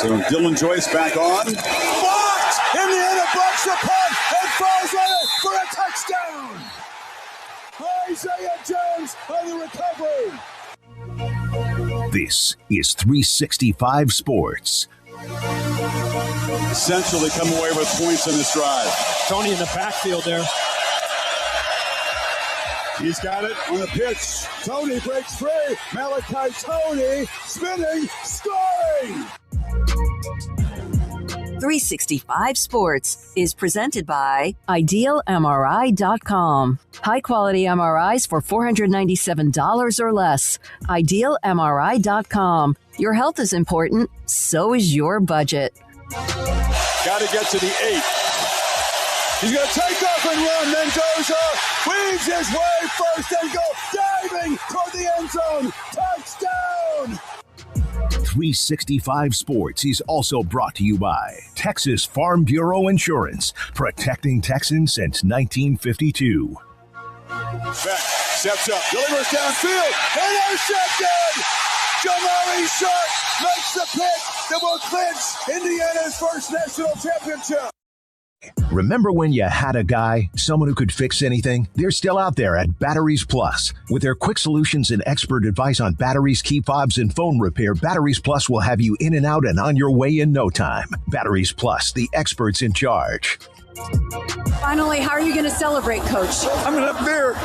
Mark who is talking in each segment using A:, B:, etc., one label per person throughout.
A: So Dylan Joyce back on. Blocked! In the end, it blocks the punt and falls on it for a touchdown! Isaiah Jones on the recovery.
B: This is 365 Sports.
A: Essentially come away with points in this drive.
C: Tony in the backfield there.
A: He's got it on the pitch. Tony breaks free. Malachi Tony spinning, scoring!
D: 365 Sports is presented by IdealMRI.com. High-quality MRIs for $497 or less. IdealMRI.com. Your health is important, so is your budget.
A: Got to get to the 8. He's going to take off and run. Mendoza weaves his way first and go diving toward the end zone. Touchdown!
B: 365 Sports is also brought to you by Texas Farm Bureau Insurance, protecting Texans since 1952.
A: Beck steps up, delivers downfield, intercepted! Jamari Sharp makes the pick that will clinch Indiana's first national championship.
B: Remember when you had a guy, someone who could fix anything? They're still out there at Batteries Plus. With their quick solutions and expert advice on batteries, key fobs, and phone repair, Batteries Plus will have you in and out and on your way in no time. Batteries Plus, the experts in charge.
E: Finally, how are you going to celebrate, Coach?
A: I'm going to have beer.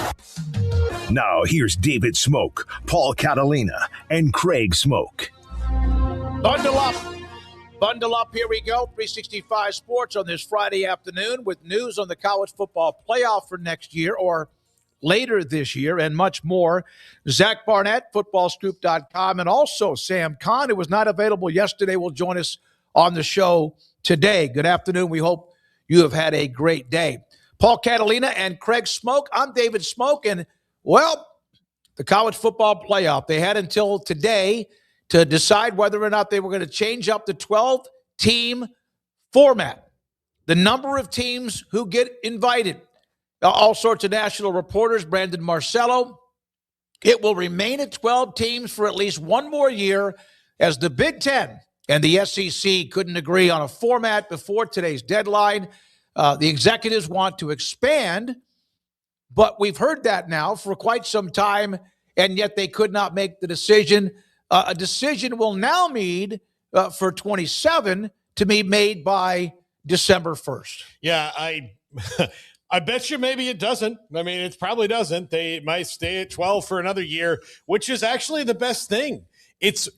B: Now, here's David Smoak, Paul Catalina, and Craig Smoak.
F: Bundle up. Bundle up, here we go. 365 Sports on this Friday afternoon with news on the college football playoff for next year or later this year and much more. Zach Barnett, footballscoop.com, and also Sam Kahn, who was not available yesterday, will join us on the show today. Good afternoon. We hope you have had a great day. Paul Catalina and Craig Smoak. I'm David Smoak, and, well, the college football playoff. They had until today to decide whether or not they were going to change up the 12-team format. The number of teams who get invited. All sorts of national reporters, Brandon Marcello. It will remain at 12 teams for at least one more year, as the Big Ten and the SEC couldn't agree on a format before today's deadline. The executives want to expand, but we've heard that now for quite some time, and yet they could not make the decision. A decision will now need for 27 to be made by December 1st.
C: Yeah, I bet you maybe it doesn't. I mean, it probably doesn't. They might stay at 12 for another year, which is actually the best thing. It's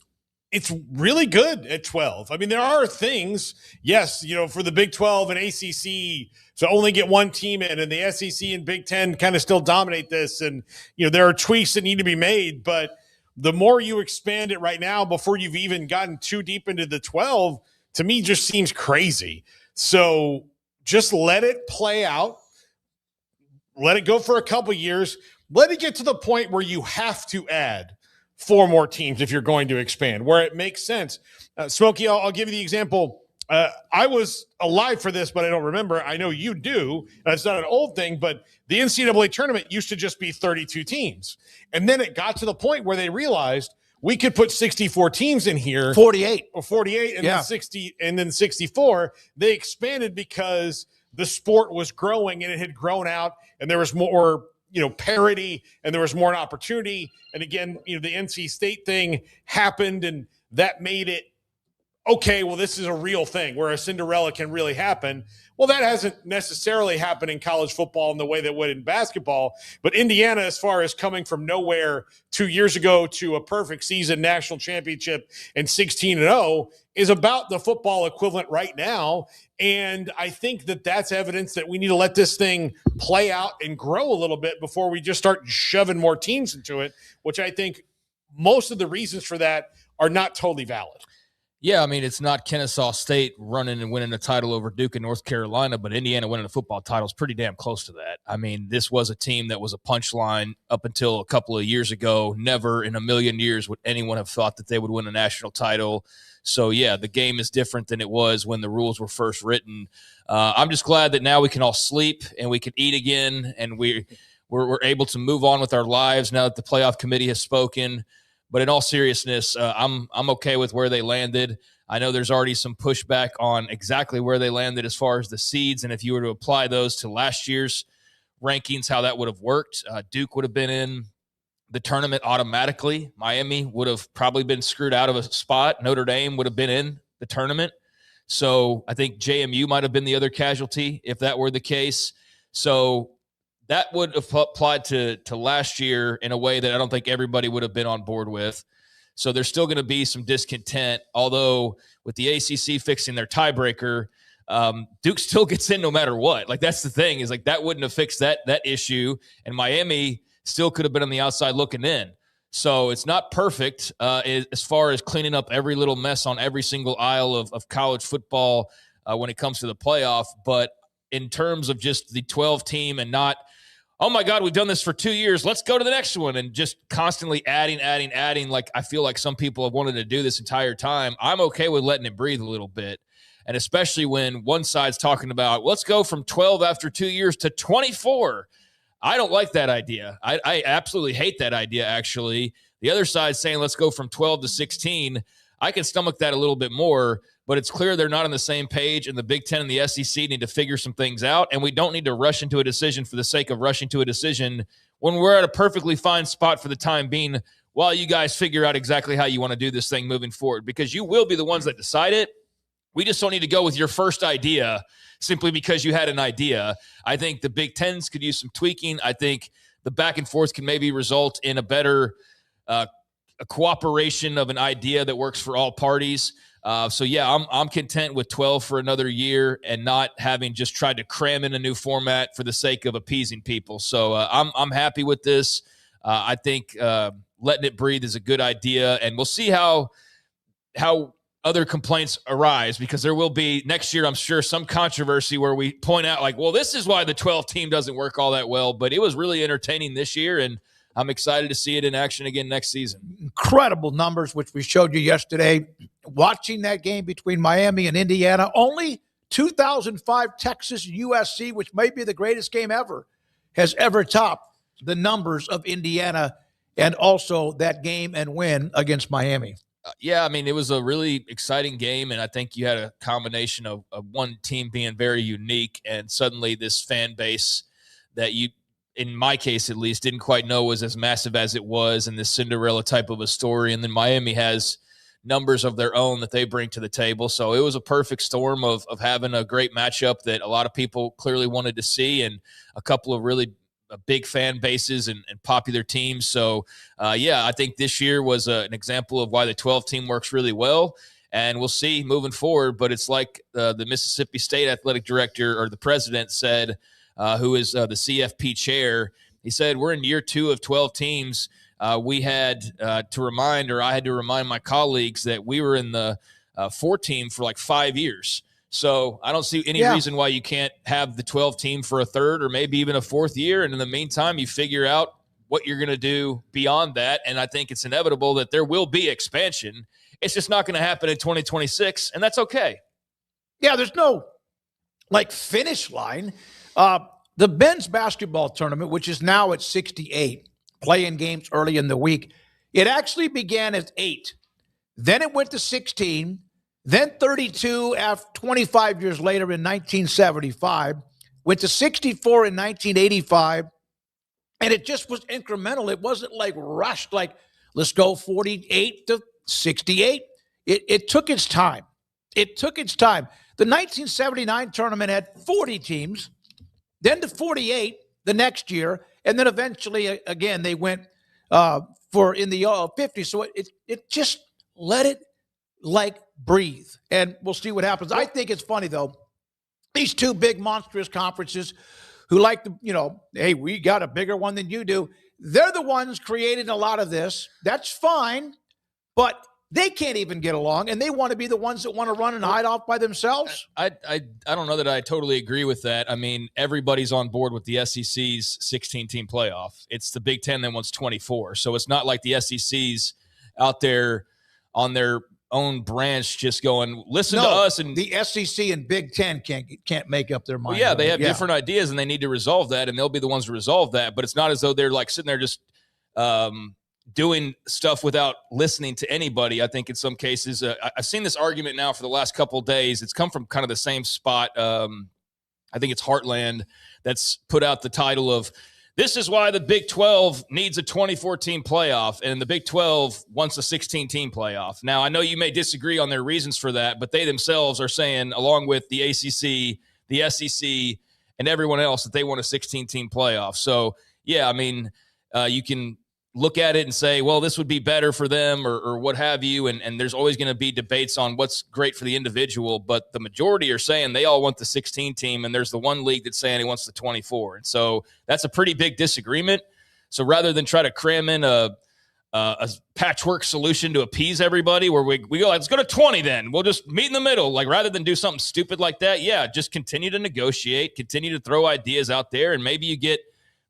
C: really good at 12. I mean, there are things, yes, for the Big 12 and ACC to only get one team in, and the SEC and Big 10 kind of still dominate this. And, there are tweaks that need to be made, but the more you expand it right now before you've even gotten too deep into the 12, to me just seems crazy. So just let it play out. Let it go for a couple years. Let it get to the point where you have to add 4 more teams if you're going to expand, where it makes sense. Smokey, I'll give you the example. I was alive for this, but I don't remember. I know you do. It's not an old thing, but the NCAA tournament used to just be 32 teams. And then it got to the point where they realized we could put 64 teams in here.
F: 48.
C: Or 48 and then 60 and then 64. They expanded because the sport was growing and it had grown out and there was more, parity and there was more an opportunity. And again, the NC State thing happened and that made it okay, well, this is a real thing where a Cinderella can really happen. Well, that hasn't necessarily happened in college football in the way that would in basketball. But Indiana, as far as coming from nowhere 2 years ago to a perfect season, national championship, and 16-0, is about the football equivalent right now. And I think that that's evidence that we need to let this thing play out and grow a little bit before we just start shoving more teams into it, which I think most of the reasons for that are not totally valid.
G: Yeah, I mean, it's not Kennesaw State running and winning a title over Duke and North Carolina, but Indiana winning a football title is pretty damn close to that. I mean, this was a team that was a punchline up until a couple of years ago. Never in a million years would anyone have thought that they would win a national title. So, yeah, the game is different than it was when the rules were first written. I'm just glad that now we can all sleep and we can eat again, and we're able to move on with our lives now that the playoff committee has spoken. But in all seriousness, I'm okay with where they landed. I know there's already some pushback on exactly where they landed as far as the seeds, and if you were to apply those to last year's rankings, how that would have worked. Duke would have been in the tournament automatically. Miami would have probably been screwed out of a spot. Notre Dame would have been in the tournament. So I think JMU might have been the other casualty if that were the case. So that would have applied to last year in a way that I don't think everybody would have been on board with. So there's still going to be some discontent, although with the ACC fixing their tiebreaker, Duke still gets in no matter what. Like, that's the thing, is like that wouldn't have fixed that issue, and Miami still could have been on the outside looking in. So it's not perfect as far as cleaning up every little mess on every single aisle of college football when it comes to the playoff. But in terms of just the 12 team and not, oh my God, we've done this for 2 years, let's go to the next one, and just constantly adding, like I feel like some people have wanted to do this entire time, I'm okay with letting it breathe a little bit. And especially when one side's talking about, let's go from 12 after 2 years to 24. I don't like that idea. I absolutely hate that idea, actually. The other side's saying, let's go from 12 to 16. I can stomach that a little bit more, but it's clear they're not on the same page, and the Big Ten and the SEC need to figure some things out, and we don't need to rush into a decision for the sake of rushing to a decision when we're at a perfectly fine spot for the time being while you guys figure out exactly how you want to do this thing moving forward, because you will be the ones that decide it. We just don't need to go with your first idea simply because you had an idea. I think the Big Tens could use some tweaking. I think the back and forth can maybe result in a better a cooperation of an idea that works for all parties. So yeah, I'm content with 12 for another year and not having just tried to cram in a new format for the sake of appeasing people. So I'm happy with this. I think letting it breathe is a good idea, and we'll see how other complaints arise, because there will be next year, I'm sure, some controversy where we point out like, well, this is why the 12 team doesn't work all that well, but it was really entertaining this year, and I'm excited to see it in action again next season.
F: Incredible numbers, which we showed you yesterday. Watching that game between Miami and Indiana, only 2005 Texas USC, which may be the greatest game ever, has ever topped the numbers of Indiana and also that game and win against Miami.
G: Yeah, I mean, it was a really exciting game, and I think you had a combination of one team being very unique and suddenly this fan base that you, in my case at least, didn't quite know was as massive as it was, and this Cinderella type of a story. And then Miami has numbers of their own that they bring to the table. So it was a perfect storm of having a great matchup that a lot of people clearly wanted to see, and a couple of really big fan bases and popular teams. So, yeah, I think this year was an example of why the 12 team works really well, and we'll see moving forward. But it's like the Mississippi State athletic director, or the president, said, who is the CFP chair. He said, we're in year 2 of 12 teams. We had to remind, or I had to remind my colleagues that we were in the 4 team for like 5 years. So I don't see any reason why you can't have the 12 team for a third or maybe even a 4th year. And in the meantime, you figure out what you're going to do beyond that. And I think it's inevitable that there will be expansion. It's just not going to happen in 2026, and that's okay.
F: Yeah, there's no finish line. The men's basketball tournament, which is now at 68, playing games early in the week, it actually began as 8. Then it went to 16. Then 32 after 25 years later in 1975, went to 64 in 1985, and it just was incremental. It wasn't like rushed, like let's go 48 to 68. It took its time. It took its time. The 1979 tournament had 40 teams, then to 48 the next year, and then eventually, again, they went for in the 50. So it just let it breathe, and we'll see what happens. I think it's funny, though, these 2 big monstrous conferences who like to, hey, we got a bigger one than you do. They're the ones creating a lot of this. That's fine, but they can't even get along, and they want to be the ones that want to run and hide off by themselves.
G: I don't know that I totally agree with that. I mean, everybody's on board with the SEC's 16-team playoff. It's the Big Ten that wants 24. So it's not like the SEC's out there on their own branch just going, listen to us. And
F: the SEC and Big Ten can't make up their mind.
G: Well, yeah, they have different ideas, and they need to resolve that, and they'll be the ones to resolve that. But it's not as though they're like sitting there just doing stuff without listening to anybody. I think in some cases, I've seen this argument now for the last couple of days. It's come from kind of the same spot. I think it's Heartland that's put out the title of "This is why the Big 12 needs a 2014 playoff, and the Big 12 wants a 16-team playoff." Now, I know you may disagree on their reasons for that, but they themselves are saying, along with the ACC, the SEC, and everyone else, that they want a 16-team playoff. So, yeah, I mean, you can look at it and say, well, this would be better for them or what have you. And there's always going to be debates on what's great for the individual. But the majority are saying they all want the 16 team. And there's the one league that's saying he wants the 24. And so that's a pretty big disagreement. So rather than try to cram in a patchwork solution to appease everybody where we go, let's go to 20 then. We'll just meet in the middle. Like rather than do something stupid like that, yeah, just continue to negotiate, continue to throw ideas out there. And maybe you get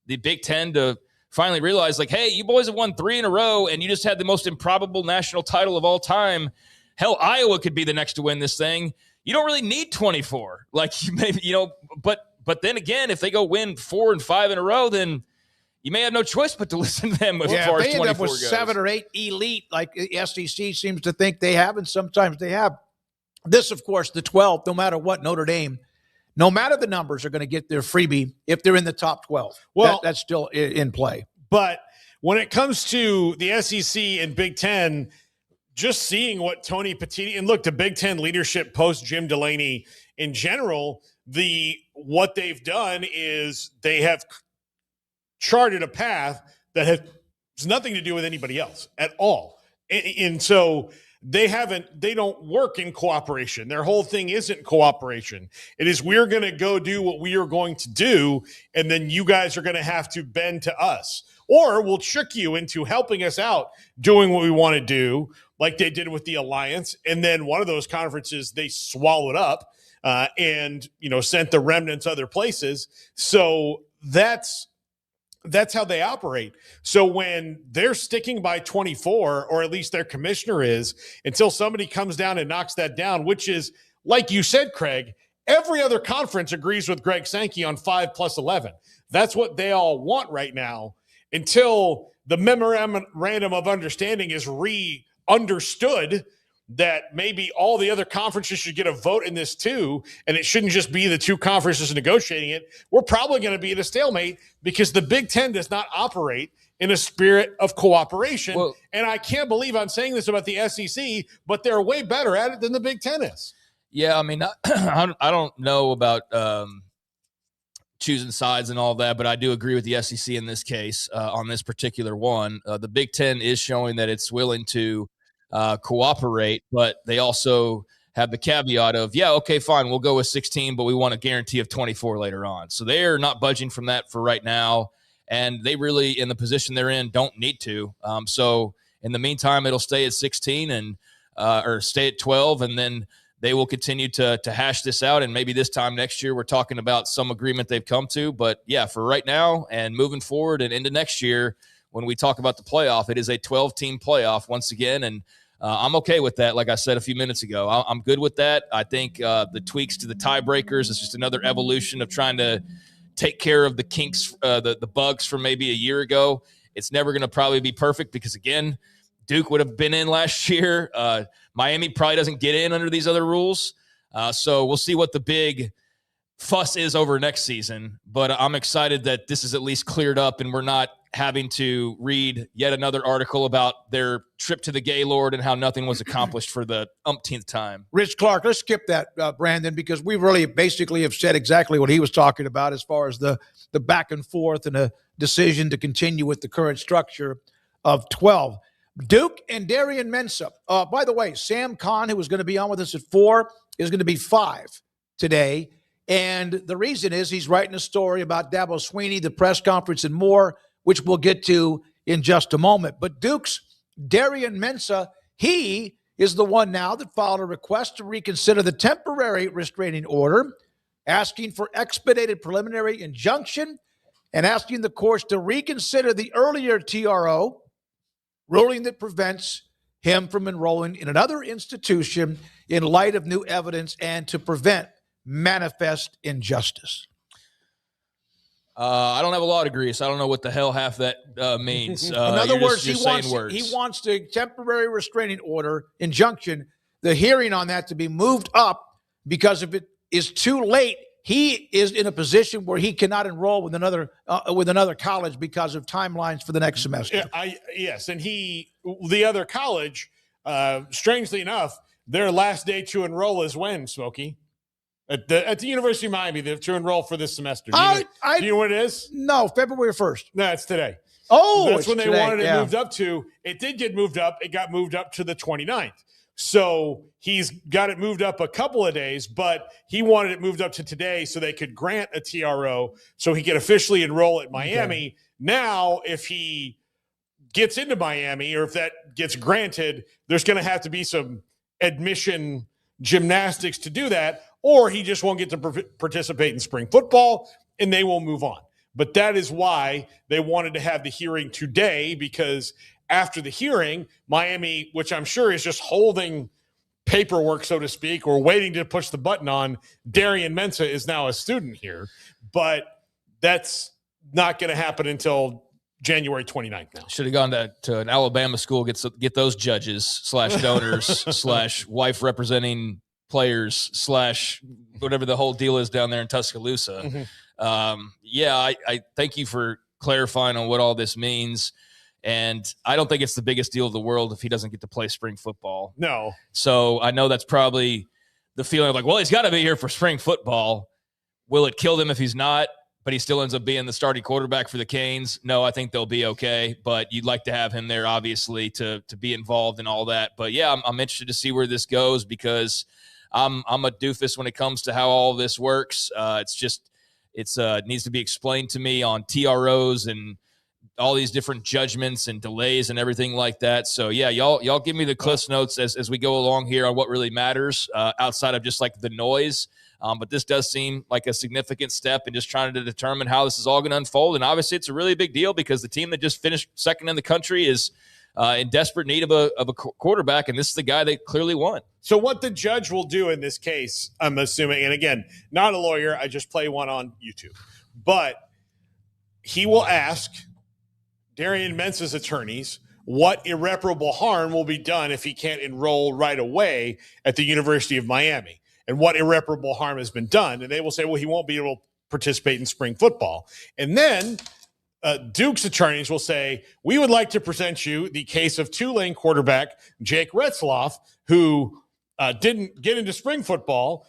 G: the Big Ten to finally realize, like, hey, you boys have won 3 in a row and you just had the most improbable national title of all time. Hell, Iowa could be the next to win this thing. You don't really need 24. Like, you maybe, but then again, if they go win 4 and 5 in a row, then you may have no choice but to listen to them as far as 24 goes. They end up with 7 or 8 elite, like the SEC seems to think they have, and sometimes they have. This, of course, the 12, no matter what, Notre Dame, no matter the numbers, are going to get their freebie if they're in the top 12. Well, that's still in play.
C: But when it comes to the SEC and Big Ten, just seeing what Tony Petitti, and look, the Big Ten leadership post Jim Delaney in general, what they've done is they have charted a path that has nothing to do with anybody else at all. And so they don't work in cooperation. Their whole thing isn't cooperation. It is, we're going to go do what we are going to do, and then you guys are going to have to bend to us. Or we'll trick you into helping us out doing what we want to do, like they did with the Alliance. And then one of those conferences they swallowed up and sent the remnants other places. So that's how they operate. So when they're sticking by 24, or at least their commissioner is, until somebody comes down and knocks that down, which is, like you said, Craig, every other conference agrees with Greg Sankey on 5+11. That's what they all want right now, until the memorandum of understanding is understood that maybe all the other conferences should get a vote in this too, and it shouldn't just be the 2 conferences negotiating it. We're probably going to be at a stalemate because the Big Ten does not operate in a spirit of cooperation. Well, and I can't believe I'm saying this about the SEC, but they're way better at it than the Big Ten is.
G: Yeah, I mean, I don't know about choosing sides and all that, but I do agree with the SEC in this case on this particular one. The Big Ten is showing that it's willing to cooperate, but they also have the caveat of, yeah, okay, fine, we'll go with 16, but we want a guarantee of 24 later on. So they're not budging from that for right now, and they really, in the position they're in, don't need to. So in the meantime, it'll stay at 16 and or stay at 12, and then they will continue to hash this out, and maybe this time next year we're talking about some agreement they've come to. But yeah, for right now and moving forward and into next year, when we talk about the playoff, it is a 12-team playoff once again, and I'm okay with that. Like I said a few minutes ago, I'm good with that. I think the tweaks to the tiebreakers is just another evolution of trying to take care of the kinks, the bugs from maybe a year ago. It's never going to probably be perfect because, again, Duke would have been in last year. Miami probably doesn't get in under these other rules. So we'll see what the big fuss is over next season. But I'm excited that this is at least cleared up and we're not having to read yet another article about their trip to the Gaylord and how nothing was accomplished for the umpteenth time.
F: Rich Clark, let's skip that, Brandon, because we really basically have said exactly what he was talking about as far as the back and forth and a decision to continue with the current structure of 12. Duke and Darian Mensah. By the way, Sam Kahn, who was going to be on with us at 4, is going to be 5 today. And the reason is he's writing a story about Dabo Swinney, the press conference, and more, which we'll get to in just a moment. But Duke's Darian Mensah, he is the one now that filed a request to reconsider the temporary restraining order, asking for expedited preliminary injunction and asking the courts to reconsider the earlier TRO ruling that prevents him from enrolling in another institution in light of new evidence and to prevent manifest injustice.
G: I don't have a law degree, so I don't know what the hell half that means.
F: In other words, he
G: words.
F: wants the temporary restraining order injunction, the hearing on that to be moved up, because if it is too late, he is in a position where he cannot enroll with another college because of timelines for the next semester.
C: Yes, and the other college, strangely enough, their last day to enroll is when, Smokey? At the University of Miami, they have to enroll for this semester. Do you know what it is?
F: No, February 1st.
C: No, it's today.
F: Oh,
C: that's when they wanted it moved up to. It did get moved up. It got moved up to the 29th. So he's got it moved up a couple of days, but he wanted it moved up to today so they could grant a TRO so he could officially enroll at Miami. Okay. Now, if he gets into Miami, or if that gets granted, there's going to have to be some admission gymnastics to do that, or he just won't get to participate in spring football and they will move on. But that is why they wanted to have the hearing today, because after the hearing, Miami, which I'm sure is just holding paperwork, so to speak, or waiting to push the button on, Darian Mensah is now a student here. But that's not going to happen until January 29th now.
G: Should have gone to an Alabama school, get those judges / donors / wife representing players / whatever the whole deal is down there in Tuscaloosa. Mm-hmm. I thank you for clarifying on what all this means. And I don't think it's the biggest deal of the world if he doesn't get to play spring football.
C: No.
G: So I know that's probably the feeling of like, well, he's got to be here for spring football. Will it kill them if he's not, but he still ends up being the starting quarterback for the Canes? No, I think they'll be okay. But you'd like to have him there, obviously, to be involved in all that. But, yeah, I'm interested to see where this goes, because I'm a doofus when it comes to how all this works. It needs to be explained to me on TROs and all these different judgments and delays and everything like that. So, yeah, y'all give me the Cliff's notes as we go along here on what really matters outside of just like the noise. But this does seem like a significant step in just trying to determine how this is all going to unfold. And obviously it's a really big deal because the team that just finished second in the country is in desperate need of a quarterback, and this is the guy they clearly won.
C: So what the judge will do in this case, I'm assuming, and again, not a lawyer, I just play one on YouTube, but he will ask Darian Mensah's attorneys what irreparable harm will be done if he can't enroll right away at the University of Miami, and what irreparable harm has been done. And they will say, well, he won't be able to participate in spring football. And then Duke's attorneys will say, we would like to present you the case of Tulane quarterback Jake Retzloff, who didn't get into spring football,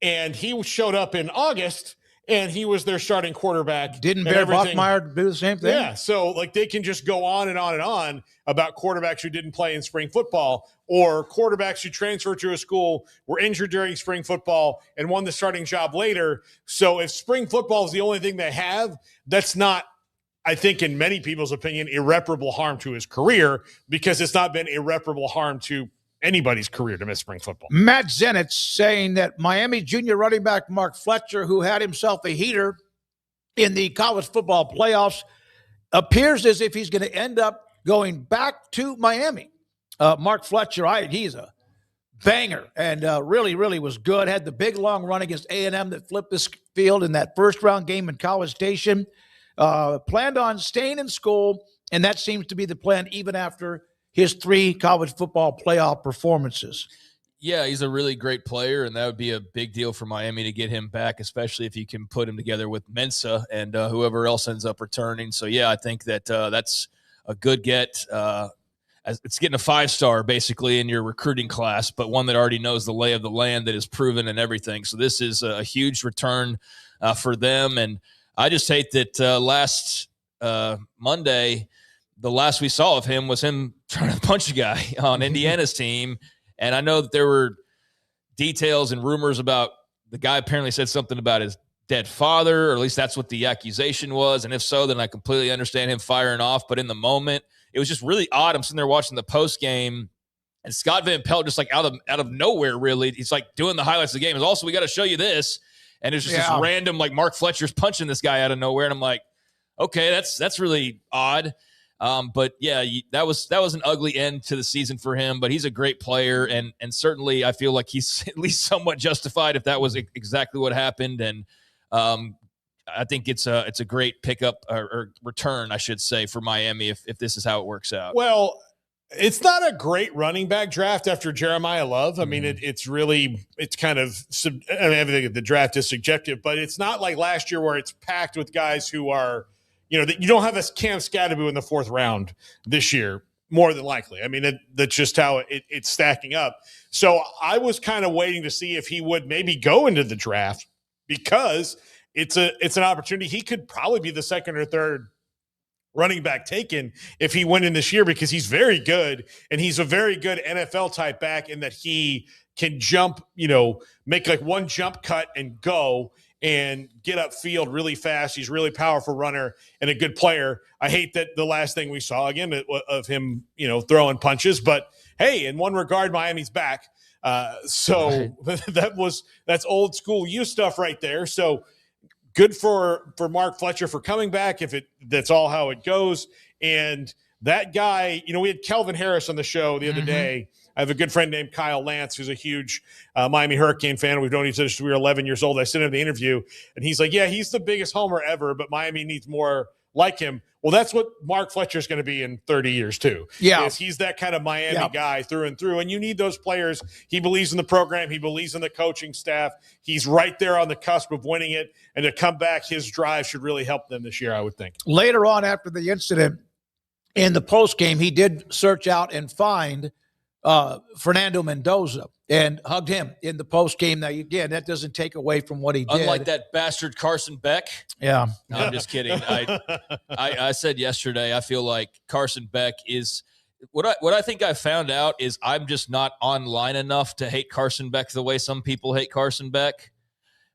C: and he showed up in August, and he was their starting quarterback.
F: Didn't Bear Bachmeier do the same thing?
C: Yeah, so like they can just go on and on and on about quarterbacks who didn't play in spring football, or quarterbacks who transferred to a school, were injured during spring football, and won the starting job later. So if spring football is the only thing they have, that's not, I think in many people's opinion, irreparable harm to his career, because it's not been irreparable harm to anybody's career to miss spring football.
F: Matt Zenitz saying that Miami junior running back Mark Fletcher, who had himself a heater in the college football playoffs, appears as if he's going to end up going back to Miami. Mark Fletcher, he's a banger, and really, really was good. Had the big long run against A&M that flipped this field in that first-round game in College Station. Planned on staying in school, and that seems to be the plan even after his 3 college football playoff performances.
G: Yeah, he's a really great player, and that would be a big deal for Miami to get him back, especially if you can put him together with Mensah and whoever else ends up returning. So, yeah, I think that that's a good get. It's getting a 5-star basically in your recruiting class, but one that already knows the lay of the land, that is proven and everything. So this is a huge return for them. And I just hate that last Monday, the last we saw of him was him trying to punch a guy on Indiana's team. And I know that there were details and rumors about the guy apparently said something about his dead father, or at least that's what the accusation was. And if so, then I completely understand him firing off. But in the moment, it was just really odd. I'm sitting there watching the post game, and Scott Van Pelt just like out of nowhere, really. He's like doing the highlights of the game. Also, we got to show you this. And it's just this random, like Mark Fletcher's punching this guy out of nowhere. And I'm like, okay, that's really odd. But yeah, that was an ugly end to the season for him, but he's a great player. And certainly I feel like he's at least somewhat justified if that was exactly what happened. And I think it's a great pickup or return, I should say, for Miami if this is how it works out.
C: Well, it's not a great running back draft after Jeremiah Love. I mean, it's kind of everything. The draft is subjective, but it's not like last year where it's packed with guys who are, you don't have a Cam Scatterby in the 4th round this year, more than likely. I mean, that's just how it's stacking up. So I was kind of waiting to see if he would maybe go into the draft because it's an opportunity. He could probably be the 2nd or 3rd running back taken if he went in this year because he's very good and he's a very good NFL type back in that he can jump, make like one jump cut and go and get upfield really fast. He's a really powerful runner and a good player. I hate that the last thing we saw again of him, throwing punches, but hey, in one regard, Miami's back. So that's old school U stuff right there. So good for Mark Fletcher for coming back if that's all how it goes. And that guy, we had Kelvin Harris on the show the other day. I have a good friend named Kyle Lance, who's a huge Miami Hurricane fan. We've known each other since we were 11 years old. I sent him the interview, and he's like, yeah, he's the biggest homer ever, but Miami needs more like him. Well, that's what Mark Fletcher is going to be in 30 years too. Yeah. He's that kind of Miami guy through and through, and you need those players. He believes in the program. He believes in the coaching staff. He's right there on the cusp of winning it, and to come back, his drive should really help them this year, I would think.
F: Later on after the incident in the postgame, he did search out and find Fernando Mendoza and hugged him in the postgame. Now, again, that doesn't take away from what he did.
G: Unlike that bastard Carson Beck.
F: Yeah.
G: No, I'm just kidding. I said yesterday, I feel like Carson Beck is what I think I found out is I'm just not online enough to hate Carson Beck the way some people hate Carson Beck.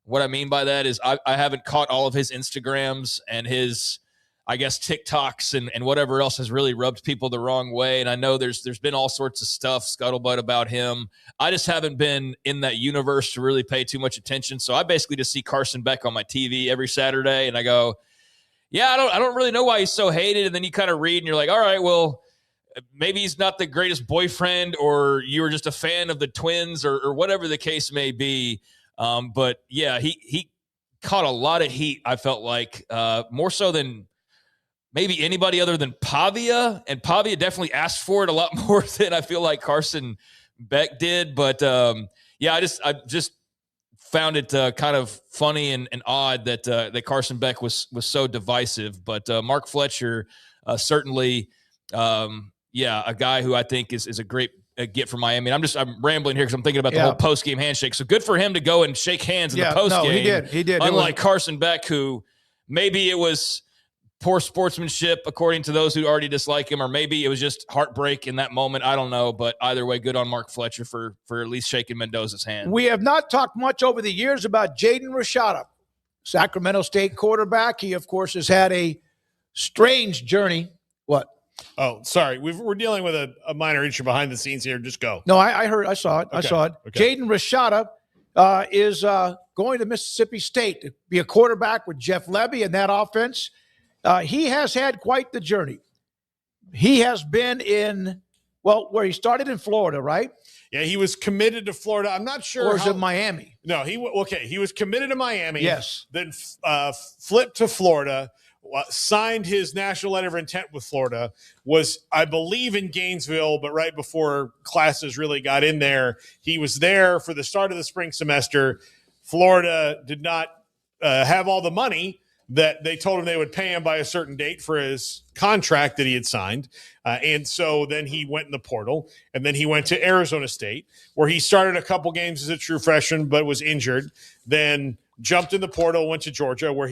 G: What I mean by that is I haven't caught all of his Instagrams and his, I guess, TikToks and whatever else has really rubbed people the wrong way. And I know there's been all sorts of stuff, scuttlebutt about him. I just haven't been in that universe to really pay too much attention. So I basically just see Carson Beck on my TV every Saturday, and I go, yeah, I don't really know why he's so hated. And then you kind of read, and you're like, all right, well, maybe he's not the greatest boyfriend, or you were just a fan of the Twins, or whatever the case may be. But yeah, he caught a lot of heat. I felt like more so than maybe anybody other than Pavia, and Pavia definitely asked for it a lot more than I feel like Carson Beck did. But yeah, I just found it kind of funny and odd that Carson Beck was so divisive. But Mark Fletcher certainly, a guy who I think is a great get for Miami. And I'm rambling here because I'm thinking about the whole post game handshake. So good for him to go and shake hands in the post game.
F: No, he did.
G: Unlike Carson Beck, who maybe it was poor sportsmanship, according to those who already dislike him, or maybe it was just heartbreak in that moment. I don't know, but either way, good on Mark Fletcher for at least shaking Mendoza's hand.
F: We have not talked much over the years about Jaden Rashada, Sacramento State quarterback. He, of course, has had a strange journey. What?
C: Oh, sorry. We're dealing with a minor issue behind the scenes here. Just go.
F: No, I heard. I saw it. Okay. I saw it. Okay. Jaden Rashada is going to Mississippi State to be a quarterback with Jeff Lebby in that offense. He has had quite the journey. He has been where he started in Florida, right?
C: Yeah, he was committed to Florida. I'm not sure.
F: Or is it Miami?
C: No, he was committed to Miami.
F: Yes.
C: Then flipped to Florida, signed his national letter of intent with Florida, was, I believe, in Gainesville, but right before classes really got in there. He was there for the start of the spring semester. Florida did not have all the money that they told him they would pay him by a certain date for his contract that he had signed. And so then he went in the portal, and then he went to Arizona State, where he started a couple games as a true freshman but was injured, then jumped in the portal, went to Georgia, where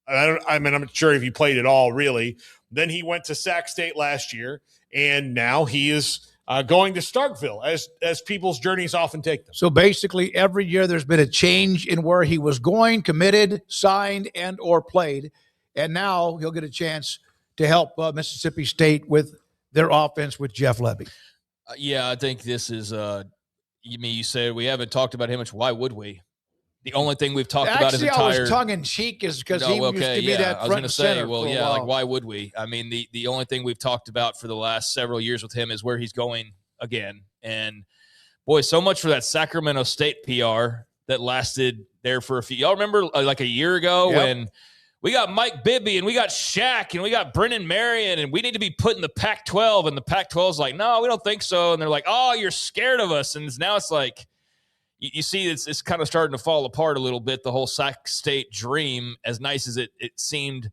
C: I'm not sure if he played at all, really. Then he went to Sac State last year, and now he is going to Starkville, as people's journeys often take them.
F: So basically every year there's been a change in where he was going, committed, signed, and or played. And now he'll get a chance to help Mississippi State with their offense with Jeff Lebby.
G: Yeah, I think this is you said we haven't talked about him much. Why would we? The only thing we've talked about is entire.
F: I was tongue-in-cheek is because he used to be that front and center.
G: Well, yeah, like why would we? I mean, the only thing we've talked about for the last several years with him is where he's going again. And, boy, so much for that Sacramento State PR. that lasted there for a few. Y'all remember like a year ago when we got Mike Bibby and we got Shaq and we got Brendan Marion and we need to be put in the Pac-12, and the Pac-12's like, no, we don't think so. And they're like, oh, you're scared of us. And now it's like, you see it's kind of starting to fall apart a little bit, the whole Sac State dream, as nice as it seemed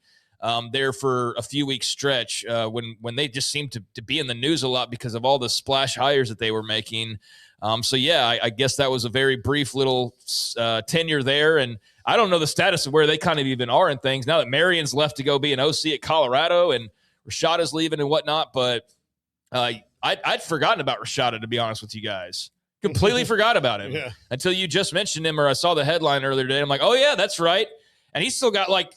G: there for a few weeks stretch when they just seemed to be in the news a lot because of all the splash hires that they were making. I guess that was a very brief little tenure there. And I don't know the status of where they kind of even are in things now that Marion's left to go be an OC at Colorado and Rashada's leaving and whatnot. But I'd forgotten about Rashada, to be honest with you guys. Completely forgot about him until you just mentioned him, or I saw the headline earlier today. I'm like, oh, yeah, that's right. And he's still got like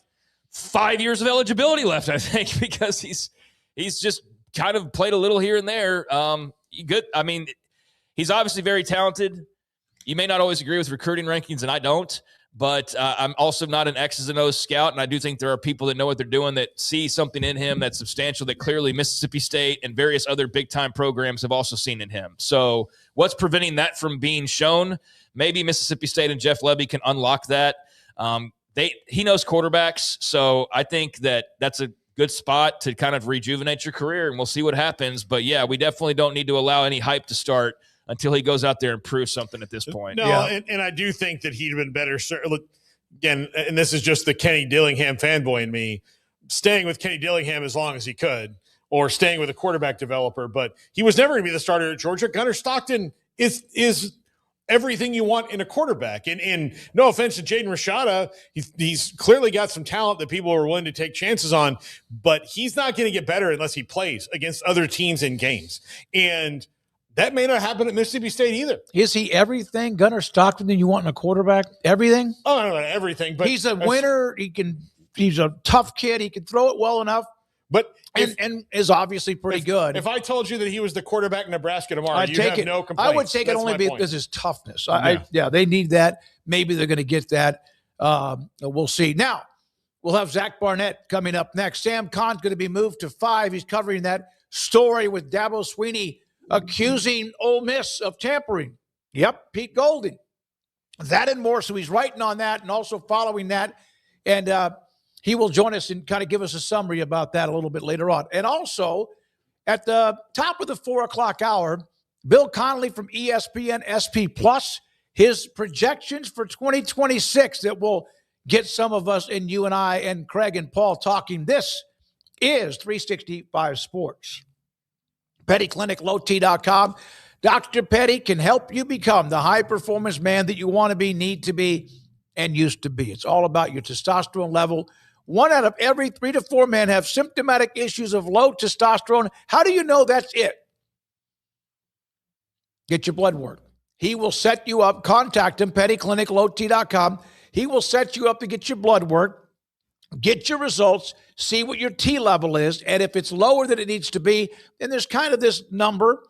G: 5 years of eligibility left, I think, because he's just kind of played a little here and there. Good. I mean, he's obviously very talented. You may not always agree with recruiting rankings, and I don't. But I'm also not an X's and O's scout, and I do think there are people that know what they're doing that see something in him that's substantial that clearly Mississippi State and various other big-time programs have also seen in him. So what's preventing that from being shown? Maybe Mississippi State and Jeff Lebby can unlock that. He knows quarterbacks, so I think that's a good spot to kind of rejuvenate your career, and we'll see what happens. But, yeah, we definitely don't need to allow any hype to start until he goes out there and proves something at this point.
C: No, and I do think that he'd have been better. Again, and this is just the Kenny Dillingham fanboy in me, staying with Kenny Dillingham as long as he could, or staying with a quarterback developer. But he was never going to be the starter at Georgia. Gunnar Stockton is everything you want in a quarterback. And no offense to Jaden Rashada, he's clearly got some talent that people are willing to take chances on, but he's not going to get better unless he plays against other teams in games. And that may not happen at Mississippi State either.
F: Is he everything, Gunnar Stockton, that you want in a quarterback? Everything?
C: Oh, no, everything. But
F: he's a winner. He's a tough kid. He can throw it well enough.
C: But
F: and is obviously pretty good.
C: If I told you that he was the quarterback in Nebraska tomorrow, you'd have no complaints.
F: I would take it only because his toughness. They need that. Maybe they're going to get that. We'll see. Now, we'll have Zach Barnett coming up next. Sam Kahn's going to be moved to 5. He's covering that story with Dabo Swinney accusing Ole Miss of tampering. Yep, Pete Golding. That and more. So he's writing on that and also following that. And he will join us and kind of give us a summary about that a little bit later on. And also, at the top of the 4 o'clock hour, Bill Connolly from ESPN SP Plus, his projections for 2026 that will get some of us and you and I and Craig and Paul talking. This is 365 Sports. PettyClinicLowT.com. Dr. Petty can help you become the high-performance man that you want to be, need to be, and used to be. It's all about your testosterone level. 1 out of every 3 to 4 men have symptomatic issues of low testosterone. How do you know that's it? Get your blood work. He will set you up. Contact him, PettyClinicLowT.com. He will set you up to get your blood work, get your results, see what your T level is, and if it's lower than it needs to be, then there's kind of this number.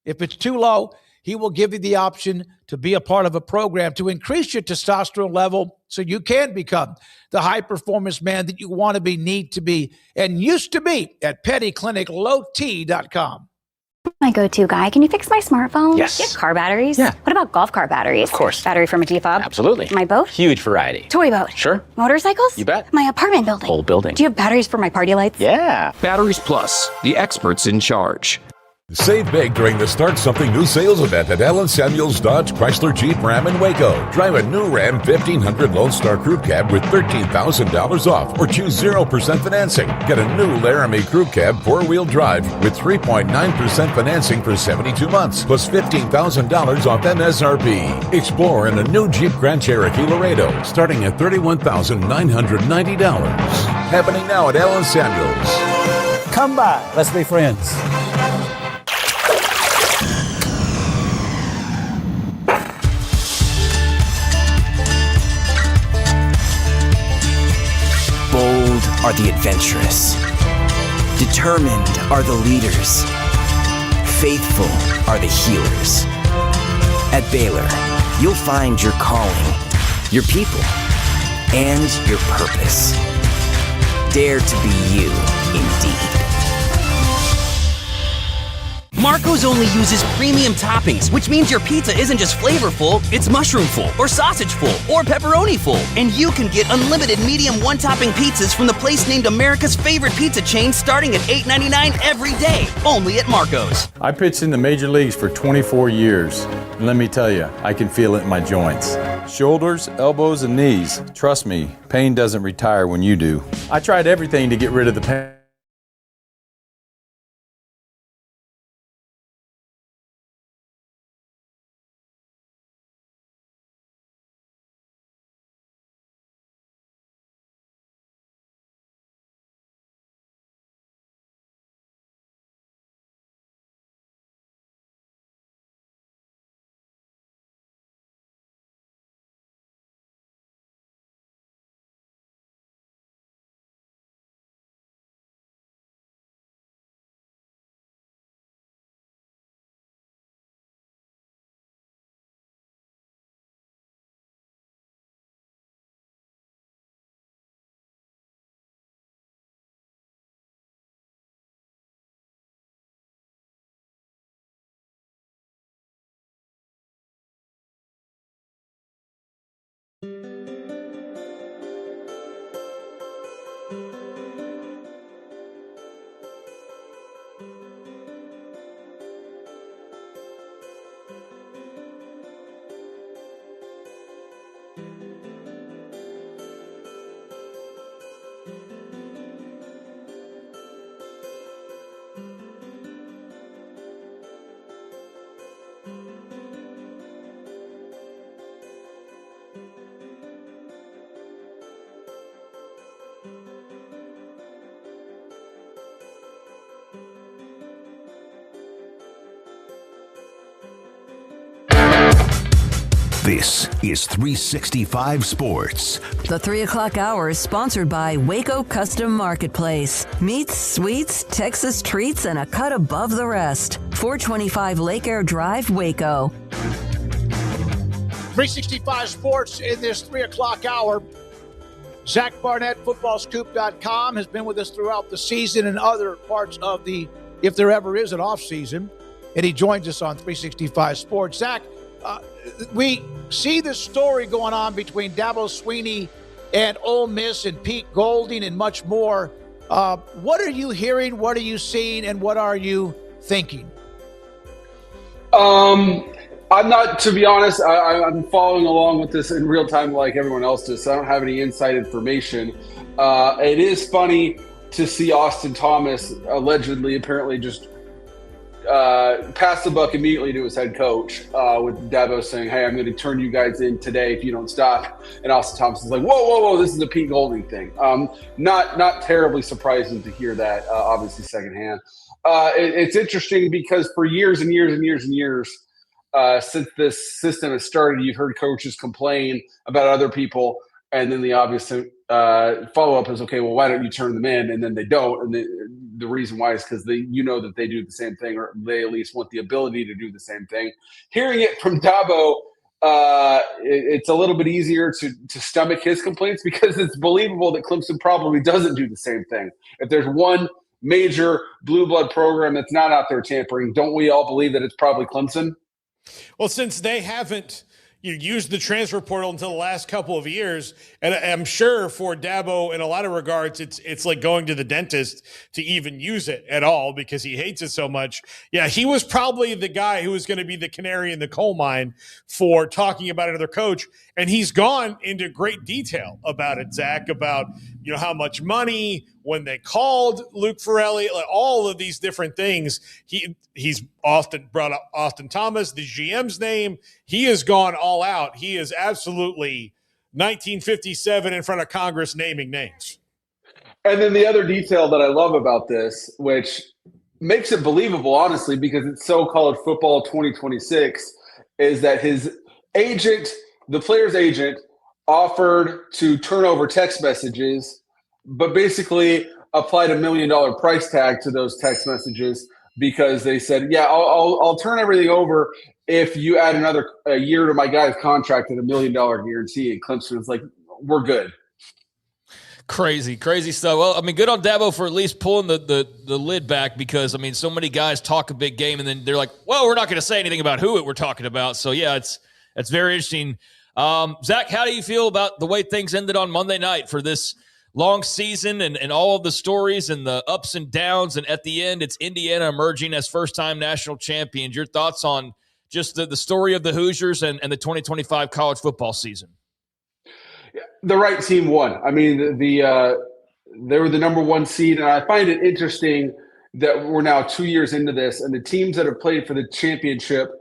F: If it's too low, he will give you the option to be a part of a program to increase your testosterone level so you can become the high-performance man that you want to be, need to be, and used to be at PettyClinicLowT.com.
H: My go-to guy. Can you fix my smartphone?
I: Yes.
H: Do you have car batteries?
I: Yeah.
H: What about golf cart batteries?
I: Of course.
H: Battery from a G-Fob?
I: Absolutely.
H: My boat?
I: Huge variety.
H: Toy boat?
I: Sure.
H: Motorcycles?
I: You bet.
H: My apartment building?
I: Whole building.
H: Do you have batteries for my party lights?
I: Yeah.
J: Batteries Plus, the experts in charge.
K: Save big during the Start Something New sales event at Allen Samuels Dodge Chrysler Jeep Ram in Waco. Drive a new Ram 1500 Lone Star Crew Cab with $13,000 off, or choose 0% financing. Get a new Laramie Crew Cab 4-wheel drive with 3.9% financing for 72 months, plus $15,000 off MSRP. Explore in a new Jeep Grand Cherokee Laredo, starting at $31,990. Happening now at Allen Samuels.
L: Come by. Let's be friends.
J: Bold are the adventurous. Determined are the leaders. Faithful are the healers. At Baylor, you'll find your calling, your people, and your purpose. Dare to be you, indeed.
I: Marco's only uses premium toppings, which means your pizza isn't just flavorful, it's mushroom-full, or sausage-full, or pepperoni-full. And you can get unlimited medium one-topping pizzas from the place named America's favorite pizza chain starting at $8.99 every day, only at Marco's.
M: I pitched in the major leagues for 24 years. And let me tell you, I can feel it in my joints. Shoulders, elbows, and knees. Trust me, pain doesn't retire when you do. I tried everything to get rid of the pain.
B: This is 365 Sports.
D: The 3 o'clock hour is sponsored by Waco Custom Marketplace. Meats, sweets, Texas treats, and a cut above the rest. 425 Lake Air Drive, Waco.
F: 365 Sports in this 3 o'clock hour. Zach Barnett, footballscoop.com, has been with us throughout the season and other parts of the, if there ever is an off season, and he joins us on 365 Sports. Zach, we see this story going on between Dabo Swinney and Ole Miss and Pete Golding and much more. What are you hearing? What are you seeing? And what are you thinking?
N: I'm not, to be honest, I'm following along with this in real time like everyone else does, so I don't have any inside information. It is funny to see Austin Thomas apparently just pass the buck immediately to his head coach with Dabo saying, hey, I'm going to turn you guys in today if you don't stop. And Austin Thomas is like, whoa, this is a Pete Golding thing. Not terribly surprising to hear that, obviously secondhand. It's interesting because for years and years and years and years, since this system has started, you've heard coaches complain about other people, and then the obvious follow-up is, okay, well, why don't you turn them in? And then they don't, and the reason why is because that they do the same thing, or they at least want the ability to do the same thing. Hearing it from Dabo, it's a little bit easier to stomach his complaints because it's believable that Clemson probably doesn't do the same thing. If there's one major blue blood program that's not out there tampering, don't we all believe that it's probably Clemson?
C: Well, since they haven't used the transfer portal until the last couple of years, and I'm sure for Dabo, in a lot of regards, it's like going to the dentist to even use it at all because he hates it so much. Yeah, he was probably the guy who was going to be the canary in the coal mine for talking about another coach, and he's gone into great detail about it, Zach, about how much money, when they called Luke Ferrelli, like all of these different things. He's often brought up Austin Thomas, the GM's name. He has gone all out. He is absolutely 1957 in front of Congress naming names.
N: And then the other detail that I love about this, which makes it believable, honestly, because it's so-called football 2026, is that his agent, the player's agent, offered to turn over text messages, but basically applied $1 million price tag to those text messages because they said, yeah, I'll turn everything over if you add another year to my guy's contract at $1 million guarantee. And Clemson was like, we're good.
G: Crazy stuff. Well, I mean, good on Dabo for at least pulling the lid back, because, I mean, so many guys talk a big game and then they're like, well, we're not going to say anything about who we're talking about. So, yeah, it's very interesting. Zach, how do you feel about the way things ended on Monday night for this long season and all of the stories and the ups and downs? And at the end, it's Indiana emerging as first-time national champions. Your thoughts on just the story of the Hoosiers and the 2025 college football season?
N: The right team won. I mean, they were the number one seed, and I find it interesting that we're now 2 years into this, and the teams that have played for the championship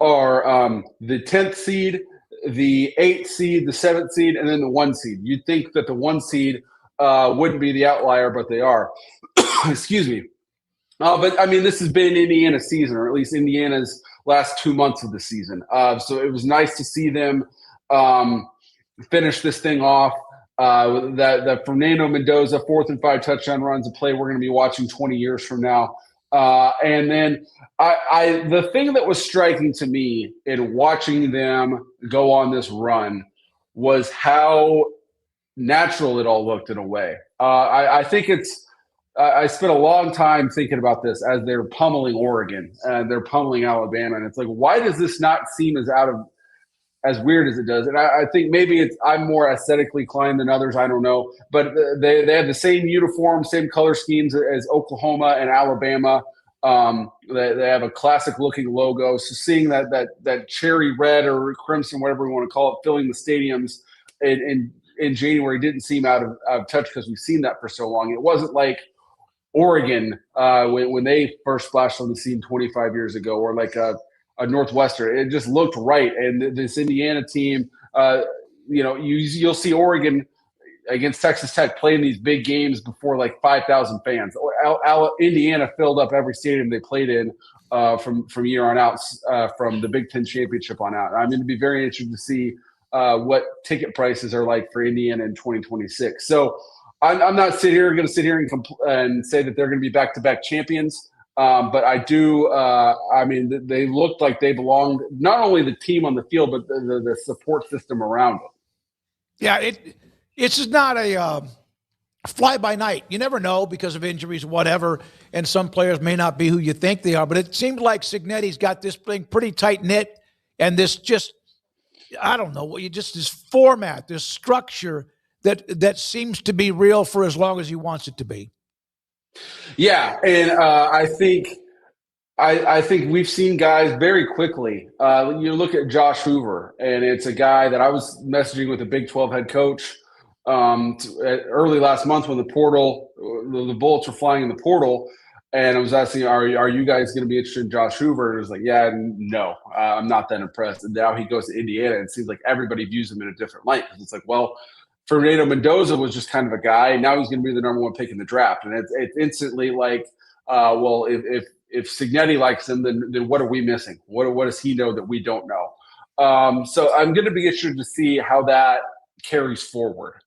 N: are the 10th seed, the 8th seed, the 7th seed, and then the 1 seed. You'd think that the 1 seed wouldn't be the outlier, but they are. Excuse me. But, I mean, this has been Indiana's season, or at least Indiana's last 2 months of the season. So it was nice to see them finish this thing off. That Fernando Mendoza 4th and 5 touchdown runs, a play we're going to be watching 20 years from now. And then the thing that was striking to me in watching them go on this run was how natural it all looked in a way. I think I spent a long time thinking about this as they're pummeling Oregon and they're pummeling Alabama. And it's like, why does this not seem as weird as it does? And I think maybe I'm more aesthetically inclined than others. I don't know. But they have the same uniform, same color schemes as Oklahoma and Alabama. They have a classic-looking logo. So seeing that cherry red or crimson, whatever we want to call it, filling the stadiums in January didn't seem out of touch because we've seen that for so long. It wasn't like Oregon when they first splashed on the scene 25 years ago, or like a Northwestern. It just looked right. And this Indiana team, you'll see Oregon against Texas Tech playing these big games before like 5,000 fans. Indiana filled up every stadium they played in from year on out, from the Big Ten championship on out. I'm going to be very interested to see what ticket prices are like for Indiana in 2026. So I'm not going to sit here and say that they're going to be back-to-back champions. But I do. I mean, they looked like they belonged. Not only the team on the field, but the support system around them.
F: Yeah, it's just not a fly by night. You never know because of injuries, whatever. And some players may not be who you think they are. But it seemed like Cignetti's got this thing pretty tight knit, and this just, I don't know, this format, this structure that seems to be real for as long as he wants it to be.
N: Yeah, and I think we've seen guys very quickly. You look at Josh Hoover, and it's a guy that I was messaging with a Big 12 head coach early last month when the bullets were flying in the portal, and I was asking, are you guys going to be interested in Josh Hoover? And it was like, yeah, no, I'm not that impressed. And now he goes to Indiana, and it seems like everybody views him in a different light, because it's like, well, Fernando Mendoza was just kind of a guy, and now he's going to be the number one pick in the draft. And it's instantly like, well, if Cignetti likes him, then what are we missing? What does he know that we don't know? So I'm going to be interested to see how that carries forward.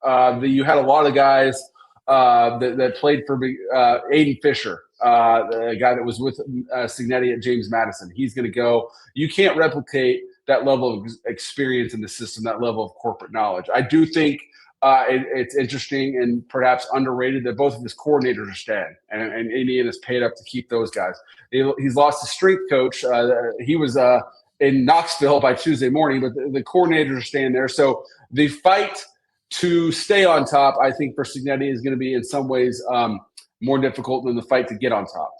N: You had a lot of guys that played for Aiden Fisher, the guy that was with Cignetti at James Madison. He's going to go. You can't replicate that level of experience in the system, that level of corporate knowledge. I do think it's interesting and perhaps underrated that both of his coordinators are staying, and Indiana's paid up to keep those guys. He's lost his strength coach. He was in Knoxville by Tuesday morning, but the coordinators are staying there. So the fight to stay on top, I think, for Cignetti is going to be in some ways more difficult than the fight to get on top.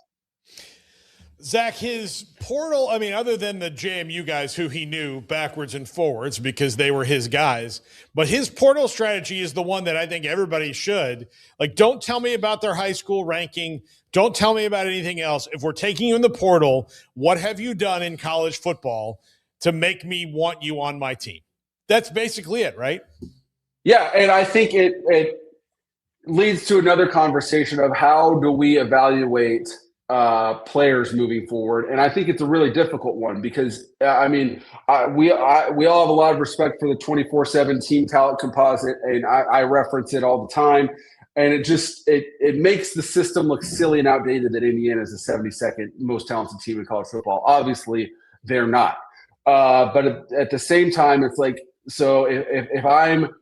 C: Zach, his portal, I mean, other than the JMU guys who he knew backwards and forwards because they were his guys, but his portal strategy is the one that I think everybody should. Like, don't tell me about their high school ranking. Don't tell me about anything else. If we're taking you in the portal, what have you done in college football to make me want you on my team? That's basically it, right?
N: Yeah, and I think it leads to another conversation of how do we evaluate players moving forward. And I think it's a really difficult one because, we all have a lot of respect for the 24/7 team talent composite, and I reference it all the time. And it makes the system look silly and outdated that Indiana is the 72nd most talented team in college football. Obviously, they're not. But at the same time, it's like, so if I'm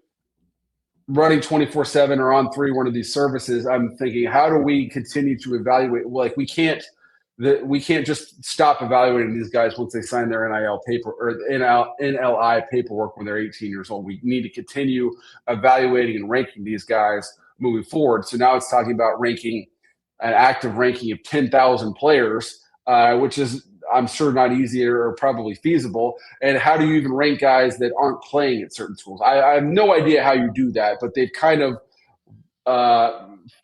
N: running 24/7 or on 3, one of these services, I'm thinking, how do we continue to evaluate? Like, we can't just stop evaluating these guys once they sign their NIL paper or NLI paperwork when they're 18 years old. We need to continue evaluating and ranking these guys moving forward. So now it's talking about ranking an active ranking of 10,000 players, which is, I'm sure, not easy or probably feasible. And how do you even rank guys that aren't playing at certain schools? I have no idea how you do that, but they've kind of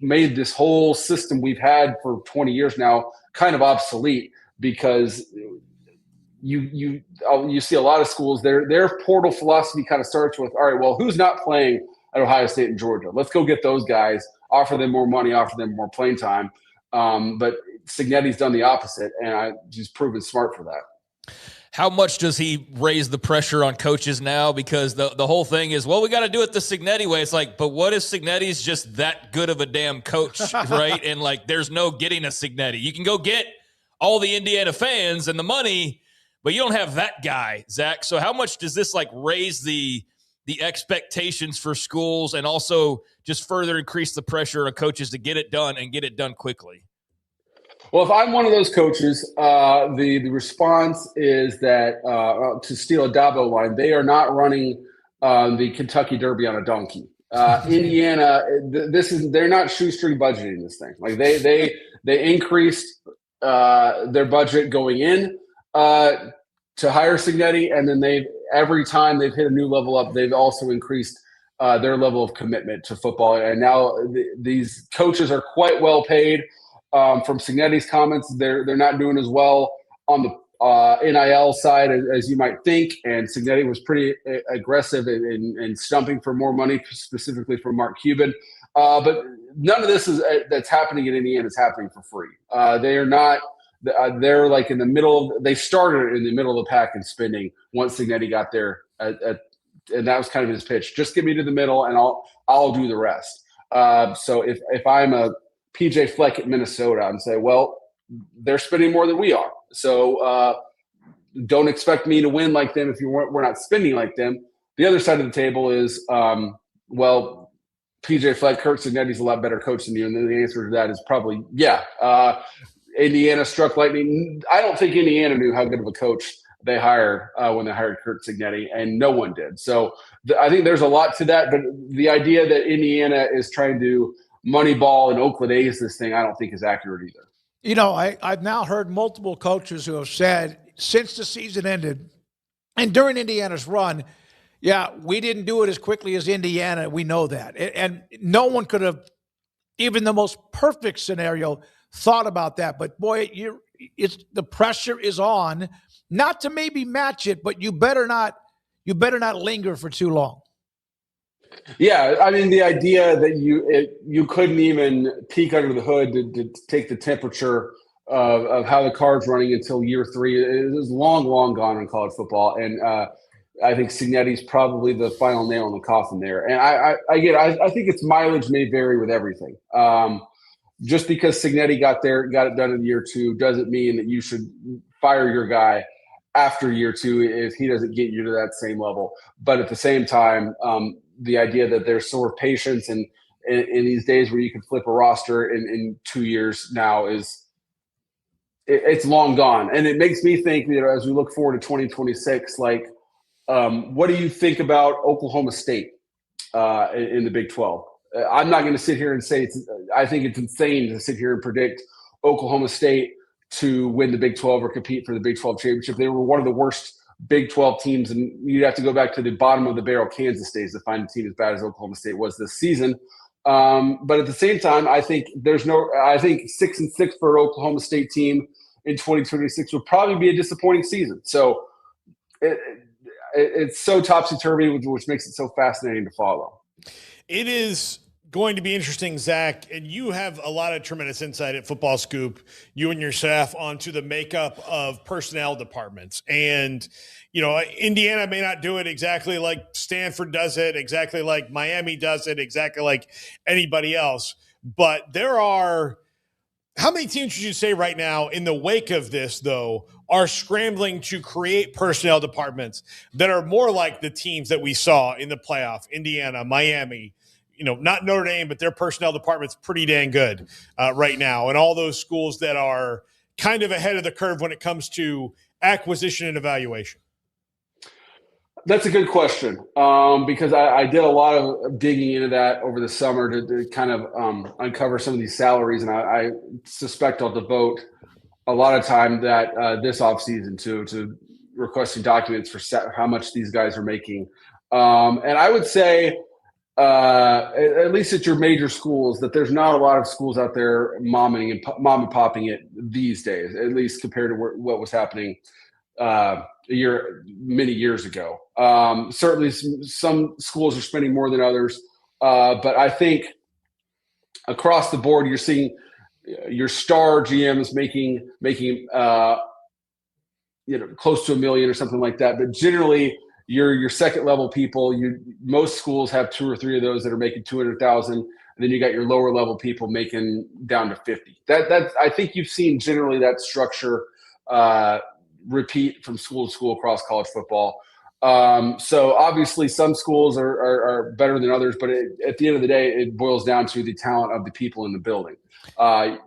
N: made this whole system we've had for 20 years now kind of obsolete, because you see a lot of schools, their portal philosophy kind of starts with, all right, well, who's not playing at Ohio State and Georgia? Let's go get those guys, offer them more money, offer them more playing time. But Cignetti's done the opposite, and he's proven smart for that.
G: How much does he raise the pressure on coaches now? Because the whole thing is, well, we got to do it the Cignetti way. It's like, but what if Cignetti's just that good of a damn coach, right? And like, there's no getting a Cignetti. You can go get all the Indiana fans and the money, but you don't have that guy, Zach. So how much does this like raise the expectations for schools, and also just further increase the pressure on coaches to get it done and get it done quickly?
N: Well, if I'm one of those coaches, the response is that, to steal a Dabo line, they are not running the Kentucky Derby on a donkey. Indiana, they're not shoestring budgeting this thing. Like they increased their budget going in to hire Cignetti, and then every time they've hit a new level up, they've also increased their level of commitment to football. And now these coaches are quite well paid. From Cignetti's comments, they're not doing as well on the NIL side as you might think, and Cignetti was pretty aggressive in stumping for more money, specifically from Mark Cuban. But none of this that's happening in Indiana is happening for free. They are not. They're like in the middle. They started in the middle of the pack in spending once Cignetti got there, and that was kind of his pitch. Just get me to the middle, and I'll do the rest. So if I'm a PJ Fleck at Minnesota, and say, well, they're spending more than we are. So don't expect me to win like them if we're not spending like them. The other side of the table is, well, PJ Fleck, Kurt Cignetti's a lot better coach than you. And then the answer to that is probably, yeah. Indiana struck lightning. I don't think Indiana knew how good of a coach they hired when they hired Kurt Cignetti, and no one did. So I think there's a lot to that. But the idea that Indiana is trying to Moneyball and Oakland A's this thing, I don't think is accurate either.
F: You know, I've now heard multiple coaches who have said since the season ended and during Indiana's run, yeah, we didn't do it as quickly as Indiana. We know that. And no one could have, even the most perfect scenario, thought about that. But boy, the pressure is on, not to maybe match it, but you better not linger for too long.
N: Yeah, I mean, the idea that you couldn't even peek under the hood to take the temperature of how the card's running until year 3 is long, long gone in college football. And I think Cignetti's probably the final nail in the coffin there. And I think its mileage may vary with everything. Just because Cignetti got it done in year 2 doesn't mean that you should fire your guy after year 2 if he doesn't get you to that same level. But at the same time, the idea that there's sort of patience and in these days where you can flip a roster in 2 years now it's long gone. And it makes me think, as we look forward to 2026, like, what do you think about Oklahoma State in the Big 12? I'm not going to sit here and say I think it's insane to sit here and predict Oklahoma State to win the Big 12 or compete for the Big 12 championship. They were one of the worst Big 12 teams, and you'd have to go back to the bottom of the barrel Kansas days to find a team as bad as Oklahoma State was this season. But at the same time, I think 6-6 for an Oklahoma State team in 2026 would probably be a disappointing season. So it's so topsy-turvy, which makes it so fascinating to follow.
C: It is going to be interesting, Zach, and you have a lot of tremendous insight at Football Scoop, you and your staff, onto the makeup of personnel departments. And, Indiana may not do it exactly like Stanford does it, exactly like Miami does it, exactly like anybody else. But there are – how many teams would you say right now in the wake of this, though, are scrambling to create personnel departments that are more like the teams that we saw in the playoff, Indiana, Miami, not Notre Dame, but their personnel department's pretty dang good right now. And all those schools that are kind of ahead of the curve when it comes to acquisition and evaluation.
N: That's a good question, because I did a lot of digging into that over the summer to kind of uncover some of these salaries, and I suspect I'll devote a lot of time that this offseason to requesting documents for how much these guys are making. And I would say, at least at your major schools, that there's not a lot of schools out there mom and popping it these days, at least compared to what was happening many years ago. Certainly some schools are spending more than others, but I think across the board you're seeing your star GMs making close to $1 million or something like that. But generally your second level people, most schools have 2 or 3 of those that are making $200,000, and then you got your lower level people making down to 50. That's I think you've seen generally that structure repeat from school to school across college football. So obviously some schools are better than others, but at the end of the day, it boils down to the talent of the people in the building.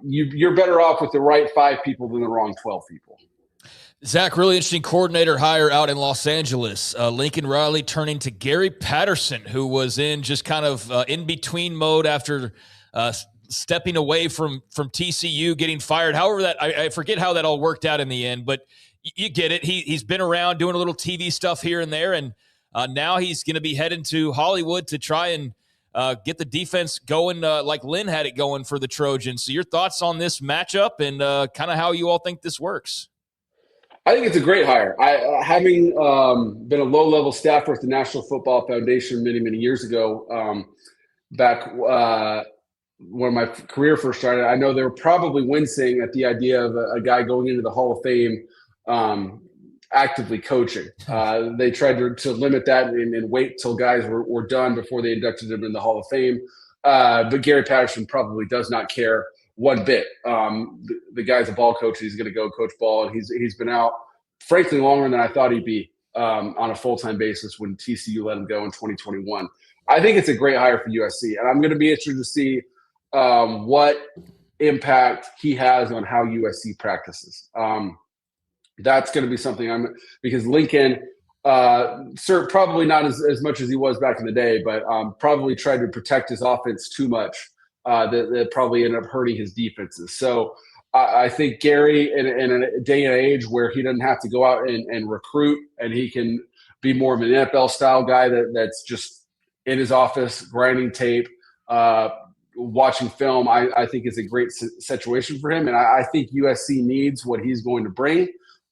N: You're better off with the right 5 people than the wrong 12 people.
G: Zach, really interesting coordinator hire out in Los Angeles. Lincoln Riley turning to Gary Patterson, who was in just kind of in-between mode after stepping away from TCU, getting fired. However, I forget how that all worked out in the end, but you get it. He's been around doing a little TV stuff here and there, and now he's going to be heading to Hollywood to try and get the defense going like Lynn had it going for the Trojans. So your thoughts on this matchup and kind of how you all think this works?
N: I think it's a great hire. Having been a low-level staffer at the National Football Foundation many, many years ago, back when my career first started, I know they were probably wincing at the idea of a guy going into the Hall of Fame actively coaching. They tried to limit that and wait till guys were done before they inducted him in the Hall of Fame. But Gary Patterson probably does not care one bit. The guy's a ball coach. He's going to go coach ball, and he's been out, frankly, longer than I thought he'd be on a full-time basis when TCU let him go in 2021. I think it's a great hire for USC, and I'm going to be interested to see what impact he has on how USC practices. That's going to be something because Lincoln, probably not as much as he was back in the day, but probably tried to protect his offense too much. That probably ended up hurting his defenses. So I think Gary, in a day and age where he doesn't have to go out and recruit, and he can be more of an NFL style guy that's just in his office grinding tape, watching film, I think is a great situation for him. And I think USC needs what he's going to bring.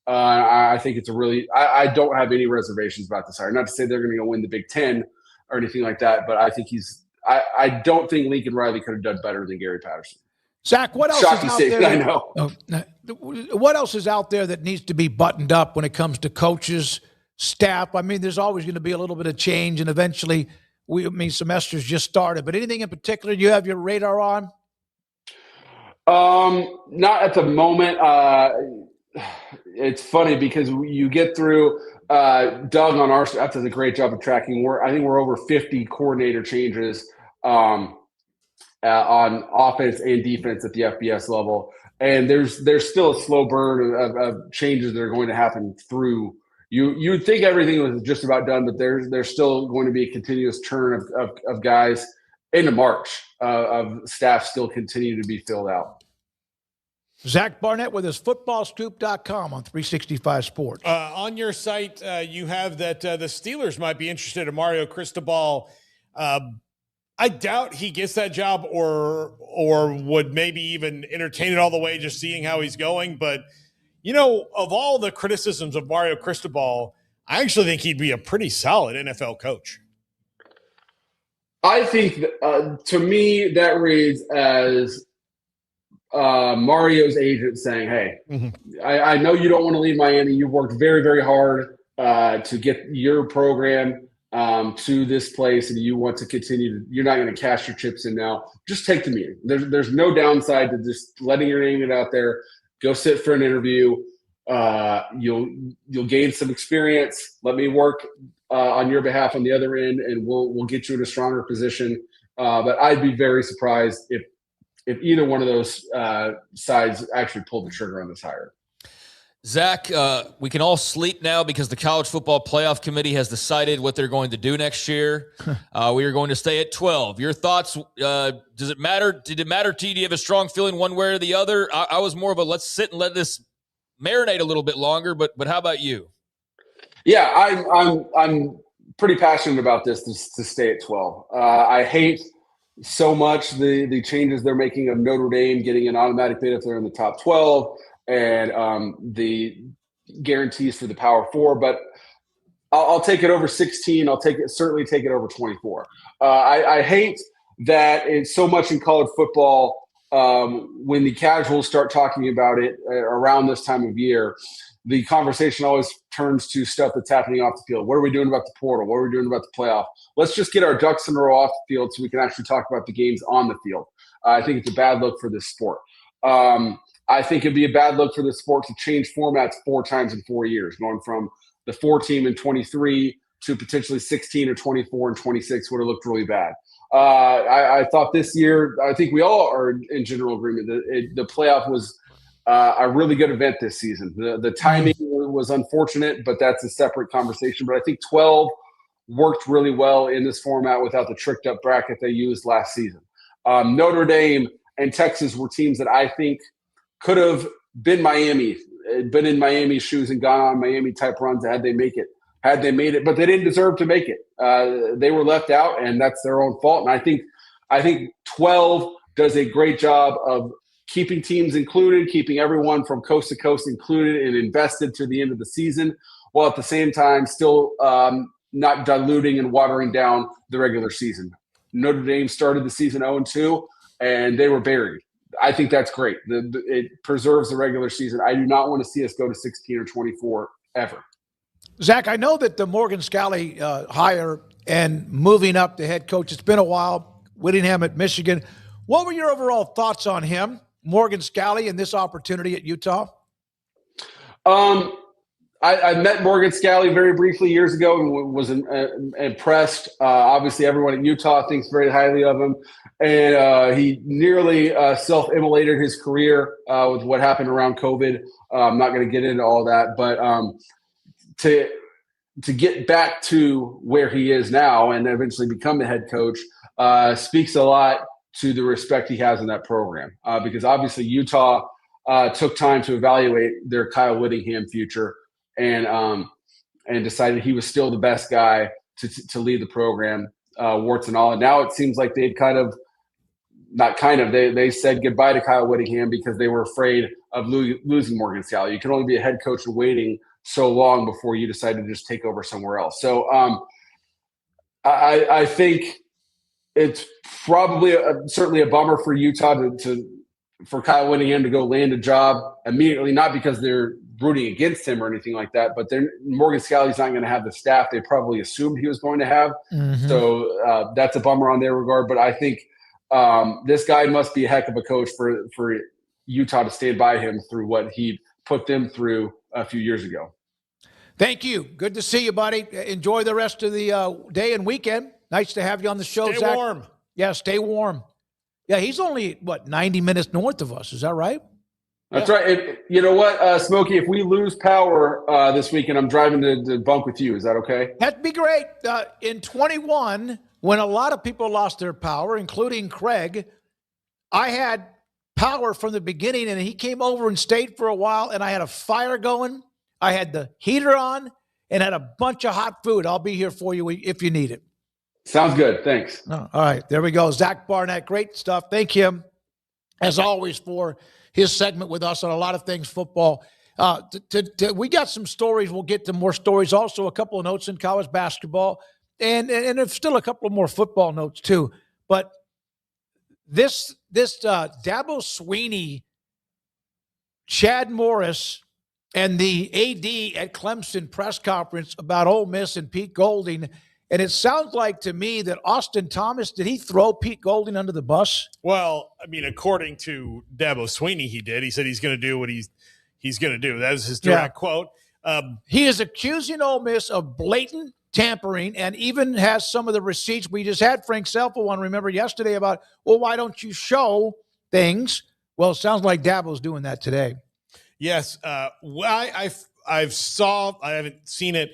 N: I think it's I don't have any reservations about this hire. Not to say they're going to go win the Big Ten or anything like that, but I think I don't think Lincoln Riley could have done better than Gary Patterson.
F: Zach, what else is out there?
N: I know.
F: What else is out there that needs to be buttoned up when it comes to coaches, staff? I mean, there's always going to be a little bit of change, and eventually, semesters just started. But anything in particular you have your radar on?
N: Not at the moment. It's funny because you get through. Doug on our staff does a great job of tracking. I think we're over 50 coordinator changes on offense and defense at the FBS level, and there's still a slow burn of changes that are going to happen through. You would think everything was just about done, but there's still going to be a continuous turn of guys into March of staff still continue to be filled out.
F: Zach Barnett with his footballscoop.com on 365 Sports.
C: On your site, you have that the Steelers might be interested in Mario Cristobal. I doubt he gets that job or would maybe even entertain it all the way, just seeing how he's going. But, of all the criticisms of Mario Cristobal, I actually think he'd be a pretty solid NFL coach.
N: I think, to me, that reads as Mario's agent saying, hey, I know you don't want to leave Miami. You've worked very, very hard to get your program to this place, and you want to continue. You're not going to cash your chips in now. Just take the meeting. There's no downside to just letting your name get out there. Go sit for an interview. You'll gain some experience. Let me work on your behalf on the other end, and we'll get you in a stronger position But I'd be very surprised if either one of those sides actually pulled the trigger on this hire.
G: Zach, we can all sleep now because the College Football Playoff Committee has decided what they're going to do next year. We are going to stay at 12. Your thoughts, does it matter? Did it matter to you? Do you have a strong feeling one way or the other? I was more of a let's sit and let this marinate a little bit longer, but how about you?
N: Yeah, I'm pretty passionate about this to stay at 12. I hate so much the changes they're making of Notre Dame getting an automatic bid if they're in the top 12 and the guarantees for the Power 4, but I'll take it over 16. Certainly take it over 24. I hate that it's so much in college football when the casuals start talking about it around this time of year. The conversation always turns to stuff that's happening off the field. What are we doing about the portal? What are we doing about the playoff? Let's just get our ducks in a row off the field so we can actually talk about the games on the field. I think it's a bad look for this sport. I think it'd be a bad look for the sport to change formats 4 times in 4 years, going from the 4-team in 23 to potentially 16 or 24 and 26 would have looked really bad. I thought this year, I think we all are in general agreement that the playoff was a really good event this season. The timing was unfortunate, but that's a separate conversation. But I think 12 worked really well in this format without the tricked up bracket they used last season. Notre Dame and Texas were teams that I think could have been been in Miami's shoes and gone on Miami type runs had they made it, but they didn't deserve to make it. They were left out, and that's their own fault. And I think 12 does a great job of keeping teams included, keeping everyone from coast to coast included and invested to the end of the season, while at the same time still not diluting and watering down the regular season. Notre Dame started the season 0-2, and they were buried. I think that's great. It preserves the regular season. I do not want to see us go to 16 or 24 ever.
F: Zach, I know that the Morgan Scalley hire and moving up the head coach, it's been a while, Whittingham at Michigan. What were your overall thoughts on him, Morgan Scalley, and this opportunity at Utah?
N: I met Morgan Scalley very briefly years ago and was impressed. Obviously, everyone at Utah thinks very highly of him. And he nearly self-immolated his career with what happened around COVID. I'm not going to get into all that. But to get back to where he is now and eventually become the head coach speaks a lot to the respect he has in that program. Because obviously Utah took time to evaluate their Kyle Whittingham future and decided he was still the best guy to lead the program, warts and all. And now it seems like they've they said goodbye to Kyle Whittingham because they were afraid of losing Morgan Scalley. You can only be a head coach and waiting so long before you decide to just take over somewhere else. So I think it's probably certainly a bummer for Utah for Kyle Whittingham to go land a job immediately, not because they're rooting against him or anything like that, but Morgan Scalley's not going to have the staff they probably assumed he was going to have. Mm-hmm. So that's a bummer on their regard. But I think this guy must be a heck of a coach for Utah to stand by him through what he put them through a few years ago.
F: Thank you. Good to see you, buddy. Enjoy the rest of the day and weekend. Nice to have you on the show,
C: Stay
F: Zach.
C: warm.
F: Yeah, stay warm. Yeah, he's only, 90 minutes north of us. Is that right?
N: That's right. You know what, Smokey, if we lose power this weekend, I'm driving to bunk with you. Is that okay?
F: That'd be great. In 21, when a lot of people lost their power, including Craig, I had power from the beginning, and he came over and stayed for a while, and I had a fire going. I had the heater on and had a bunch of hot food. I'll be here for you if you need it.
N: Sounds good. Thanks.
F: All right. There we go. Zach Barnett. Great stuff. Thank him, as always, for his segment with us on a lot of things football. We got some stories. We'll get to more stories. Also, a couple of notes in college basketball and still a couple more football notes, too. But this Dabo Swinney, Chad Morris, and the AD at Clemson press conference about Ole Miss and Pete Golding. And it sounds like to me that Austin Thomas, did he throw Pete Golding under the bus?
C: Well, I mean, according to Dabo Swinney, he did. He said he's going to do what he's going to do. That was his direct quote.
F: He is accusing Ole Miss of blatant tampering, and even has some of the receipts. We just had Frank Selfo on, remember, yesterday about, well, why don't you show things? Well, it sounds like Dabo's doing that today.
C: Yes. I haven't seen it.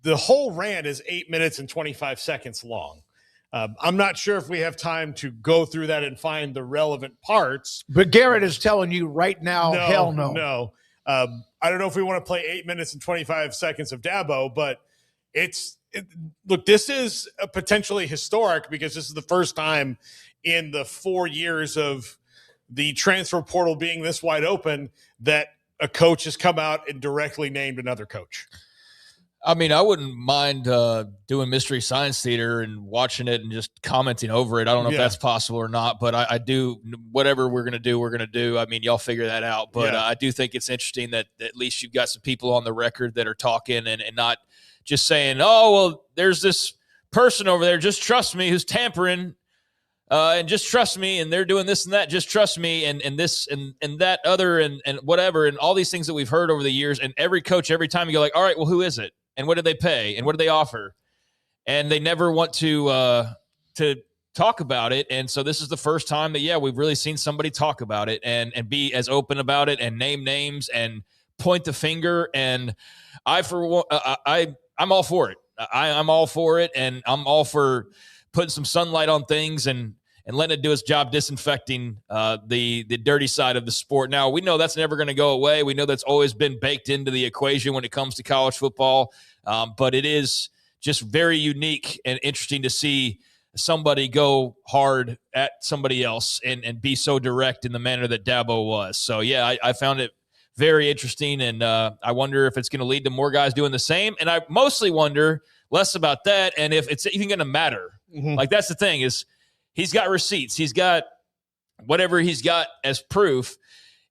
C: The whole rant is 8 minutes and 25 seconds long. I'm not sure if we have time to go through that and find the relevant parts.
F: But Garrett is telling you right now, hell no.
C: No. I don't know if we want to play 8 minutes and 25 seconds of Dabo, but look, this is potentially historic because this is the first time in the 4 years of the transfer portal being this wide open that a coach has come out and directly named another coach.
G: I mean, I wouldn't mind doing Mystery Science Theater and watching it and just commenting over it. I don't know if that's possible or not, but I do. Whatever we're going to do. I mean, y'all figure that out. But I do think it's interesting that at least you've got some people on the record that are talking and not just saying, oh, well, there's this person over there, just trust me, who's tampering, and just trust me, and they're doing this and that, just trust me, and this and that other and whatever, and all these things that we've heard over the years. And every coach, every time you go like, all right, well, who is it? And what did they pay? And what did they offer? And they never want to talk about it. And so this is the first time that, we've really seen somebody talk about it and be as open about it and name names and point the finger. And I'm all for it. I'm all for it. And I'm all for putting some sunlight on things and letting it do its job disinfecting the dirty side of the sport. Now, we know that's never going to go away. We know that's always been baked into the equation when it comes to college football. But it is just very unique and interesting to see somebody go hard at somebody else and be so direct in the manner that Dabo was. So, I found it very interesting, and I wonder if it's going to lead to more guys doing the same. And I mostly wonder less about that and if it's even going to matter. Mm-hmm. Like, that's the thing is, he's got receipts. He's got whatever he's got as proof.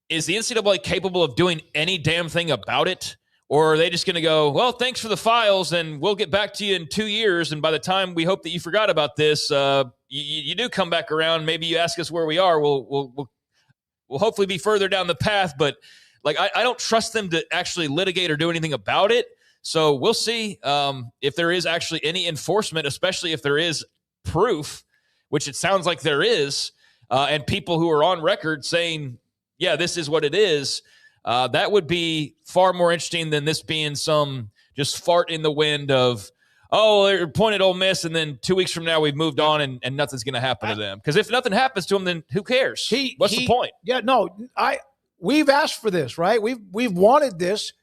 G: Is the NCAA capable of doing any damn thing about it? Or are they just going to go, well, thanks for the files, and we'll get back to you in 2 years, and by the time we hope that you forgot about this, you do come back around. Maybe you ask us where we are. We'll hopefully be further down the path. But, I don't trust them to actually litigate or do anything about it. So we'll see if there is actually any enforcement, especially if there is proof, which it sounds like there is, and people who are on record saying, yeah, this is what it is. That would be far more interesting than this being some just fart in the wind of, oh, they're pointed Ole Miss, and then 2 weeks from now we've moved on and nothing's going to happen to them. Because if nothing happens to them, then who cares? What's the point?
F: Yeah, no, we've asked for this, right? We've wanted this,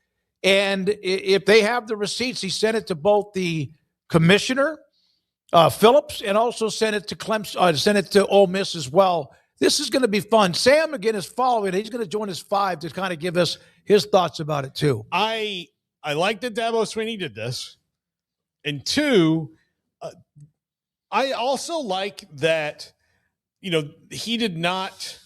F: and if they have the receipts, he sent it to both the commissioner, Phillips, and also sent it to Clemson, sent it to Ole Miss as well. This is going to be fun. Sam, again, is following. He's going to join us 5 to kind of give us his thoughts about it, too.
C: I like that Dabo Swinney did this. And 2, I also like that, he did not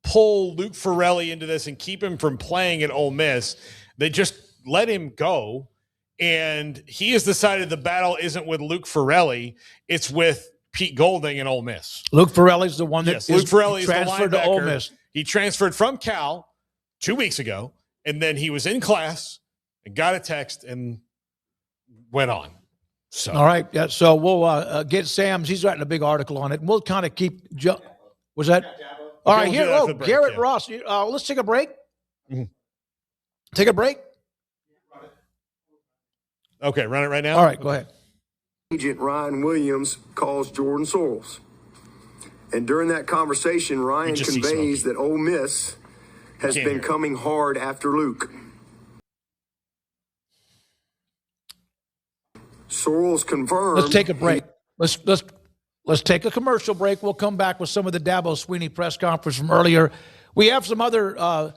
C: pull Luke Farrelly into this and keep him from playing at Ole Miss. They just let him go. And he has decided the battle isn't with Luke Farrelly. It's with Pete Golding and Ole Miss.
F: Luke Farrelly's the one that
C: Luke Farrelly is
F: transferred
C: the
F: to Ole Miss.
C: He transferred from Cal 2 weeks ago, and then he was in class and got a text and went on. So
F: all right, yeah. So we'll get Sam's. He's writing a big article on it, and we'll kind of keep. Was that? All right, here. Oh, Garrett Ross. Let's take a break. Mm-hmm. Take a break.
C: Okay, run it right now.
F: All right, go ahead.
O: Agent Ryan Williams calls Jordan Sorrells. And during that conversation, Ryan conveys that Ole Miss has been coming hard after Luke. Sorrells confirmed.
F: Let's take a break. Let's take a commercial break. We'll come back with some of the Dabo Swinney press conference from earlier. We have some other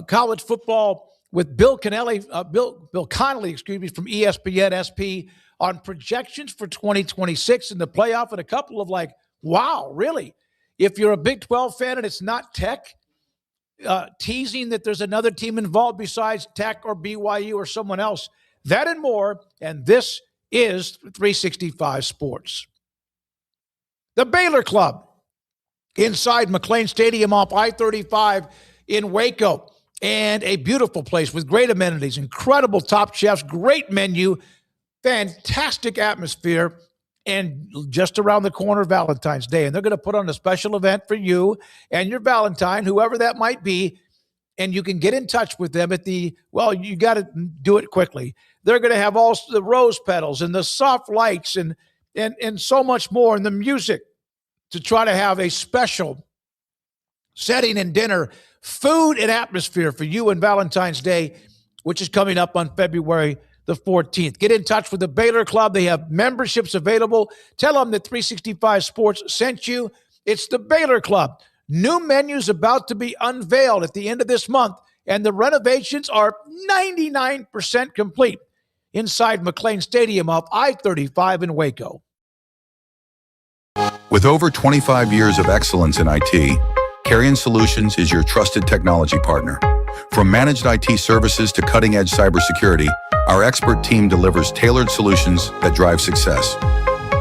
F: college football with Bill Connelly, Bill Connelly, from ESPN SP on projections for 2026 in the playoff, and a couple of wow, really? If you're a Big 12 fan and it's not Tech, teasing that there's another team involved besides Tech or BYU or someone else, that and more, and this is 365 Sports. The Baylor Club inside McLean Stadium off I-35 in Waco, and a beautiful place with great amenities, incredible top chefs, great menu, fantastic atmosphere, and just around the corner, Valentine's Day. And they're going to put on a special event for you and your Valentine, whoever that might be. And you can get in touch with them at you got to do it quickly. They're going to have all the rose petals and the soft lights and so much more, and the music to try to have a special setting and dinner, food and atmosphere for you and Valentine's Day, which is coming up on February the 14th. Get in touch with the Baylor Club. They have memberships available. Tell them that 365 Sports sent you. It's the Baylor Club. New menus about to be unveiled at the end of this month, and the renovations are 99% complete inside McLean Stadium off I-35 in Waco.
P: With over 25 years of excellence in IT, Carrion Solutions is your trusted technology partner. From managed IT services to cutting-edge cybersecurity, our expert team delivers tailored solutions that drive success.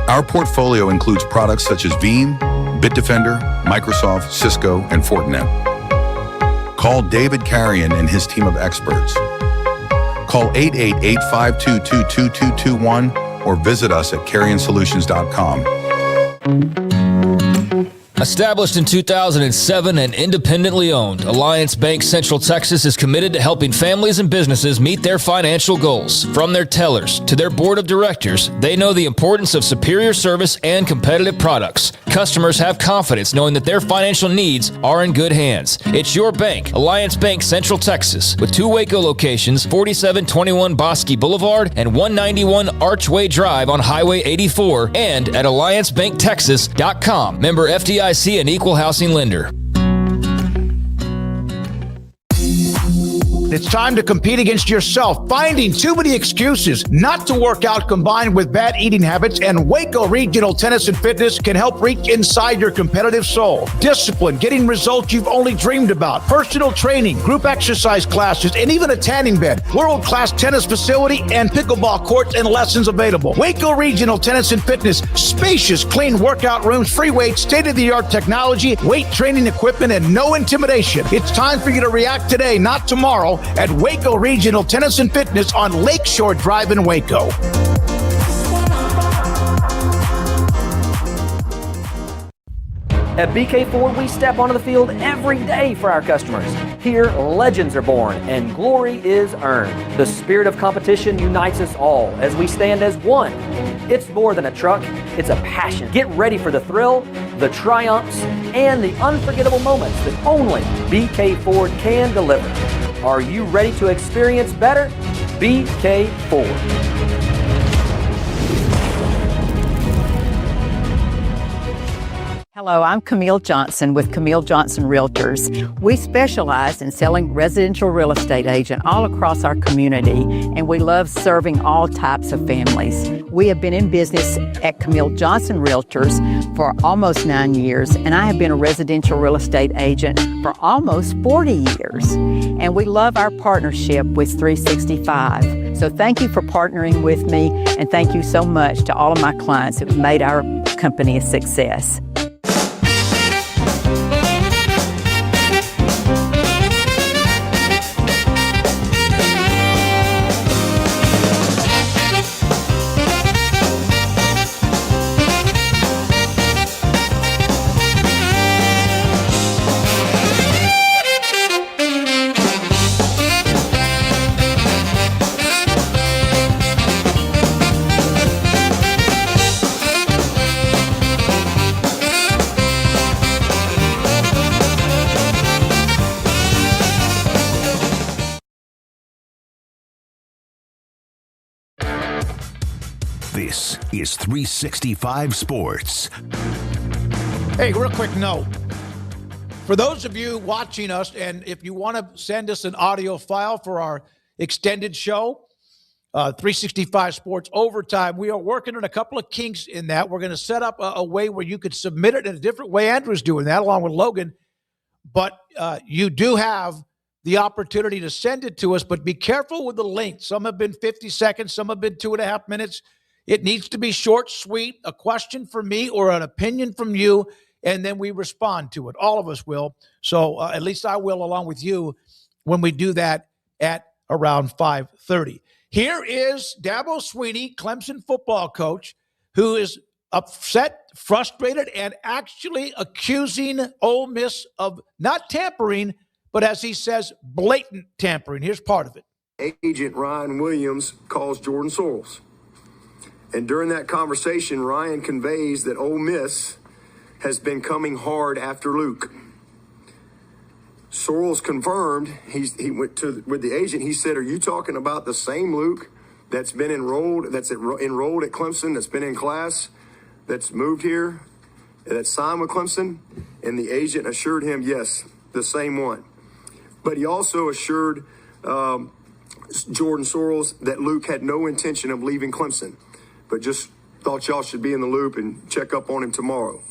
P: Our portfolio includes products such as Veeam, Bitdefender, Microsoft, Cisco, and Fortinet. Call David Carrion and his team of experts. Call 888-522-2221 or visit us at carrionsolutions.com.
G: Established in 2007 and independently owned, Alliance Bank Central Texas is committed to helping families and businesses meet their financial goals. From their tellers to their board of directors, they know the importance of superior service and competitive products. Customers have confidence knowing that their financial needs are in good hands. It's your bank, Alliance Bank Central Texas, with 2 Waco locations, 4721 Bosque Boulevard and 191 Archway Drive on Highway 84, and at alliancebanktexas.com. Member FDIC and equal housing lender.
F: It's time to compete against yourself, finding too many excuses not to work out combined with bad eating habits, and Waco Regional Tennis and Fitness can help reach inside your competitive soul. Discipline, getting results you've only dreamed about, personal training, group exercise classes, and even a tanning bed, world-class tennis facility, and pickleball courts and lessons available. Waco Regional Tennis and Fitness, spacious, clean workout rooms, free weights, state-of-the-art technology, weight training equipment, and no intimidation. It's time for you to react today, not tomorrow, at Waco Regional Tennis and Fitness on Lakeshore Drive in Waco.
Q: At BK4, we step onto the field every day for our customers. Here, legends are born and glory is earned. The spirit of competition unites us all as we stand as one. It's more than a truck, it's a passion. Get ready for the thrill, the triumphs, and the unforgettable moments that only BK Ford can deliver. Are you ready to experience better? BK Ford.
R: Hello, I'm Camille Johnson with Camille Johnson Realtors. We specialize in selling residential real estate agent all across our community, and we love serving all types of families. We have been in business at Camille Johnson Realtors for almost 9 years, and I have been a residential real estate agent for almost 40 years. And we love our partnership with 365. So thank you for partnering with me, and thank you so much to all of my clients who have made our company a success.
B: This is 365 Sports.
F: Hey, real quick note. For those of you watching us, and if you want to send us an audio file for our extended show, 365 Sports Overtime, we are working on a couple of kinks in that. We're going to set up a way where you could submit it in a different way. Andrew's doing that along with Logan. But you do have the opportunity to send it to us, but be careful with the length. Some have been 50 seconds, some have been 2.5 minutes. It needs to be short, sweet, a question from me or an opinion from you, and then we respond to it. All of us will. So at least I will, along with you, when we do that at around 5:30. Here is Dabo Swinney, Clemson football coach, who is upset, frustrated, and actually accusing Ole Miss of not tampering, but as he says, blatant tampering. Here's part of it.
O: Agent Ryan Williams calls Jordan Sorrells. And during that conversation, Ryan conveys that Ole Miss has been coming hard after Luke. Sorrells confirmed, he went with the agent, he said, are you talking about the same Luke that's been enrolled at Clemson, that's been in class, that's moved here, that's signed with Clemson? And the agent assured him, yes, the same one. But he also assured Jordan Sorrells that Luke had no intention of leaving Clemson, but just thought y'all should be in the loop and check up on him tomorrow.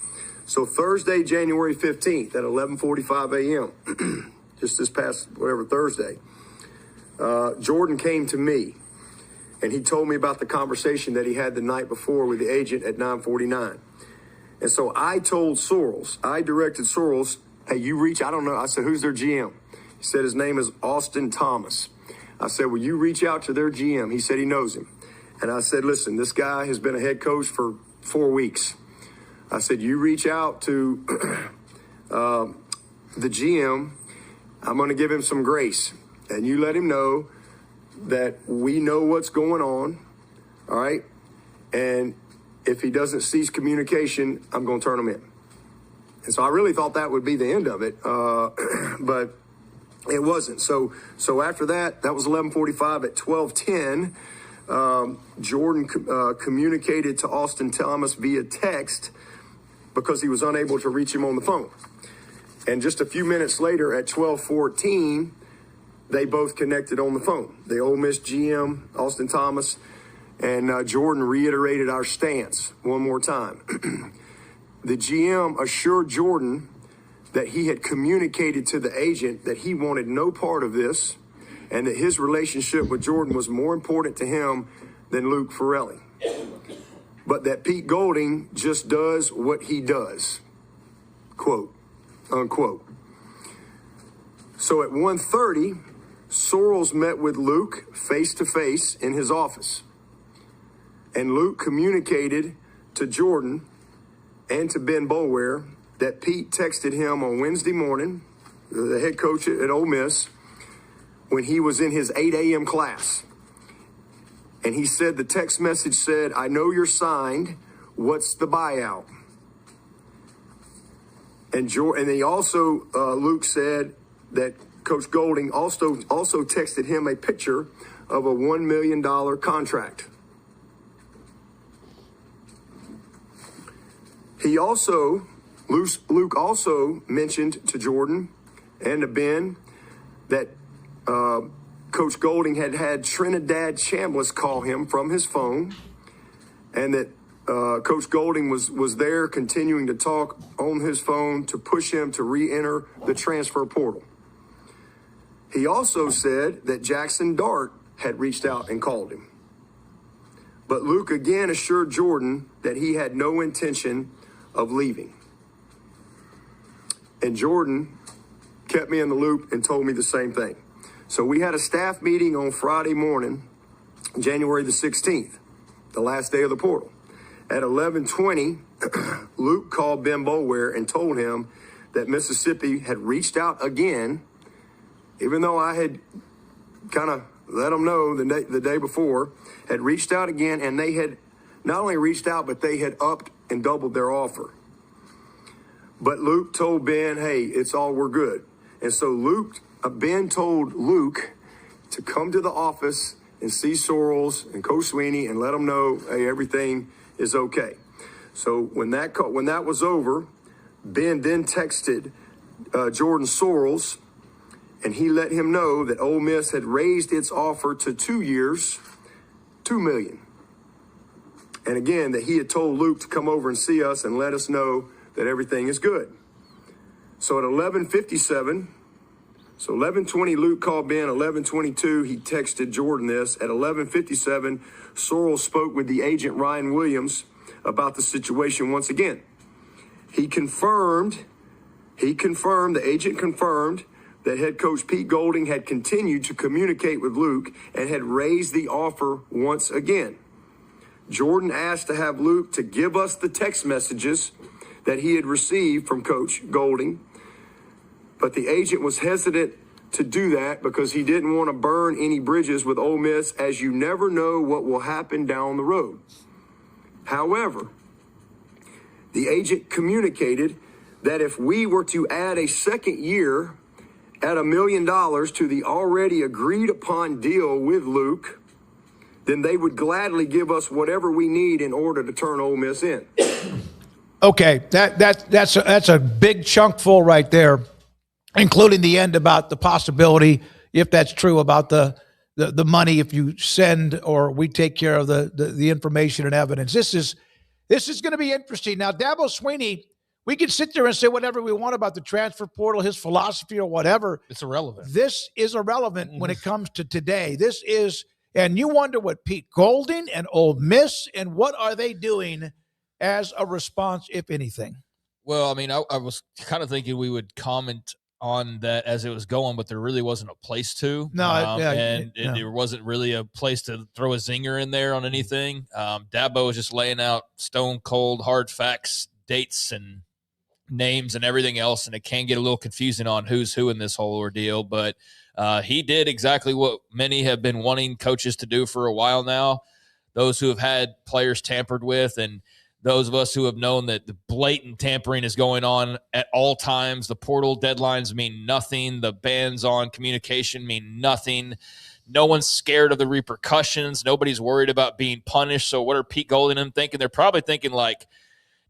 O: So Thursday, January 15th at 11:45 a.m., just this past, Thursday, Jordan came to me, and he told me about the conversation that he had the night before with the agent at 9:49. And so I told Sorrells, I directed Sorrells, hey, you reach, I don't know, I said, who's their GM? He said his name is Austin Thomas. I said, will you reach out to their GM? He said he knows him. And I said, listen, this guy has been a head coach for 4 weeks. I said, you reach out to the GM. I'm going to give him some grace. And you let him know that we know what's going on, all right? And if he doesn't cease communication, I'm going to turn him in. And so I really thought that would be the end of it, but it wasn't. So after that was 11:45. At 12:10, Jordan communicated to Austin Thomas via text because he was unable to reach him on the phone. And just a few minutes later, at 12:14, they both connected on the phone. The Ole Miss GM, Austin Thomas, and Jordan reiterated our stance one more time. The GM assured Jordan that he had communicated to the agent that he wanted no part of this and that his relationship with Jordan was more important to him than Luke Farrelly. But that Pete Golding just does what he does, quote, unquote. So at 1:30, Sorrells met with Luke face-to-face in his office. And Luke communicated to Jordan and to Ben Boulware that Pete texted him on Wednesday morning, the head coach at Ole Miss, when he was in his 8 a.m. class. And he said, the text message said, I know you're signed. What's the buyout? And he also, Luke said that Coach Golding also texted him a picture of a $1 million contract. Luke also mentioned to Jordan and to Ben that Coach Golding had Trinidad Chambliss call him from his phone, and that Coach Golding was there continuing to talk on his phone to push him to re-enter the transfer portal. He also said that Jackson Dart had reached out and called him. But Luke again assured Jordan that he had no intention of leaving. And Jordan kept me in the loop and told me the same thing. So we had a staff meeting on Friday morning, January the 16th, the last day of the portal. At 11:20, Luke called Ben Boulware and told him that Mississippi had reached out again, even though I had kind of let them know the day before, had reached out again, and they had not only reached out, but they had upped and doubled their offer. But Luke told Ben, hey, we're good. And so Ben told Luke to come to the office and see Sorrells and Coach Swinney and let them know, hey, everything is okay. So when that was over, Ben then texted Jordan Sorrells, and he let him know that Ole Miss had raised its offer to 2 years, $2 million. And again, that he had told Luke to come over and see us and let us know that everything is good. So at 11:57, so 11:20, Luke called Ben. 11:22, he texted Jordan this. At 11:57, Sorrells spoke with the agent Ryan Williams about the situation once again. The agent confirmed that head coach Pete Golding had continued to communicate with Luke and had raised the offer once again. Jordan asked to have Luke to give us the text messages that he had received from Coach Golding, but the agent was hesitant to do that because he didn't want to burn any bridges with Ole Miss, as you never know what will happen down the road. However, the agent communicated that if we were to add a second year at $1 million to the already agreed upon deal with Luke, then they would gladly give us whatever we need in order to turn Ole Miss in.
F: Okay, that's a big chunk full right there, including the end about the possibility, if that's true, about the money if you send or we take care of the information and evidence. This is going to be interesting. Now, Dabo Swinney, we can sit there and say whatever we want about the transfer portal, his philosophy or whatever.
G: It's irrelevant.
F: This is irrelevant when it comes to today. This is, and you wonder what Pete Golding and Ole Miss and what are they doing as a response, if anything?
G: Well, I mean, I was kind of thinking we would comment on that as it was going, but there really wasn't a place to.
F: No,
G: there wasn't really a place to throw a zinger in there on anything. Dabo was just laying out stone cold, hard facts, dates, and names and everything else, and it can get a little confusing on who's who in this whole ordeal. But he did exactly what many have been wanting coaches to do for a while now. Those who have had players tampered with, and those of us who have known that the blatant tampering is going on at all times. The portal deadlines mean nothing. The bans on communication mean nothing. No one's scared of the repercussions. Nobody's worried about being punished. So what are Pete Golding and them thinking? They're probably thinking like,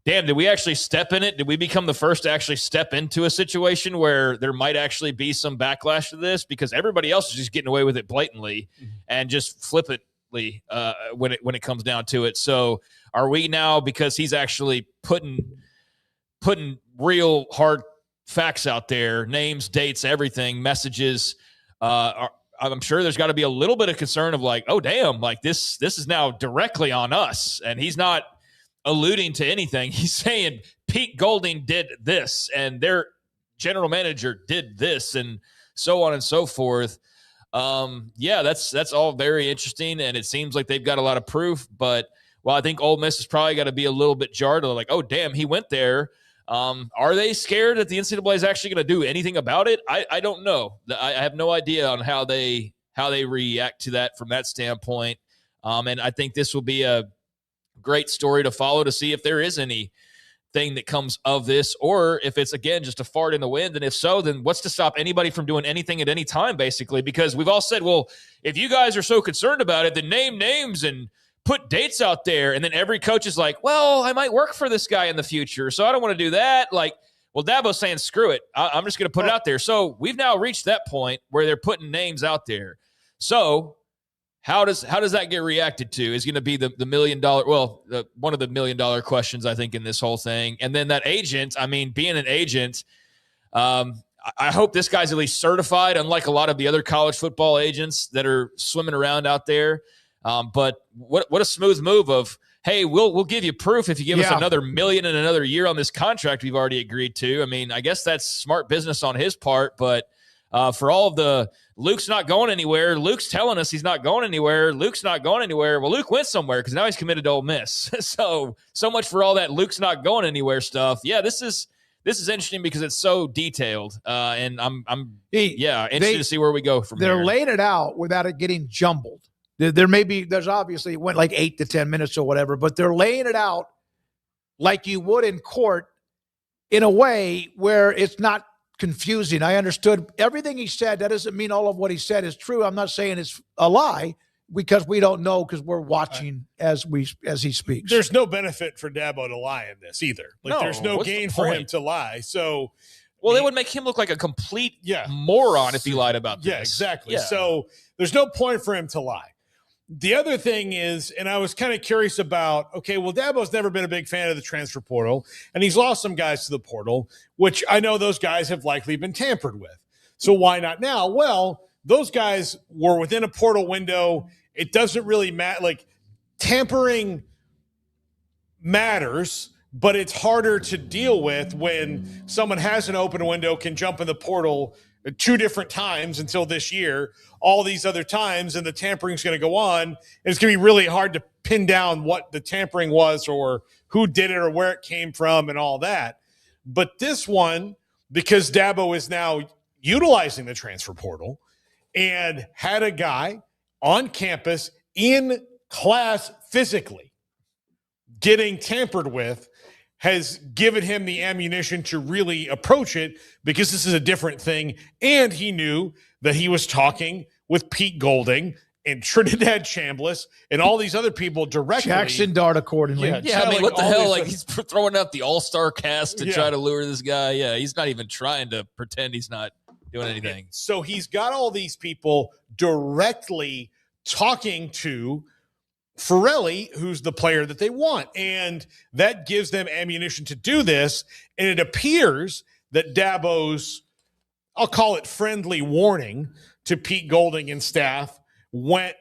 G: damn, did we actually step in it? Did we become the first to actually step into a situation where there might actually be some backlash to this? Because everybody else is just getting away with it blatantly and just flippantly when it comes down to it. So are we now, because he's actually putting real hard facts out there, names, dates, everything, messages, I'm sure there's got to be a little bit of concern of like, oh, damn, like this is now directly on us. And he's not alluding to anything. He's saying Pete Golding did this and their general manager did this and so on and so forth. That's all very interesting. And it seems like they've got a lot of proof, but I think Ole Miss has probably got to be a little bit jarred. Like, oh, damn, he went there. Are they scared that the NCAA is actually going to do anything about it? I don't know. I have no idea on how they react to that from that standpoint. And I think this will be a great story to follow to see if there is anything that comes of this, or if it's, again, just a fart in the wind. And if so, then what's to stop anybody from doing anything at any time, basically? Because we've all said, well, if you guys are so concerned about it, then name names and put dates out there. And then every coach is like, well, I might work for this guy in the future, so I don't want to do that. Like, well, Dabo's saying, screw it. I'm just going to put it out there. So we've now reached that point where they're putting names out there. So how does that get reacted to is going to be the $1 million, one of the $1 million questions, I think, in this whole thing. And then that agent, I mean, being an agent, I hope this guy's at least certified, unlike a lot of the other college football agents that are swimming around out there. But what a smooth move of, hey, we'll give you proof if you give us another $1 million in another year on this contract we've already agreed to. I mean, I guess that's smart business on his part, but for all of the Luke's not going anywhere, Luke's telling us he's not going anywhere, Luke's not going anywhere. Well, Luke went somewhere because now he's committed to Ole Miss. so much for all that Luke's not going anywhere stuff. Yeah, this is interesting because it's so detailed, and I'm interested to see where we go from here.
F: They're laying it out without it getting jumbled. There's obviously, it went like 8 to 10 minutes or whatever, but they're laying it out like you would in court in a way where it's not confusing. I understood everything he said. That doesn't mean all of what he said is true. I'm not saying it's a lie because we don't know because we're watching as he speaks.
C: There's no benefit for Dabo to lie in this either. There's no gain for him to lie. So,
G: well, it would make him look like a complete moron if he lied about this.
C: Yeah, exactly. Yeah. So there's no point for him to lie. The other thing is, and I was kind of curious about, okay, well, Dabo's never been a big fan of the transfer portal, and he's lost some guys to the portal, which I know those guys have likely been tampered with. So why not now? Well, those guys were within a portal window. It doesn't really matter. Like, tampering matters, but it's harder to deal with when someone has an open window, can jump in the portal 2 different times until this year, all these other times, and the tampering's going to go on. And it's going to be really hard to pin down what the tampering was or who did it or where it came from and all that. But this one, because Dabo is now utilizing the transfer portal and had a guy on campus in class physically getting tampered with, has given him the ammunition to really approach it, because this is a different thing. And he knew that he was talking with Pete Golding and Trinidad Chambliss and all these other people directly.
F: Jackson Dart accordingly.
G: Yeah, I mean, what the hell? Like, he's throwing out the all-star cast to try to lure this guy. Yeah, he's not even trying to pretend he's not doing anything.
C: So he's got all these people directly talking to Ferrelli, who's the player that they want. And that gives them ammunition to do this. And it appears that Dabo's, I'll call it friendly warning to Pete Golding and staff, went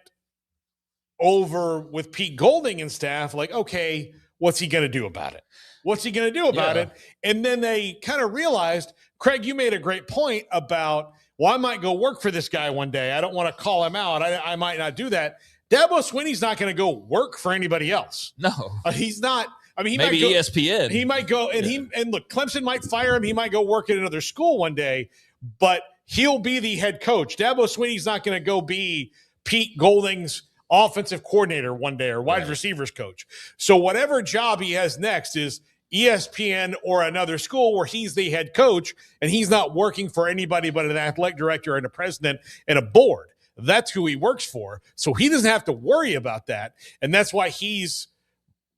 C: over with Pete Golding and staff, like, okay, what's he going to do about it? What's he going to do about it? And then they kind of realized, Craig, you made a great point about, well, I might go work for this guy one day. I don't want to call him out. I might not do that. Dabo Swinney's not going to go work for anybody else.
G: No,
C: he's not. I mean, he
G: maybe
C: might go,
G: ESPN.
C: He might go and look, Clemson might fire him. He might go work at another school one day, but he'll be the head coach. Dabo Swinney's not going to go be Pete Golding's offensive coordinator one day or wide receivers coach. So whatever job he has next is ESPN or another school where he's the head coach, and he's not working for anybody but an athletic director and a president and a board. That's who he works for. So he doesn't have to worry about that. And that's why he's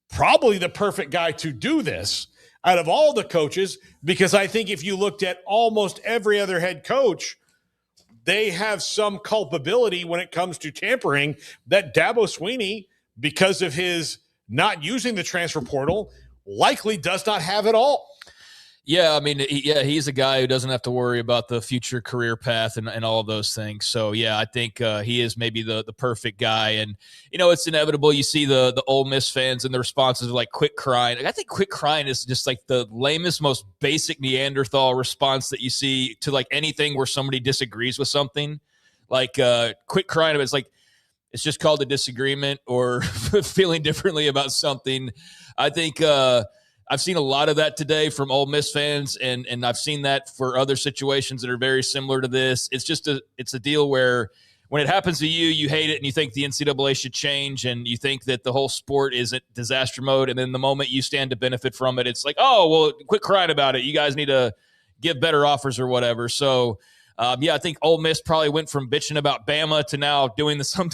C: probably the perfect guy to do this out of all the coaches, because I think if you looked at almost every other head coach, they have some culpability when it comes to tampering that Dabo Swinney, because of his not using the transfer portal, likely does not have at all.
G: Yeah, I mean, he's a guy who doesn't have to worry about the future career path and all of those things. So, yeah, I think he is maybe the perfect guy. And, it's inevitable. You see the Ole Miss fans and the responses are like quit crying. Like, I think quit crying is just like the lamest, most basic Neanderthal response that you see to like anything where somebody disagrees with something. Like quit crying. It's like, it's just called a disagreement or feeling differently about something. I think I've seen a lot of that today from Ole Miss fans, and I've seen that for other situations that are very similar to this. It's just it's a deal where when it happens to you, you hate it and you think the NCAA should change and you think that the whole sport is at disaster mode. And then the moment you stand to benefit from it, it's like, oh, well, quit crying about it. You guys need to give better offers or whatever. So, I think Ole Miss probably went from bitching about Bama to now doing the same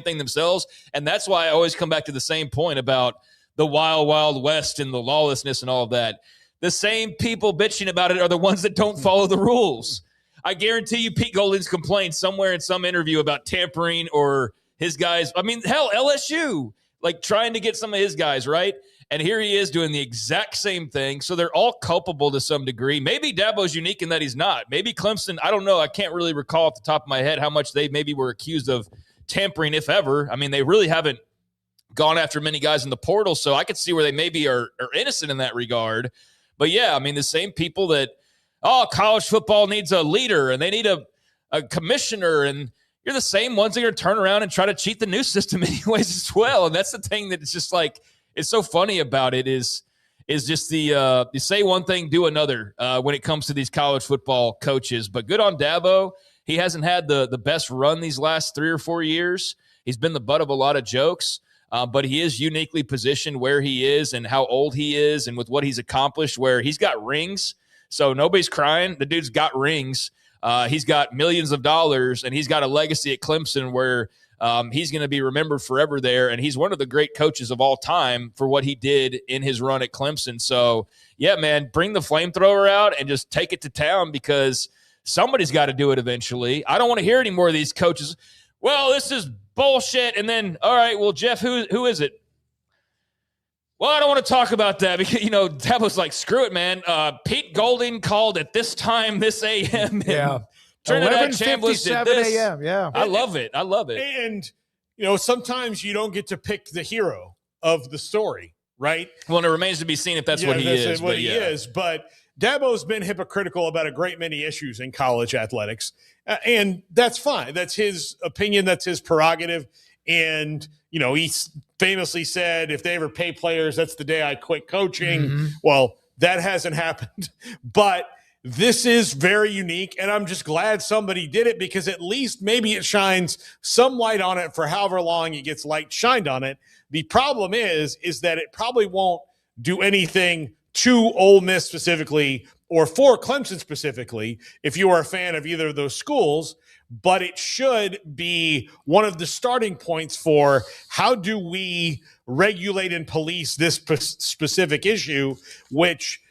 G: thing themselves. And that's why I always come back to the same point about the wild, wild west and the lawlessness and all of that. The same people bitching about it are the ones that don't follow the rules. I guarantee you Pete Golding's complained somewhere in some interview about tampering or his guys. I mean, hell, LSU, like trying to get some of his guys, right? And here he is doing the exact same thing. So they're all culpable to some degree. Maybe Dabo's unique in that he's not. Maybe Clemson, I don't know. I can't really recall off the top of my head how much they maybe were accused of tampering, if ever. I mean, they really haven't gone after many guys in the portal, so I could see where they maybe are innocent in that regard. But, yeah, I mean, the same people that, college football needs a leader and they need a commissioner, and you're the same ones that are going to turn around and try to cheat the new system anyways as well. And that's the thing that it's just like it's so funny about it is just the you say one thing, do another when it comes to these college football coaches. But good on Dabo. He hasn't had the best run these last 3 or 4 years. He's been the butt of a lot of jokes. But he is uniquely positioned where he is and how old he is and with what he's accomplished, where he's got rings. So nobody's crying. The dude's got rings. He's got millions of dollars, and he's got a legacy at Clemson where he's going to be remembered forever there. And he's one of the great coaches of all time for what he did in his run at Clemson. So, yeah, man, bring the flamethrower out and just take it to town, because somebody's got to do it eventually. I don't want to hear any more of these coaches. Well, this is bullshit. And then, all right, well, Jeff, who is it? Well, I don't want to talk about that because, Dabo's like, screw it, man. Pete Golding called at this time, this a.m.
F: Yeah.
C: Trinidad
F: 11:57 a.m. Yeah.
G: I love it.
C: And, sometimes you don't get to pick the hero of the story, right?
G: Well, and it remains to be seen if that's what he is.
C: What he is. But Dabo's been hypocritical about a great many issues in college athletics, and that's fine. That's his opinion. That's his prerogative. And, he famously said, if they ever pay players, that's the day I quit coaching.
F: Mm-hmm.
C: Well, that hasn't happened. But this is very unique, and I'm just glad somebody did it because at least maybe it shines some light on it for however long it gets light shined on it. The problem is that it probably won't do anything to Ole Miss specifically or for Clemson specifically if you are a fan of either of those schools, but it should be one of the starting points for how do we regulate and police this specific issue, which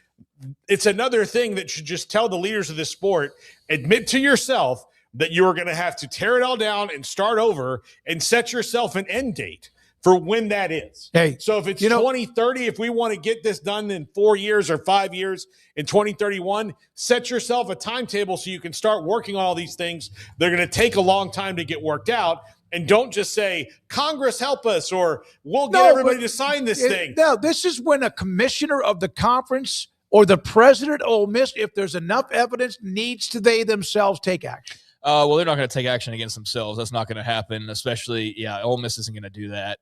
C: it's another thing that should just tell the leaders of this sport, admit to yourself that you are going to have to tear it all down and start over and set yourself an end date for when that is.
F: Hey,
C: so if it's 2030, if we want to get this done in 4 years or 5 years in 2031, set yourself a timetable so you can start working on all these things. They're going to take a long time to get worked out. And don't just say, Congress help us, or we'll get everybody to sign this thing.
F: No, this is when a commissioner of the conference or the president of Ole Miss, if there's enough evidence, needs to they themselves take action.
G: Well, they're not going to take action against themselves. That's not going to happen, especially, Ole Miss isn't going to do that.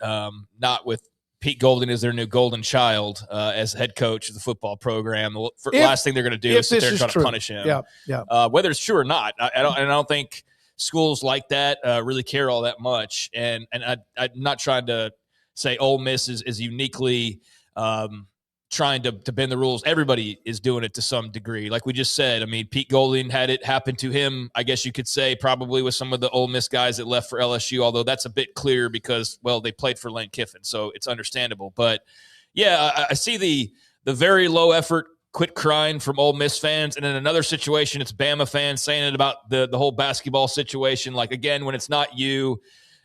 G: Not with Pete Golding as their new golden child as head coach of the football program. The last thing they're going to do is sit there and try to punish him.
F: Yeah.
G: Whether it's true or not, I don't think schools like that really care all that much. And I'm not trying to say Ole Miss is uniquely trying to bend the rules. Everybody is doing it to some degree. Like we just said, I mean, Pete Golding had it happen to him, I guess you could say, probably with some of the Ole Miss guys that left for LSU, although that's a bit clear because, well, they played for Lane Kiffin, so it's understandable. But, I see the very low effort quit crying from Ole Miss fans. And in another situation, it's Bama fans saying it about the whole basketball situation. Like, again, when it's not you,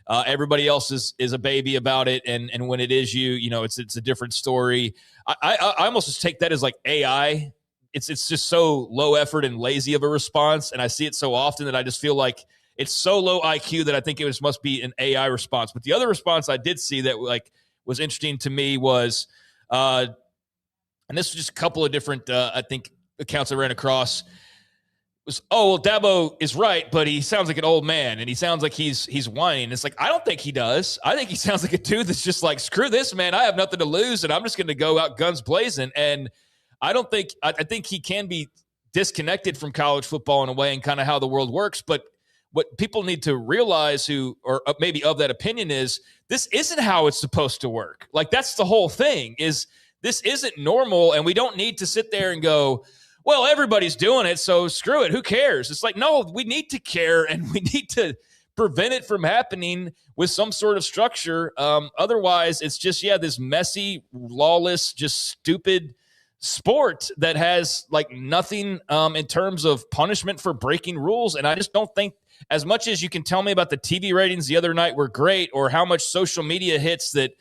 G: everybody else is a baby about it, and when it is you, it's a different story. I almost just take that as like AI. It's just so low effort and lazy of a response, and I see it so often that I just feel like it's so low IQ that I think it must be an AI response. But the other response I did see that was interesting to me was, and this was just a couple of different I think accounts I ran across. Was, Dabo is right, but he sounds like an old man, and he sounds like he's whining. It's like, I don't think he does. I think he sounds like a dude that's just like, screw this, man. I have nothing to lose, and I'm just going to go out guns blazing. And I think he can be disconnected from college football in a way and kind of how the world works. But what people need to realize who are maybe of that opinion is this isn't how it's supposed to work. Like, that's the whole thing, is this isn't normal, and we don't need to sit there and go, well, everybody's doing it, so screw it. Who cares? It's like, no, we need to care, and we need to prevent it from happening with some sort of structure. Otherwise, it's just, this messy, lawless, just stupid sport that has like nothing in terms of punishment for breaking rules. And I just don't think, as much as you can tell me about the TV ratings the other night were great, or how much social media hits that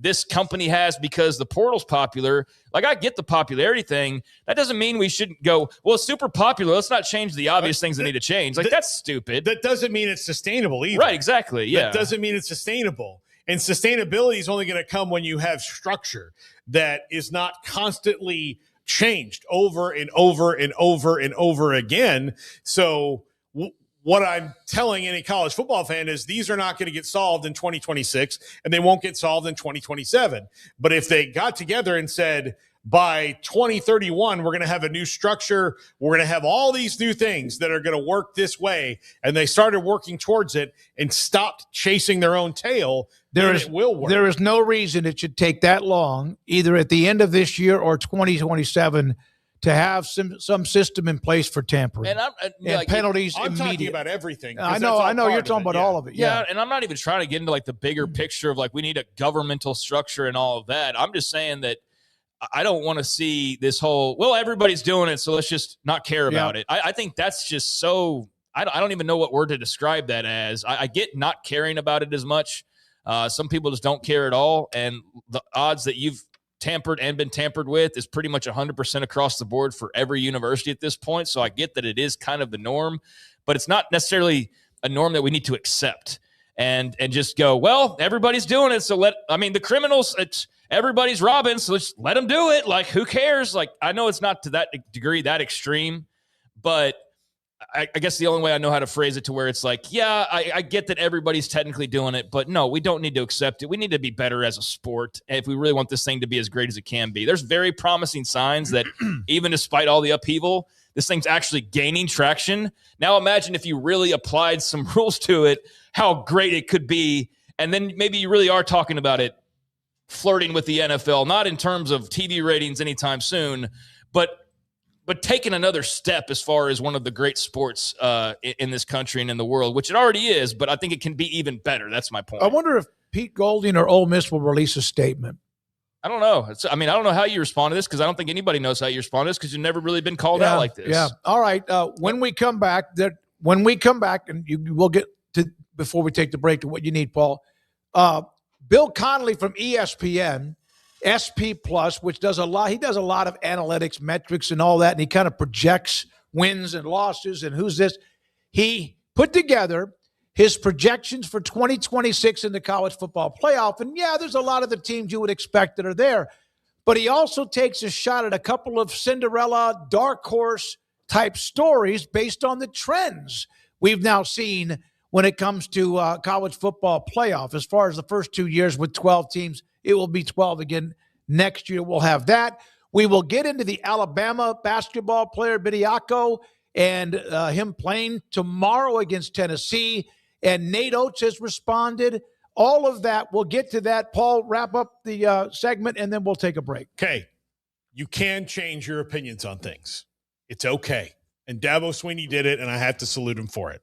G: this company has because the portal's popular. Like, I get the popularity thing. That doesn't mean we shouldn't go, well, it's super popular, let's not change the obvious things that need to change. Like, that's stupid.
C: That doesn't mean it's sustainable either.
G: Right, exactly. Yeah.
C: That doesn't mean it's sustainable. And sustainability is only going to come when you have structure that is not constantly changed over and over and over and over again. So what I'm telling any college football fan is these are not going to get solved in 2026, and they won't get solved in 2027. But if they got together and said, by 2031, we're going to have a new structure, we're going to have all these new things that are going to work this way, and they started working towards it and stopped chasing their own tail, it will work.
F: There is no reason it should take that long, either at the end of this year or 2027, to have some system in place for tampering and penalties.
C: I'm talking about everything.
F: I know you're talking about all of it.
G: Yeah, and I'm not even trying to get into like the bigger picture of like we need a governmental structure and all of that. I'm just saying that I don't want to see this whole, well, everybody's doing it, so let's just not care about it. I think that's just so, I don't even know what word to describe that as. I get not caring about it as much. Some people just don't care at all, and the odds that you've tampered and been tampered with is pretty much 100% across the board for every university at this point. So I get that it is kind of the norm, but it's not necessarily a norm that we need to accept. and just go, well, everybody's doing it. So the criminals, everybody's robbing. So let's let them do it. Like, who cares? Like, I know it's not to that degree, that extreme, but I guess the only way I know how to phrase it to where it's like, yeah, I get that everybody's technically doing it, but no, we don't need to accept it. We need to be better as a sport if we really want this thing to be as great as it can be. There's very promising signs that even despite all the upheaval, this thing's actually gaining traction. Now imagine if you really applied some rules to it, how great it could be. And then maybe you really are talking about it flirting with the NFL, not in terms of TV ratings anytime soon, but taking another step as far as one of the great sports in this country and in the world, which it already is, but I think it can be even better. That's my point.
F: I wonder if Pete Golding or Ole Miss will release a statement.
G: I don't know. I don't know how you respond to this because I don't think anybody knows how you respond to this because you've never really been called out like this.
F: Yeah. All right. When we come back, and we'll get to, before we take the break, to what you need, Paul. Bill Connolly from ESPN, SP Plus, which does a lot. He does a lot of analytics, metrics, and all that, and he kind of projects wins and losses and who's this. He put together his projections for 2026 in the college football playoff, and yeah, there's a lot of the teams you would expect that are there, but he also takes a shot at a couple of Cinderella, dark horse type stories based on the trends we've now seen when it comes to college football playoff. As far as the first 2 years with 12 teams, it will be 12 again next year. We'll have that. We will get into the Alabama basketball player, Bidiaco, and him playing tomorrow against Tennessee. And Nate Oates has responded. All of that. We'll get to that. Paul, wrap up the segment, and then we'll take a break.
C: Okay. You can change your opinions on things. It's okay. And Dabo Swinney did it, and I have to salute him for it.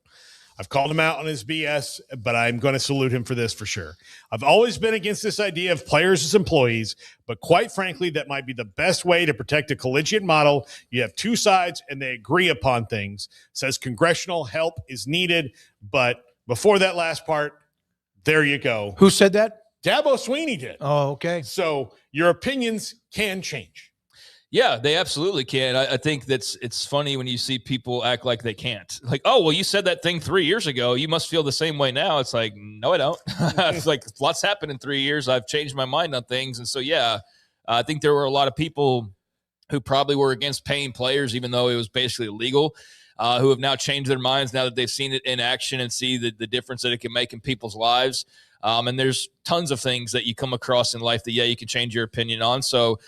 C: I've called him out on his BS, but I'm going to salute him for this for sure. I've always been against this idea of players as employees, but quite frankly, that might be the best way to protect a collegiate model. You have two sides, and they agree upon things. Says congressional help is needed, but before that last part, there you go.
F: Who said that?
C: Dabo Swinney did.
F: Oh, okay.
C: So your opinions can change.
G: Yeah, they absolutely can. I think it's funny when you see people act like they can't. Like, oh, well, you said that thing 3 years ago. You must feel the same way now. It's like, no, I don't. It's like lots happened in 3 years. I've changed my mind on things. And so, yeah, I think there were a lot of people who probably were against paying players, even though it was basically illegal, who have now changed their minds now that they've seen it in action and see the difference that it can make in people's lives. And there's tons of things that you come across in life that, yeah, you can change your opinion on. So,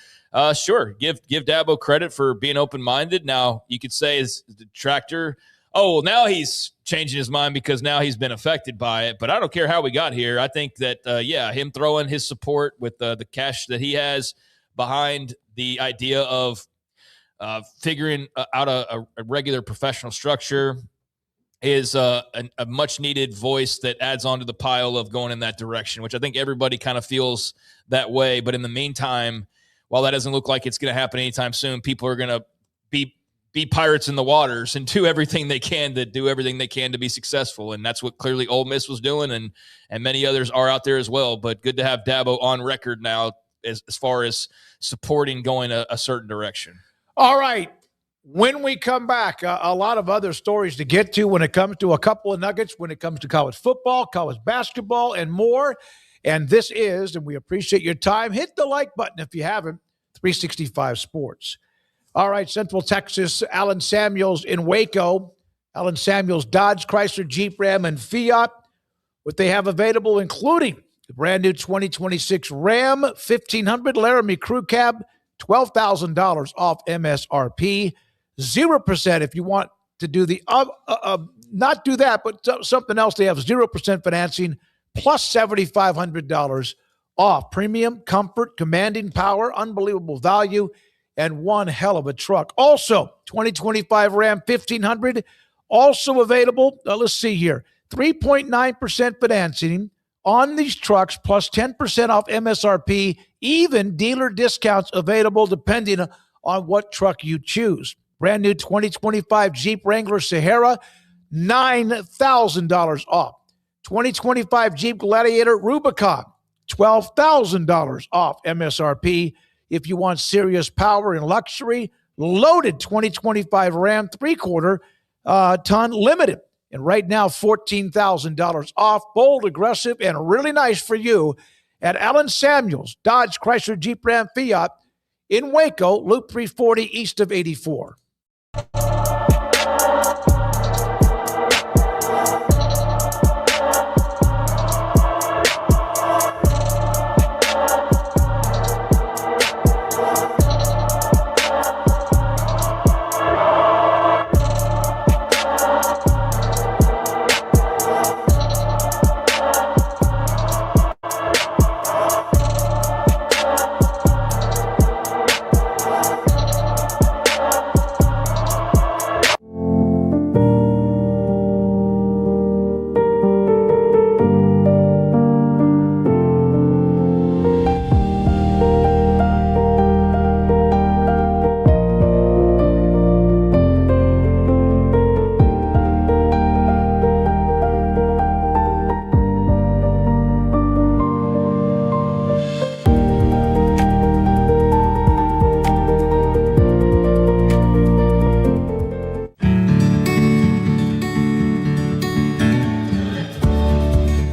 G: sure, give Dabo credit for being open-minded. Now, you could say as a detractor, oh, well, now he's changing his mind because now he's been affected by it. But I don't care how we got here. I think that, him throwing his support with the cash that he has behind the idea of figuring out a regular professional structure is a much-needed voice that adds on to the pile of going in that direction, which I think everybody kind of feels that way. But in the meantime, while that doesn't look like it's going to happen anytime soon, people are going to be pirates in the waters and do everything they can to be successful. And that's what clearly Ole Miss was doing, and many others are out there as well. But good to have Dabo on record now as far as supporting going a certain direction.
F: All right. When we come back, a lot of other stories to get to when it comes to a couple of nuggets, when it comes to college football, college basketball, and more. And this is, and we appreciate your time, hit the like button if you haven't, 365 Sports. All right, Central Texas, Allen Samuels in Waco. Allen Samuels, Dodge, Chrysler, Jeep, Ram, and Fiat. What they have available, including the brand new 2026 Ram 1500 Laramie Crew Cab, $12,000 off MSRP. 0% if you want to do the, not do that, but something else. They have 0% financing plus $7,500 off. Premium, comfort, commanding power, unbelievable value, and one hell of a truck. Also, 2025 Ram 1500, also available. Let's see here. 3.9% financing on these trucks plus 10% off MSRP, even dealer discounts available depending on what truck you choose. Brand new 2025 Jeep Wrangler Sahara, $9,000 off. 2025 Jeep Gladiator Rubicon, $12,000 off MSRP. If you want serious power and luxury, loaded 2025 Ram 3/4 ton limited And right now, $14,000 off, bold, aggressive, and really nice for you at Allen Samuels, Dodge, Chrysler, Jeep, Ram, Fiat in Waco, Loop 340 east of 84.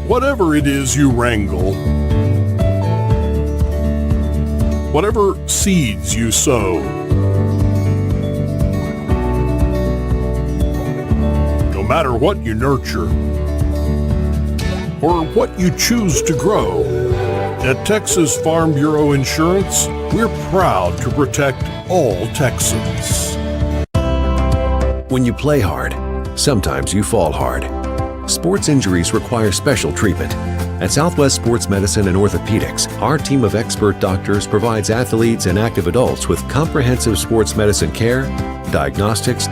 S: Whatever it is you wrangle, whatever seeds you sow, no matter what you nurture or what you choose to grow, at Texas Farm Bureau Insurance, we're proud to protect all Texans.
T: When you play hard, sometimes you fall hard. Sports injuries require special treatment. At Southwest Sports Medicine and Orthopedics, our team of expert doctors provides athletes and active adults with comprehensive sports medicine care, diagnostics,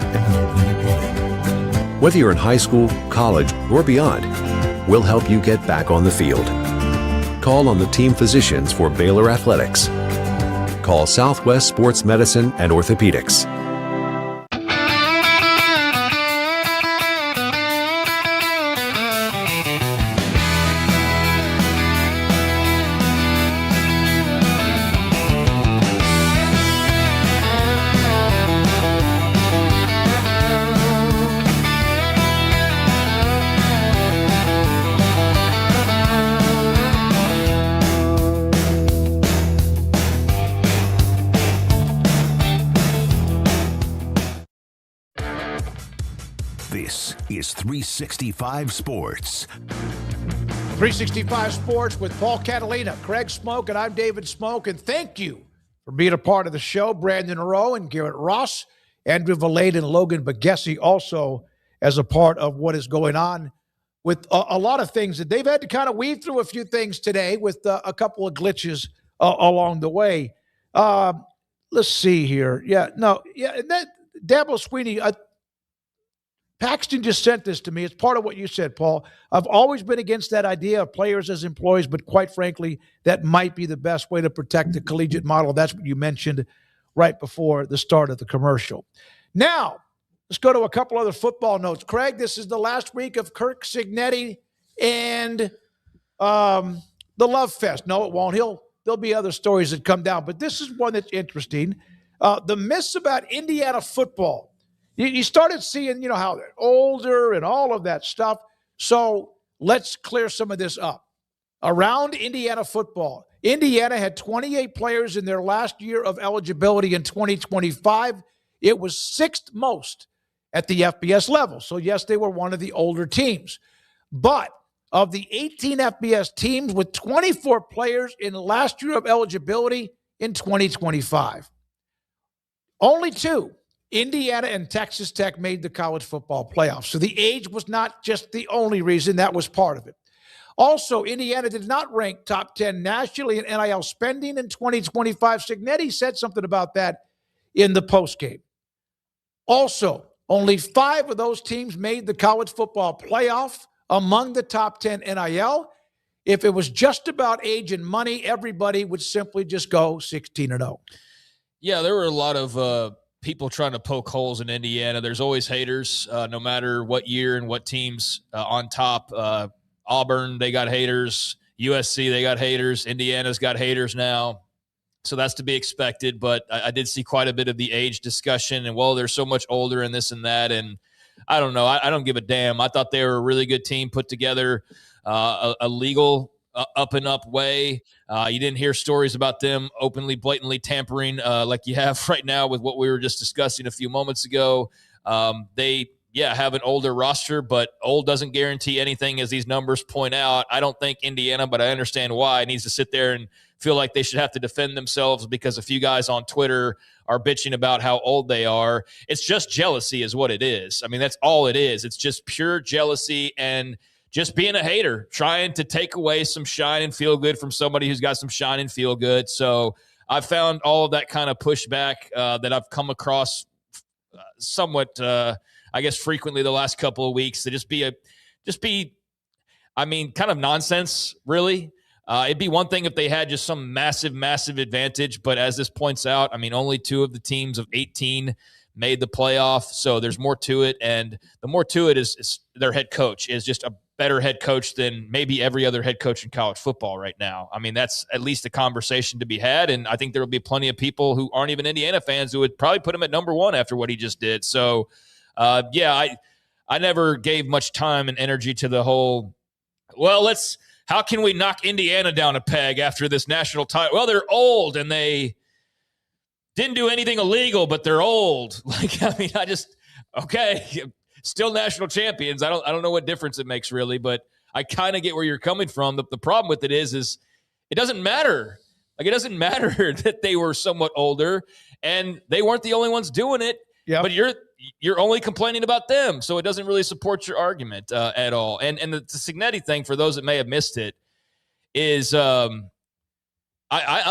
T: whether you're in high school, college, or beyond, we'll help you get back on the field. Call on the team physicians for Baylor Athletics. Call Southwest Sports Medicine and Orthopedics.
B: This is 365 Sports.
F: 365 Sports with Paul Catalina, Craig Smoak, and I'm David Smoak. And thank you for being a part of the show. Brandon Rowe and Garrett Ross, Andrew Valade and Logan Bagessi also as a part of what is going on with a lot of things that they've had to kind of weave through a few things today with a couple of glitches along the way. Let's see here. And that Dabo Sweeney, Paxton just sent this to me. It's part of what you said, Paul. I've always been against that idea of players as employees, but quite frankly, that might be the best way to protect the collegiate model. That's what you mentioned right before the start of the commercial. Now, let's go to a couple other football notes. Craig, this is the last week of Kirk Cignetti and the Love Fest. No, it won't. There'll be other stories that come down, but this is one that's interesting. The myths about Indiana football. You started seeing, how they're older and all of that stuff. So let's clear some of this up. Around Indiana football, Indiana had 28 players in their last year of eligibility in 2025. It was sixth most at the FBS level. So, yes, they were one of the older teams. But of the 18 FBS teams with 24 players in last year of eligibility in 2025, only two, Indiana and Texas Tech, made the college football playoffs. So the age was not just the only reason. That was part of it. Also, Indiana did not rank top 10 nationally in NIL spending in 2025. Cignetti said something about that in the postgame. Also, only 5 of those teams made the college football playoff among the top 10 NIL. If it was just about age and money, everybody would simply just go 16-0.
G: Yeah, there were a lot of people trying to poke holes in Indiana. There's always haters, no matter what year and what teams on top. Auburn, they got haters. USC, they got haters. Indiana's got haters now. So that's to be expected. But I did see quite a bit of the age discussion and, well, they're so much older and this and that. And I don't know. I don't give a damn. I thought they were a really good team put together, a legal up and up way. You didn't hear stories about them openly, blatantly tampering like you have right now with what we were just discussing a few moments ago. They have an older roster, but old doesn't guarantee anything, as these numbers point out. I don't think Indiana, but I understand why, needs to sit there and feel like they should have to defend themselves because a few guys on Twitter are bitching about how old they are. It's just jealousy is what it is. I mean, that's all it is. It's just pure jealousy and just being a hater, trying to take away some shine and feel good from somebody who's got some shine and feel good. So I've found all of that kind of pushback that I've come across somewhat, I guess, frequently the last couple of weeks to just be, I mean, kind of nonsense, really. It'd be one thing if they had just some massive, massive advantage. But as this points out, I mean, only 2 of the teams of 18 made the playoff. So there's more to it. And the more to it is their head coach is just a better head coach than maybe every other head coach in college football right now. I mean, that's at least a conversation to be had. And I think there will be plenty of people who aren't even Indiana fans who would probably put him at number 1 after what he just did. So, I never gave much time and energy to the whole, how can we knock Indiana down a peg after this national title? Well, they're old and they didn't do anything illegal, but they're old. Okay, still national champions. I don't know what difference it makes really, but I kind of get where you're coming from. The problem with it is it doesn't matter. Like, it doesn't matter that they were somewhat older and they weren't the only ones doing it. Yeah, but you're only complaining about them, so it doesn't really support your argument at all. And the Cignetti thing, for those that may have missed it, is I'm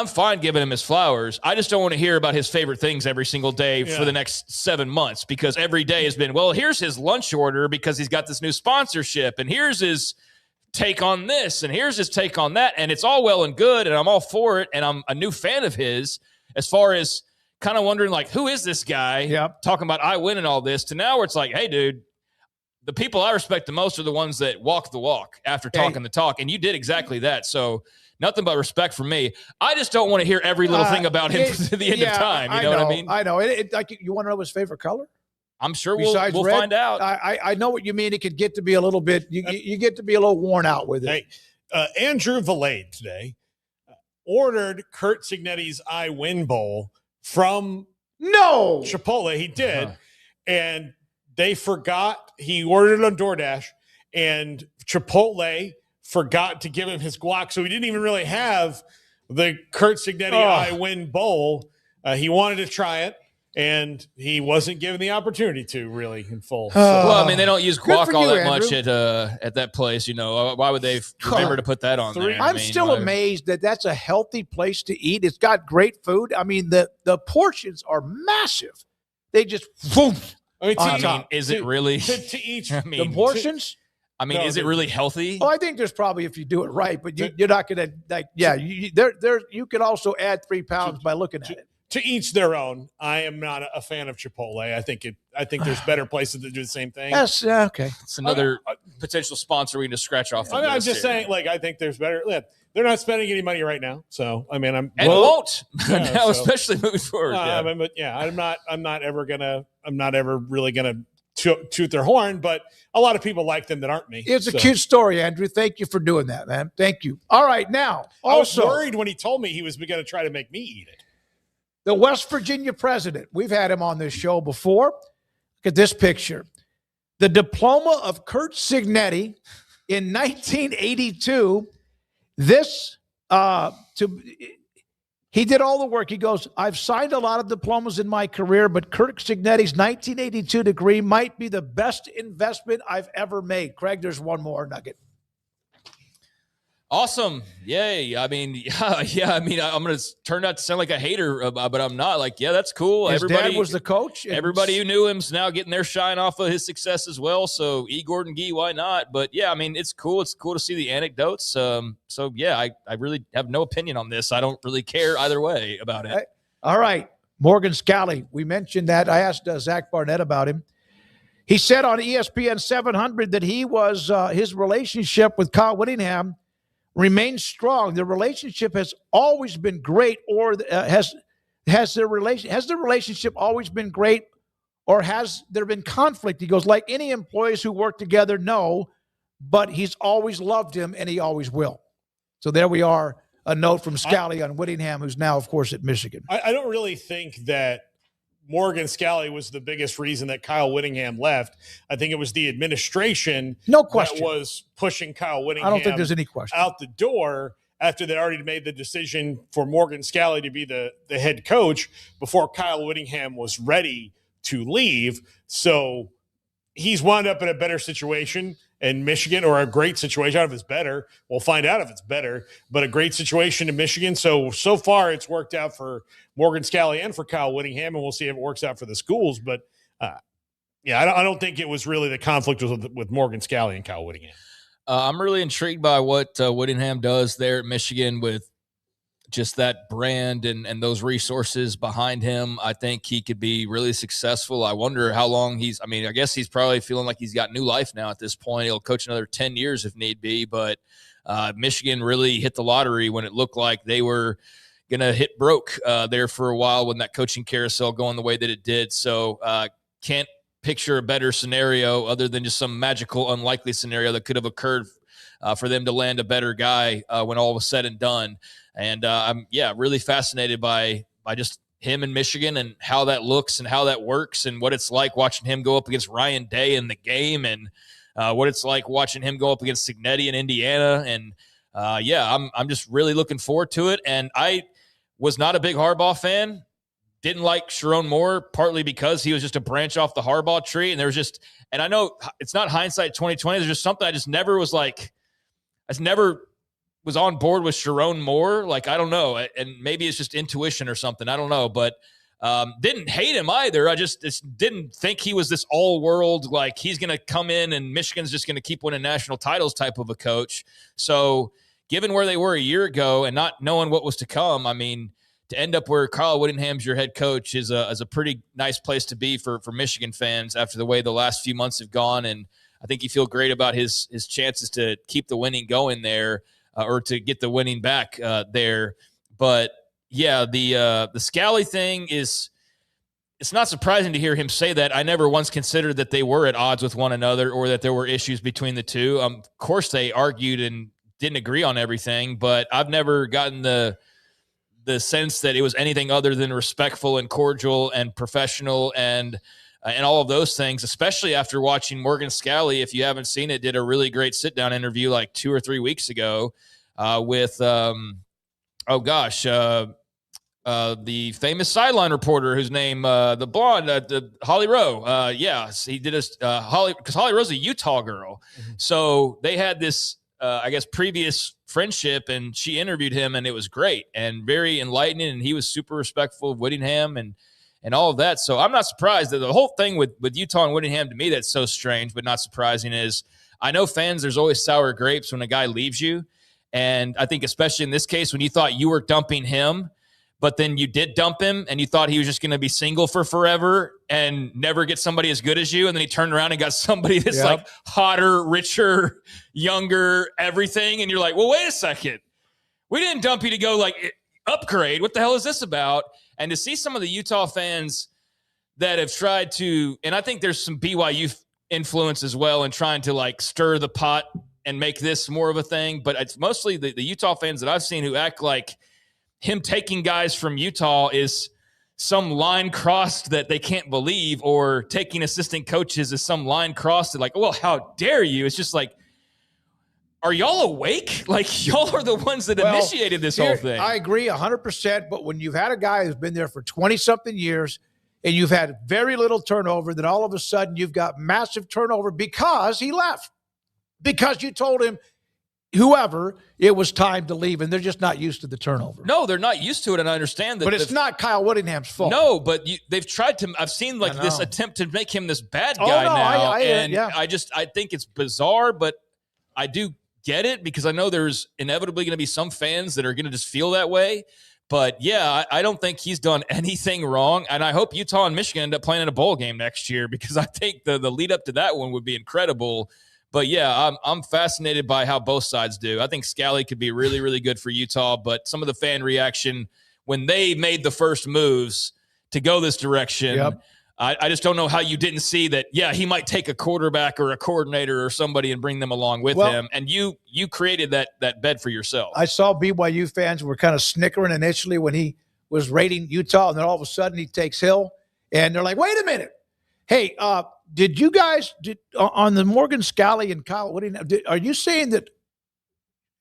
G: fine giving him his flowers. I just don't want to hear about his favorite things every single day for the next 7 months, because every day has been, well, here's his lunch order because he's got this new sponsorship, and here's his take on this, and here's his take on that, and it's all well and good, and I'm all for it, and I'm a new fan of his as far as kind of wondering, like, who is this guy talking about I win and all this, to now where it's like, hey, dude, the people I respect the most are the ones that walk the walk after talking the talk, and you did exactly that. So nothing but respect from me. I just don't want to hear every little thing about him to the end of time. You know what I mean?
F: I know. Like, you want to know his favorite color?
G: I'm sure we'll find out.
F: I know what you mean. It could get to be a little bit, you get to be a little worn out with it.
C: Hey, Andrew Valade today ordered Curt Cignetti's I Win Bowl from Chipotle. He did. And they forgot. He ordered it on DoorDash, and Chipotle forgot to give him his guac. So he didn't even really have the Curt Cignetti I Win Bowl. He wanted to try it, and he wasn't given the opportunity to really in full.
G: Well, I mean, they don't use guac all that much at that place. You know, why would they remember to put that on there?
F: I'm still amazed that that's a healthy place to eat. It's got great food. I mean, the portions are massive. They just boom.
G: Is it really
C: to each
F: the portions?
G: Is it really healthy?
F: Oh, I think there's probably, if you do it right, but you're not going to, like, you could also add 3 pounds by looking at it.
C: To each their own. I am not a fan of Chipotle. I think there's better places that do the same thing.
F: Yes, okay.
G: It's another potential sponsor we need to scratch off.
C: I'm just saying, like, I think there's better. They're not spending any money right now, so I mean,
G: won't now, especially moving forward.
C: I'm not ever really gonna toot their horn, but a lot of people like them that aren't me.
F: It's a cute story, Andrew. Thank you for doing that, man. Thank you. All right, now also,
C: I was worried when he told me he was going to try to make me eat it.
F: The West Virginia president. We've had him on this show before. Look at this picture. The diploma of Curt Cignetti in 1982. He did all the work. He goes, I've signed a lot of diplomas in my career, but Curt Cignetti's 1982 degree might be the best investment I've ever made. Craig, there's one more nugget.
G: Awesome. Yay. I mean, I'm going to turn out to sound like a hater, but I'm not. Like, that's cool.
F: His dad was the coach.
G: Everybody who knew him's now getting their shine off of his success as well. So, Gordon Gee, why not? But, I mean, it's cool. It's cool to see the anecdotes. I really have no opinion on this. I don't really care either way about it.
F: All right. Morgan Scally. We mentioned that. I asked Zach Barnett about him. He said on ESPN 700 that he was his relationship with Kyle Whittingham remains strong. The relationship has always been great, or has the relationship always been great, or has there been conflict? He goes, like any employees who work together, no, but he's always loved him and he always will. So there we are, a note from Scally on Whittingham, who's now, of course, at Michigan.
C: I don't really think that Morgan Scally was the biggest reason that Kyle Whittingham left. I think it was the administration
F: no question.
C: that was pushing Kyle Whittingham
F: I don't think there's any question.
C: out the door after they'd already made the decision for Morgan Scally to be the head coach before Kyle Whittingham was ready to leave. So he's wound up in a better situation in Michigan, or a great situation. I don't know if it's better. We'll find out if it's better, but a great situation in Michigan. So far it's worked out for Morgan Scally and for Kyle Whittingham, and we'll see if it works out for the schools. But I don't think it was really the conflict with Morgan Scally and Kyle Whittingham.
G: I'm really intrigued by what Whittingham does there at Michigan with just that brand and those resources behind him. I think he could be really successful. I wonder how long I guess he's probably feeling like he's got new life now at this point. He'll coach another 10 years if need be, but Michigan really hit the lottery when it looked like they were going to hit broke there for a while when that coaching carousel going the way that it did. So can't picture a better scenario other than just some magical, unlikely scenario that could have occurred for them to land a better guy when all was said and done. And I'm really fascinated by just him in Michigan and how that looks and how that works and what it's like watching him go up against Ryan Day in the game and what it's like watching him go up against Signetti in Indiana. And I'm just really looking forward to it. And I was not a big Harbaugh fan. Didn't like Sharon Moore, partly because he was just a branch off the Harbaugh tree. And there was just, and I know it's not hindsight 2020. There's just something I just never was like, I never was on board with Sharon Moore. Like, I don't know. And maybe it's just intuition or something. I don't know. But didn't hate him either. I just didn't think he was this all-world, like he's going to come in and Michigan's just going to keep winning national titles type of a coach. So given where they were a year ago and not knowing what was to come, I mean, to end up where Kyle Whittingham's your head coach is a pretty nice place to be for Michigan fans after the way the last few months have gone. And I think you feel great about his chances to keep the winning going there. Or to get the winning back there. But, the Scally thing it's not surprising to hear him say that. I never once considered that they were at odds with one another or that there were issues between the two. Of course, they argued and didn't agree on everything, but I've never gotten the sense that it was anything other than respectful and cordial and professional and all of those things, especially after watching Morgan Scally, if you haven't seen it, did a really great sit-down interview like 2 or 3 weeks ago with, the famous sideline reporter whose name, the blonde, Holly Rowe. He did because Holly Rowe's a Utah girl. Mm-hmm. So they had this, previous friendship, and she interviewed him, and it was great and very enlightening, and he was super respectful of Whittingham and all of that. So I'm not surprised that the whole thing with Utah and Whittingham, to me, that's so strange but not surprising, is I know fans, there's always sour grapes when a guy leaves you. And I think especially in this case, when you thought you were dumping him, but then you did dump him and you thought he was just going to be single for forever and never get somebody as good as you. And then he turned around and got somebody that's like hotter, richer, younger, everything. And you're like, well, wait a second. We didn't dump you to go like upgrade. What the hell is this about? And to see some of the Utah fans that have tried to, and I think there's some BYU influence as well in trying to like stir the pot and make this more of a thing. But it's mostly the Utah fans that I've seen who act like him taking guys from Utah is some line crossed that they can't believe, or taking assistant coaches is some line crossed that like, well, how dare you? It's just like, are y'all awake? Like, y'all are the ones that initiated this whole thing.
F: I agree 100%. But when you've had a guy who's been there for 20-something years and you've had very little turnover, then all of a sudden you've got massive turnover because he left. Because you told him, whoever, it was time to leave, and they're just not used to the turnover.
G: No, they're not used to it, and I understand that.
F: But it's not Kyle Whittingham's fault.
G: No, but they've tried to – I've seen like this attempt to make him this bad guy now. I think it's bizarre, but I do – get it, because I know there's inevitably going to be some fans that are going to just feel that way. But I don't think he's done anything wrong. And I hope Utah and Michigan end up playing in a bowl game next year, because I think the lead up to that one would be incredible. But I'm fascinated by how both sides do. I think Scally could be really, really good for Utah, but some of the fan reaction when they made the first moves to go this direction, I just don't know how you didn't see that. Yeah, he might take a quarterback or a coordinator or somebody and bring them along with him. And you created that bed for yourself.
F: I saw BYU fans were kind of snickering initially when he was rating Utah, and then all of a sudden he takes Hill, and they're like, "Wait a minute, hey, did you guys on the Morgan Scalley and Kyle? What are you saying that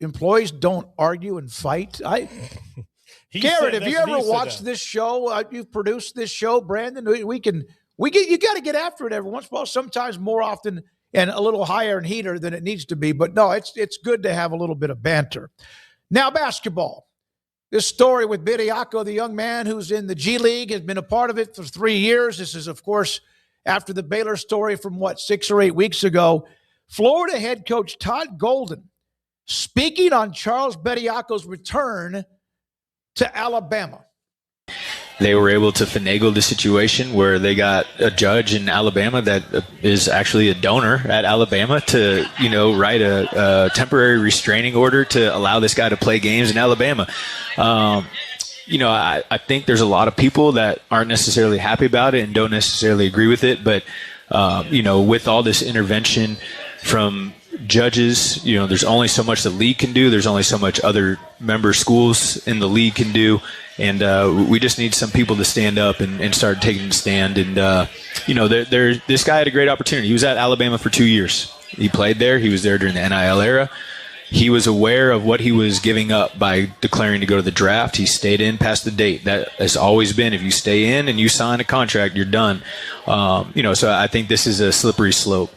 F: employees don't argue and fight?" Garrett, have you ever watched this show? You've produced this show, Brandon. You got to get after it every once in a while. Sometimes more often and a little higher and heater than it needs to be. But no, it's good to have a little bit of banter. Now, basketball. This story with Bediako, the young man who's in the G League, has been a part of it for 3 years. This is, of course, after the Baylor story from 6 or 8 weeks ago. Florida head coach Todd Golden speaking on Charles Bediako's return to Alabama.
U: They were able to finagle the situation where they got a judge in Alabama that is actually a donor at Alabama to, write a temporary restraining order to allow this guy to play games in Alabama. I think there's a lot of people that aren't necessarily happy about it and don't necessarily agree with it. But, with all this intervention from judges, there's only so much the league can do. There's only so much other member schools in the league can do. And we just need some people to stand up and start taking a stand. And, this guy had a great opportunity. He was at Alabama for 2 years. He played there. He was there during the NIL era. He was aware of what he was giving up by declaring to go to the draft. He stayed in past the date. That has always been, if you stay in and you sign a contract, you're done. So I think this is a slippery slope.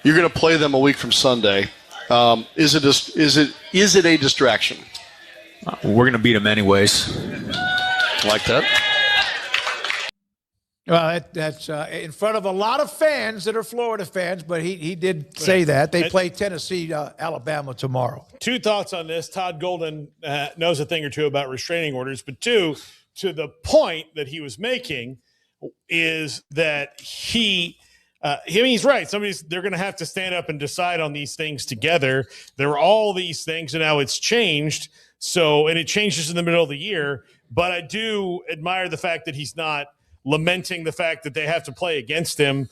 V: You're going to play them a week from Sunday. Is it a distraction?
U: We're going to beat them anyways.
V: Like that?
F: Well, that's in front of a lot of fans that are Florida fans, but he did say that. They play Tennessee, Alabama tomorrow.
C: 2 thoughts on this. Todd Golden knows a thing or two about restraining orders, but 2, to the point that he was making is that he's right. They're going to have to stand up and decide on these things together. There are all these things, and now it's changed. And it changes in the middle of the year. But I do admire the fact that he's not lamenting the fact that they have to play against him,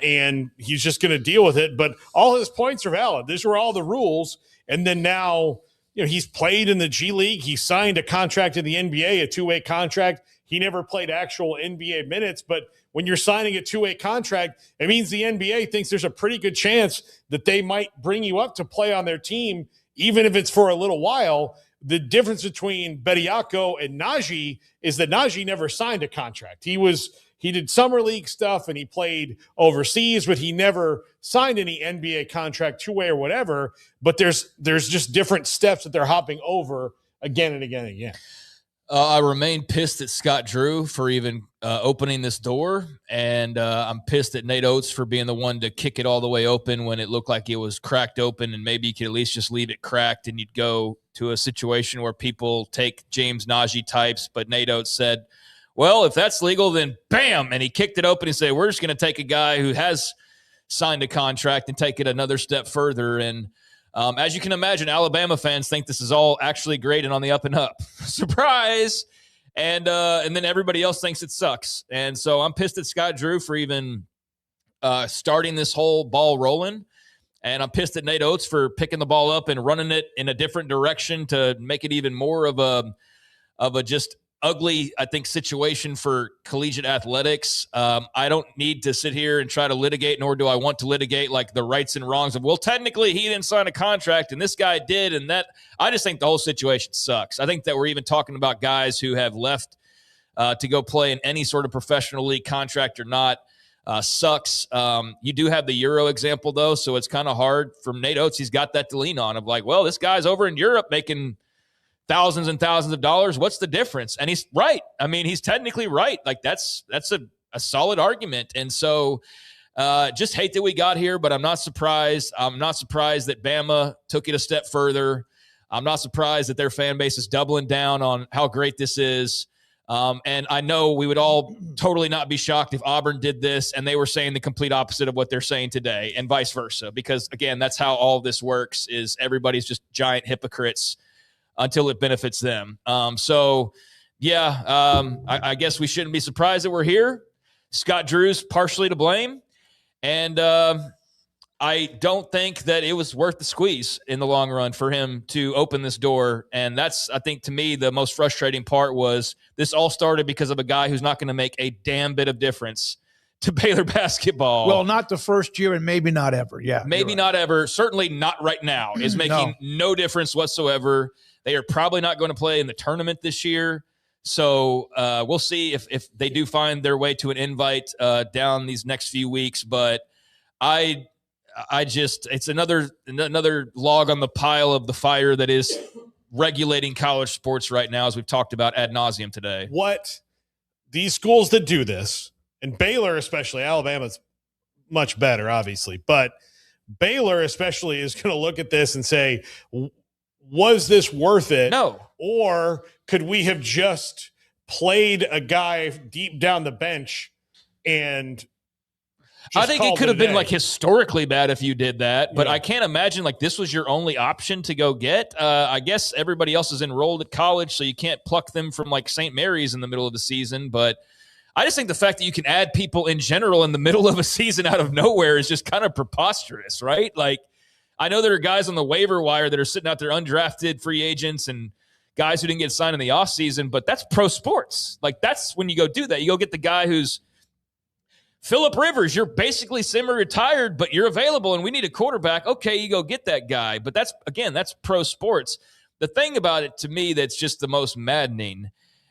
C: and he's just going to deal with it. But all his points are valid. These were all the rules. And then now, he's played in the G League. He signed a contract in the NBA, a 2-way contract. He never played actual NBA minutes, but when you're signing a 2-way contract, it means the NBA thinks there's a pretty good chance that they might bring you up to play on their team, even if it's for a little while. The difference between Bediako and Najee is that Najee never signed a contract. He did summer league stuff and he played overseas, but he never signed any NBA contract, 2-way or whatever. But there's just different steps that they're hopping over again and again and again.
G: I remain pissed at Scott Drew for even opening this door, and I'm pissed at Nate Oates for being the one to kick it all the way open when it looked like it was cracked open, and maybe you could at least just leave it cracked and you'd go to a situation where people take James Najee types, but Nate Oates said, well, if that's legal, then bam, and he kicked it open and said, we're just going to take a guy who has signed a contract and take it another step further. And as you can imagine, Alabama fans think this is all actually great and on the up and up. Surprise! And then everybody else thinks it sucks. And so I'm pissed at Scott Drew for even starting this whole ball rolling. And I'm pissed at Nate Oates for picking the ball up and running it in a different direction to make it even more of a just ugly, I think, situation for collegiate athletics. I don't need to sit here and try to litigate, nor do I want to litigate like the rights and wrongs of, well, technically he didn't sign a contract and this guy did. And that, I just think the whole situation sucks. I think that we're even talking about guys who have left to go play in any sort of professional league, contract or not. Sucks. You do have the Euro example, though, so it's kind of hard. From Nate Oates, he's got that to lean on of like, well, this guy's over in Europe making thousands and thousands of dollars. What's the difference? And he's right. I mean, he's technically right. Like that's a solid argument. And so just hate that we got here, but I'm not surprised. I'm not surprised that Bama took it a step further. I'm not surprised that their fan base is doubling down on how great this is. And I know we would all totally not be shocked if Auburn did this and they were saying the complete opposite of what they're saying today, and vice versa. Because, again, that's how all this works, is everybody's just giant hypocrites until it benefits them. I guess we shouldn't be surprised that we're here. Scott Drew's partially to blame. And I don't think that it was worth the squeeze in the long run for him to open this door. And that's, I think, to me, the most frustrating part was this all started because of a guy who's not going to make a damn bit of difference to Baylor basketball.
F: Well, not the first year and maybe not ever. Yeah.
G: Maybe not ever. Certainly not right now. Is making no difference whatsoever. They are probably not going to play in the tournament this year. So we'll see if they do find their way to an invite down these next few weeks. But I just, it's another log on the pile of the fire that is regulating college sports right now, as we've talked about ad nauseum today.
C: What these schools that do this, and Baylor especially, Alabama's much better, obviously, but Baylor especially is going to look at this and say, was this worth it?
G: No.
C: Or could we have just played a guy deep down the bench and
G: I think it could have been like historically bad if you did that, but I can't imagine like this was your only option to go get. I guess everybody else is enrolled at college, so you can't pluck them from like St. Mary's in the middle of the season. But I just think the fact that you can add people in general in the middle of a season out of nowhere is just kind of preposterous, right? Like, I know there are guys on the waiver wire that are sitting out there undrafted free agents and guys who didn't get signed in the offseason, but that's pro sports. Like, that's when you go do that. You go get the guy who's Phillip Rivers, you're basically semi-retired, but you're available and we need a quarterback. Okay, you go get that guy. But that's pro sports. The thing about it to me that's just the most maddening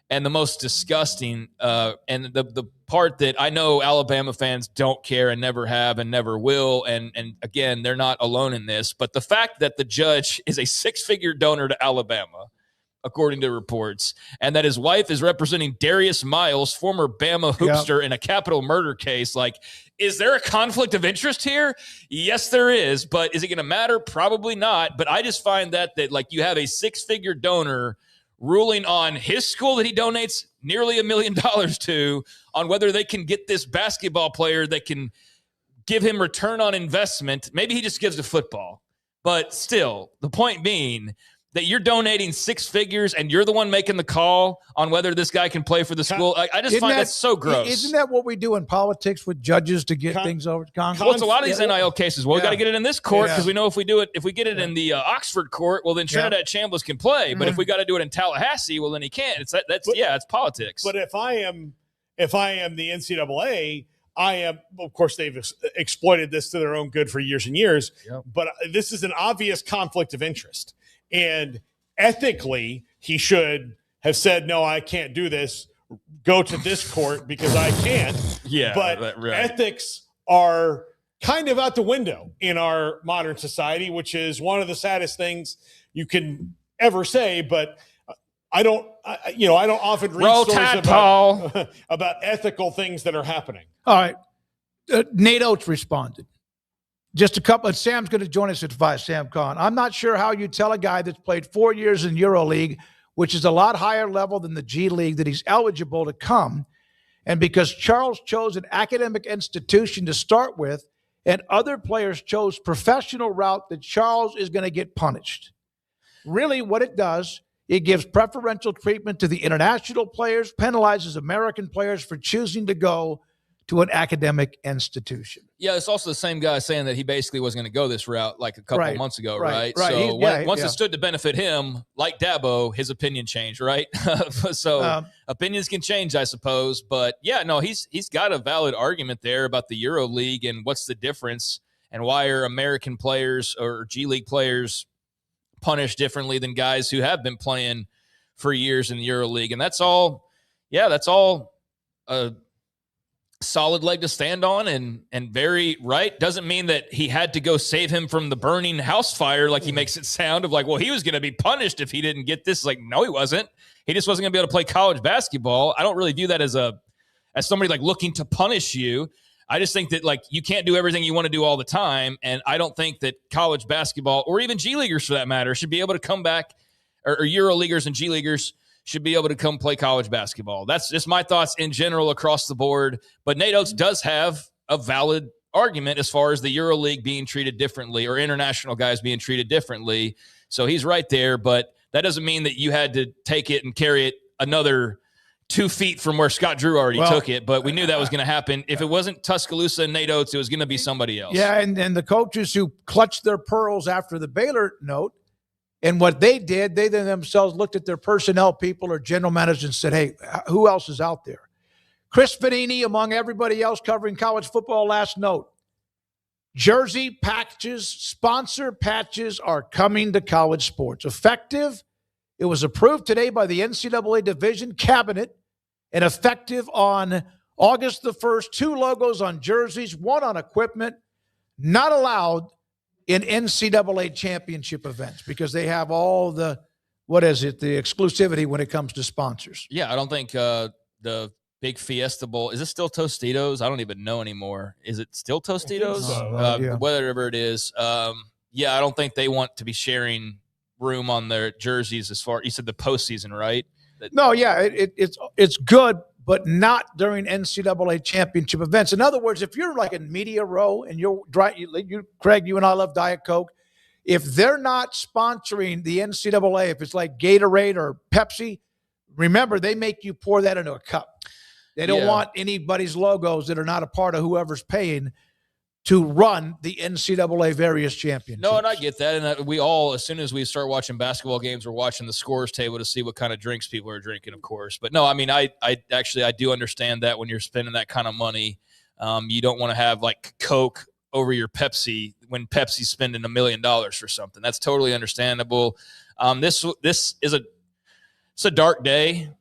G: and the most disgusting, and the part that I know Alabama fans don't care and never have and never will, and again, they're not alone in this, but the fact that the judge is a six-figure donor to Alabama, according to reports, and that his wife is representing Darius Miles, former Bama hoopster, in a capital murder case. Like, is there a conflict of interest here? Yes, there is, but is it going to matter? Probably not. But I just find that like you have a six-figure donor ruling on his school that he donates nearly $1 million to on whether they can get this basketball player that can give him return on investment. Maybe he just gives to football, but still, the point being that you're donating six figures and you're the one making the call on whether this guy can play for the school. I just find that so gross.
F: Isn't that what we do in politics with judges to get things over to Congress?
G: Well, it's a lot of these NIL cases. Well, we got to get it in this court because we know if we get it in the Oxford court, well, then Trinidad Chambliss can play. But if we got to do it in Tallahassee, well, then he can't. It's politics.
C: But if I am the NCAA, I am, of course, they've exploited this to their own good for years and years. Yep. But this is an obvious conflict of interest. And ethically, he should have said, no, I can't do this. Go to this court because I can't. But ethics are kind of out the window in our modern society, which is one of the saddest things you can ever say. But I don't often read stories about ethical things that are happening.
F: All right. Nate Oates responded. Just a couple, and Sam's going to join us at 5, Sam Kahn. I'm not sure how you tell a guy that's played 4 years in EuroLeague, which is a lot higher level than the G League, that he's eligible to come. And because Charles chose an academic institution to start with, and other players chose professional route, that Charles is going to get punished. Really, what it does, it gives preferential treatment to the international players, penalizes American players for choosing to go to an academic institution.
G: Yeah, it's also the same guy saying that he basically was going to go this route like a couple of months ago, right? So once it stood to benefit him, like Dabo, his opinion changed, right? So opinions can change, I suppose. But yeah, no, he's got a valid argument there about the Euro League and what's the difference and why are American players or G League players punished differently than guys who have been playing for years in the Euro League. And that's all solid leg to stand on and very right. Doesn't mean that he had to go save him from the burning house fire like he makes it sound of like, well, he was going to be punished if he didn't get this. Like, no, he wasn't. He just wasn't going to be able to play college basketball. I don't really view that as somebody like looking to punish you. I just think that like you can't do everything you want to do all the time. And I don't think that college basketball or even G Leaguers for that matter should be able to come back or Euro Leaguers and G Leaguers should be able to come play college basketball. That's just my thoughts in general across the board. But Nate Oates does have a valid argument as far as the EuroLeague being treated differently or international guys being treated differently. So he's right there, but that doesn't mean that you had to take it and carry it another 2 feet from where Scott Drew already took it, but we knew that was going to happen. If it wasn't Tuscaloosa and Nate Oates, it was going to be somebody else.
F: Yeah, and the coaches who clutched their pearls after the Baylor note, and what they did, they then themselves looked at their personnel people or general managers and said, hey, who else is out there? Chris Fanini, among everybody else covering college football, last note. Jersey patches, sponsor patches are coming to college sports. Effective, it was approved today by the NCAA Division Cabinet, and effective on August the 1st, 2 logos on jerseys, 1 on equipment, not allowed in NCAA championship events because they have all the, the exclusivity when it comes to sponsors.
G: Yeah, I don't think the Big Fiesta Bowl, is it still Tostitos? I don't even know anymore. Is it still Tostitos? Whatever it is. I don't think they want to be sharing room on their jerseys as far, you said the postseason, right?
F: No, yeah, it's good, but not during NCAA championship events. In other words, if you're like in media row and Craig, you and I love Diet Coke. If they're not sponsoring the NCAA, if it's like Gatorade or Pepsi, remember they make you pour that into a cup. They don't want anybody's logos that are not a part of whoever's paying to run the NCAA various championships.
G: No, and I get that. And we all, as soon as we start watching basketball games, we're watching the scores table to see what kind of drinks people are drinking, of course. But no, I mean, I do understand that when you're spending that kind of money, you don't want to have like Coke over your Pepsi when Pepsi's spending $1 million for something. That's totally understandable. This is a dark day.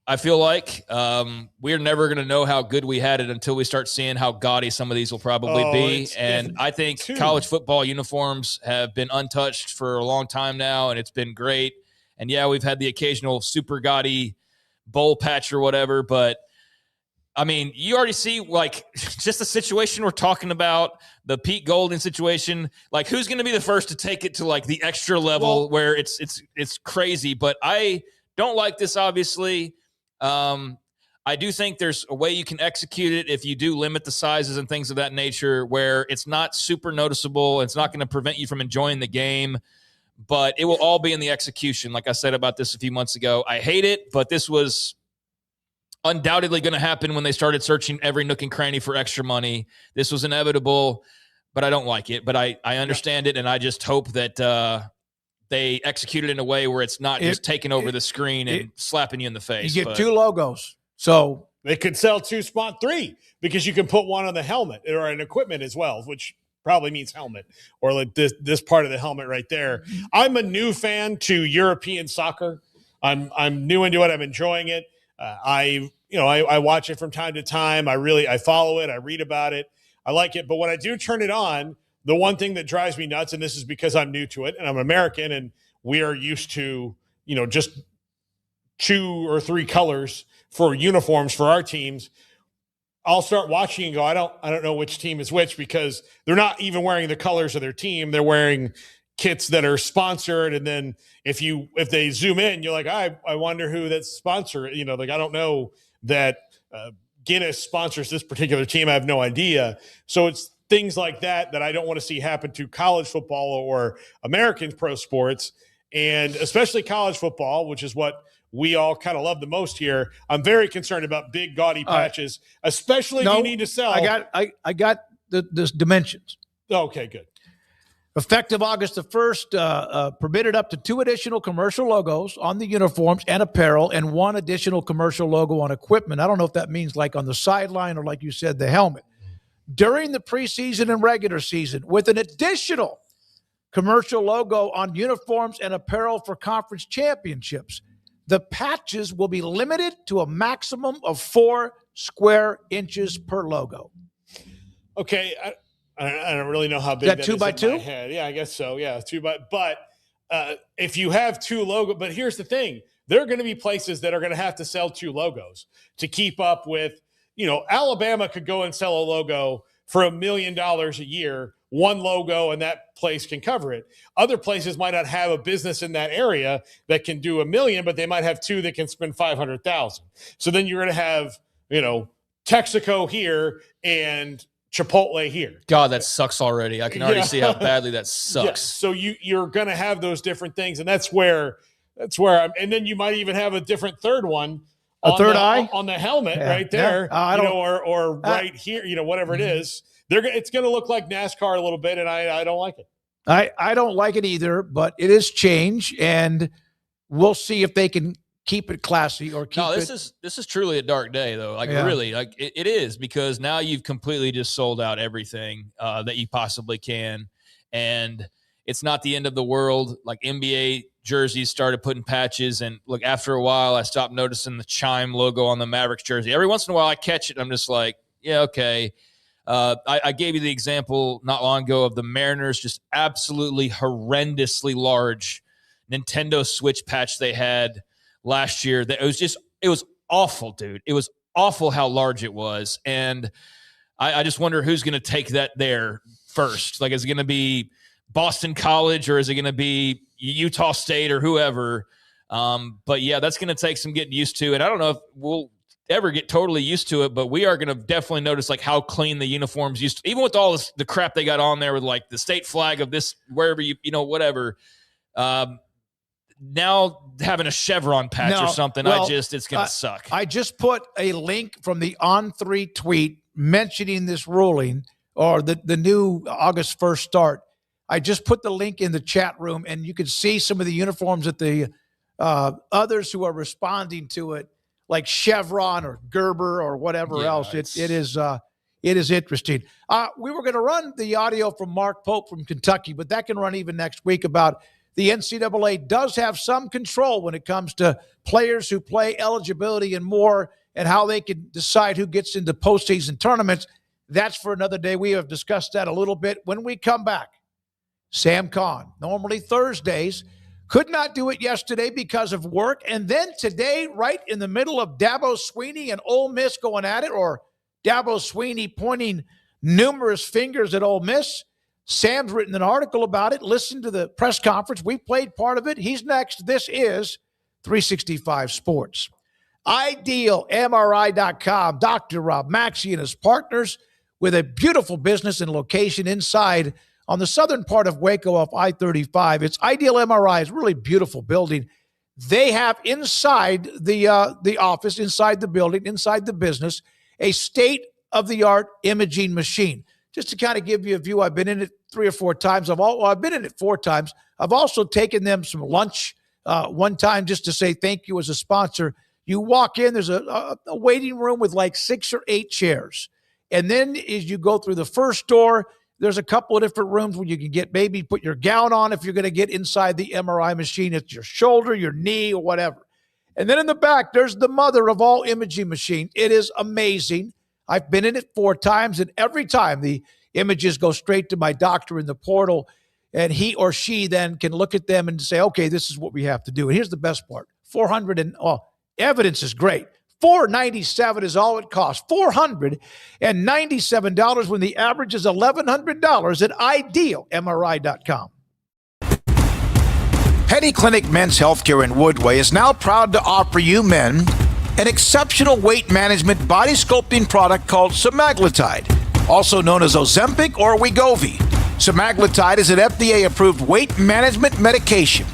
G: I feel like we're never going to know how good we had it until we start seeing how gaudy some of these will probably be. And I think college football uniforms have been untouched for a long time now, and it's been great. And, yeah, we've had the occasional super gaudy bowl patch or whatever. But, I mean, you already see, like, just the situation we're talking about, the Pete Golding situation. Like, who's going to be the first to take it to, like, the extra level where it's crazy. But I don't like this, obviously. I do think there's a way you can execute it if you do limit the sizes and things of that nature where it's not super noticeable. It's not going to prevent you from enjoying the game, but it will all be in the execution. Like I said about this a few months ago, I hate it, but this was undoubtedly going to happen when they started searching every nook and cranny for extra money. This was inevitable, but I don't like it, but I understand it. And I just hope that, they execute it in a way where it's not just taking over the screen and slapping you in the face.
F: You get 2 logos. So
C: they could sell 2 spot 3 because you can put 1 on the helmet or an equipment as well, which probably means helmet or like this part of the helmet right there. I'm a new fan to European soccer. I'm new into it. I'm enjoying it. I watch it from time to time. I follow it. I read about it. I like it. But when I do turn it on, the one thing that drives me nuts, and this is because I'm new to it and I'm American and we are used to, just 2 or 3 colors for uniforms for our teams. I'll start watching and go, I don't know which team is which because they're not even wearing the colors of their team. They're wearing kits that are sponsored. And then if they zoom in, you're like, I wonder who that's sponsored. I don't know that Guinness sponsors this particular team. I have no idea. So it's things like that I don't want to see happen to college football or American pro sports, and especially college football, which is what we all kind of love the most here. I'm very concerned about big gaudy patches, especially if you need to sell.
F: I got the dimensions.
C: Okay, good.
F: Effective August the 1st, permitted up to 2 additional commercial logos on the uniforms and apparel and 1 additional commercial logo on equipment. I don't know if that means like on the sideline or like you said, the helmet. During the preseason and regular season, with an additional commercial logo on uniforms and apparel for conference championships. The patches will be limited to a maximum of 4 square inches per logo.
C: Okay, I don't really know how big that
F: 2
C: is
F: by
C: in
F: 2?
C: my head. Yeah, I guess so. Yeah, 2 by. But if you have 2 logos, but here's the thing: there are going to be places that are going to have to sell 2 logos to keep up with. Alabama could go and sell a logo for $1 million a year, 1 logo, and that place can cover it. Other places might not have a business in that area that can do $1 million, but they might have 2 that can spend $500,000. So then you're going to have, Texaco here and Chipotle here.
G: God, that sucks already. I can already see how badly that sucks.
C: Yeah. So you're going to have those different things, and that's where and then you might even have a different third one
F: A third eye
C: on the helmet right
F: there.
C: there, or right here, whatever it is. It's going to look like NASCAR a little bit, and I don't like it.
F: I don't like it either, but it is change, and we'll see if they can keep it classy or keep
G: this is truly a dark day, though. Really, it is, because now you've completely just sold out everything that you possibly can, and it's not the end of the world. Like, NBA jerseys started putting patches, and look, after a while, I stopped noticing the Chime logo on the Mavericks jersey. Every once in a while, I catch it, and I'm just like, yeah, okay. I gave you the example not long ago of the Mariners just absolutely horrendously large Nintendo Switch patch they had last year. That it was awful, dude. It was awful how large it was. And I just wonder who's going to take that there first. Like, is it going to be Boston College, or is it going to be Utah State or whoever? But yeah, that's going to take some getting used to. And I don't know if we'll ever get totally used to it, but we are going to definitely notice like how clean the uniforms used to, even with all the crap they got on there with like the state flag of this, wherever whatever. Now having a chevron patch or something, it's going to suck.
F: I just put a link from the On3 tweet mentioning this ruling, or the new August 1st start. I just put the link in the chat room, and you can see some of the uniforms that the others who are responding to it, like Chevron or Gerber or whatever else. It is interesting. We were going to run the audio from Mark Pope from Kentucky, but that can run even next week about the NCAA does have some control when it comes to players who play eligibility and more, and how they can decide who gets into postseason tournaments. That's for another day. We have discussed that a little bit. When we come back, Sam Kahn, normally Thursdays, could not do it yesterday because of work. And then today, right in the middle of Dabo Swinney and Ole Miss going at it, or Dabo Swinney pointing numerous fingers at Ole Miss, Sam's written an article about it. Listen to the press conference. We played part of it. He's next. This is 365 Sports. IdealMRI.com. Dr. Rob Maxey and his partners, with a beautiful business and location inside on the southern part of Waco off I-35. It's Ideal MRI. It's a really beautiful building. They have inside the office, inside the building, inside the business, a state-of-the-art imaging machine. Just to kind of give you a view, I've been in it 3 or 4 times. I've been in it 4 times. I've also taken them some lunch one time just to say thank you as a sponsor. You walk in, there's a waiting room with like 6 or 8 chairs. And then as you go through the first door, there's a couple of different rooms where you can get, maybe put your gown on if you're going to get inside the MRI machine. It's your shoulder, your knee, or whatever. And then in the back, there's the mother of all imaging machines. It is amazing. I've been in it 4 times, and every time the images go straight to my doctor in the portal, and he or she then can look at them and say, okay, this is what we have to do. And here's the best part. Evidence is great. $497 is all it costs. $497 when the average is $1,100 at IdealMRI.com. Petty Clinic Men's Healthcare in Woodway is now proud to offer you men an exceptional weight management body sculpting product called semaglutide, also known as Ozempic or Wegovy. Semaglutide is an FDA-approved weight management medication.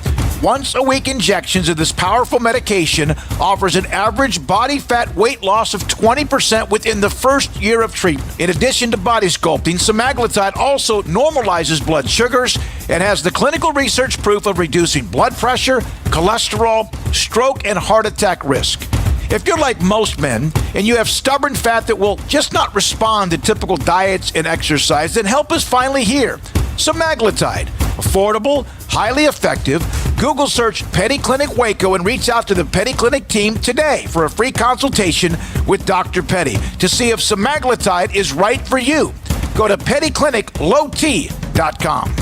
F: Once-a-week injections of this powerful medication offers an average body fat weight loss of 20% within the first year of treatment. In addition to body sculpting, semaglutide also normalizes blood sugars and has the clinical research proof of reducing blood pressure, cholesterol, stroke, and heart attack risk. If you're like most men and you have stubborn fat that will just not respond to typical diets and exercise, then help is finally here. Semaglutide, affordable, highly effective. Google search Petty Clinic Waco and reach out to the Petty Clinic team today for a free consultation with Dr. Petty to see if semaglutide is right for you. Go to pettycliniclowt.com.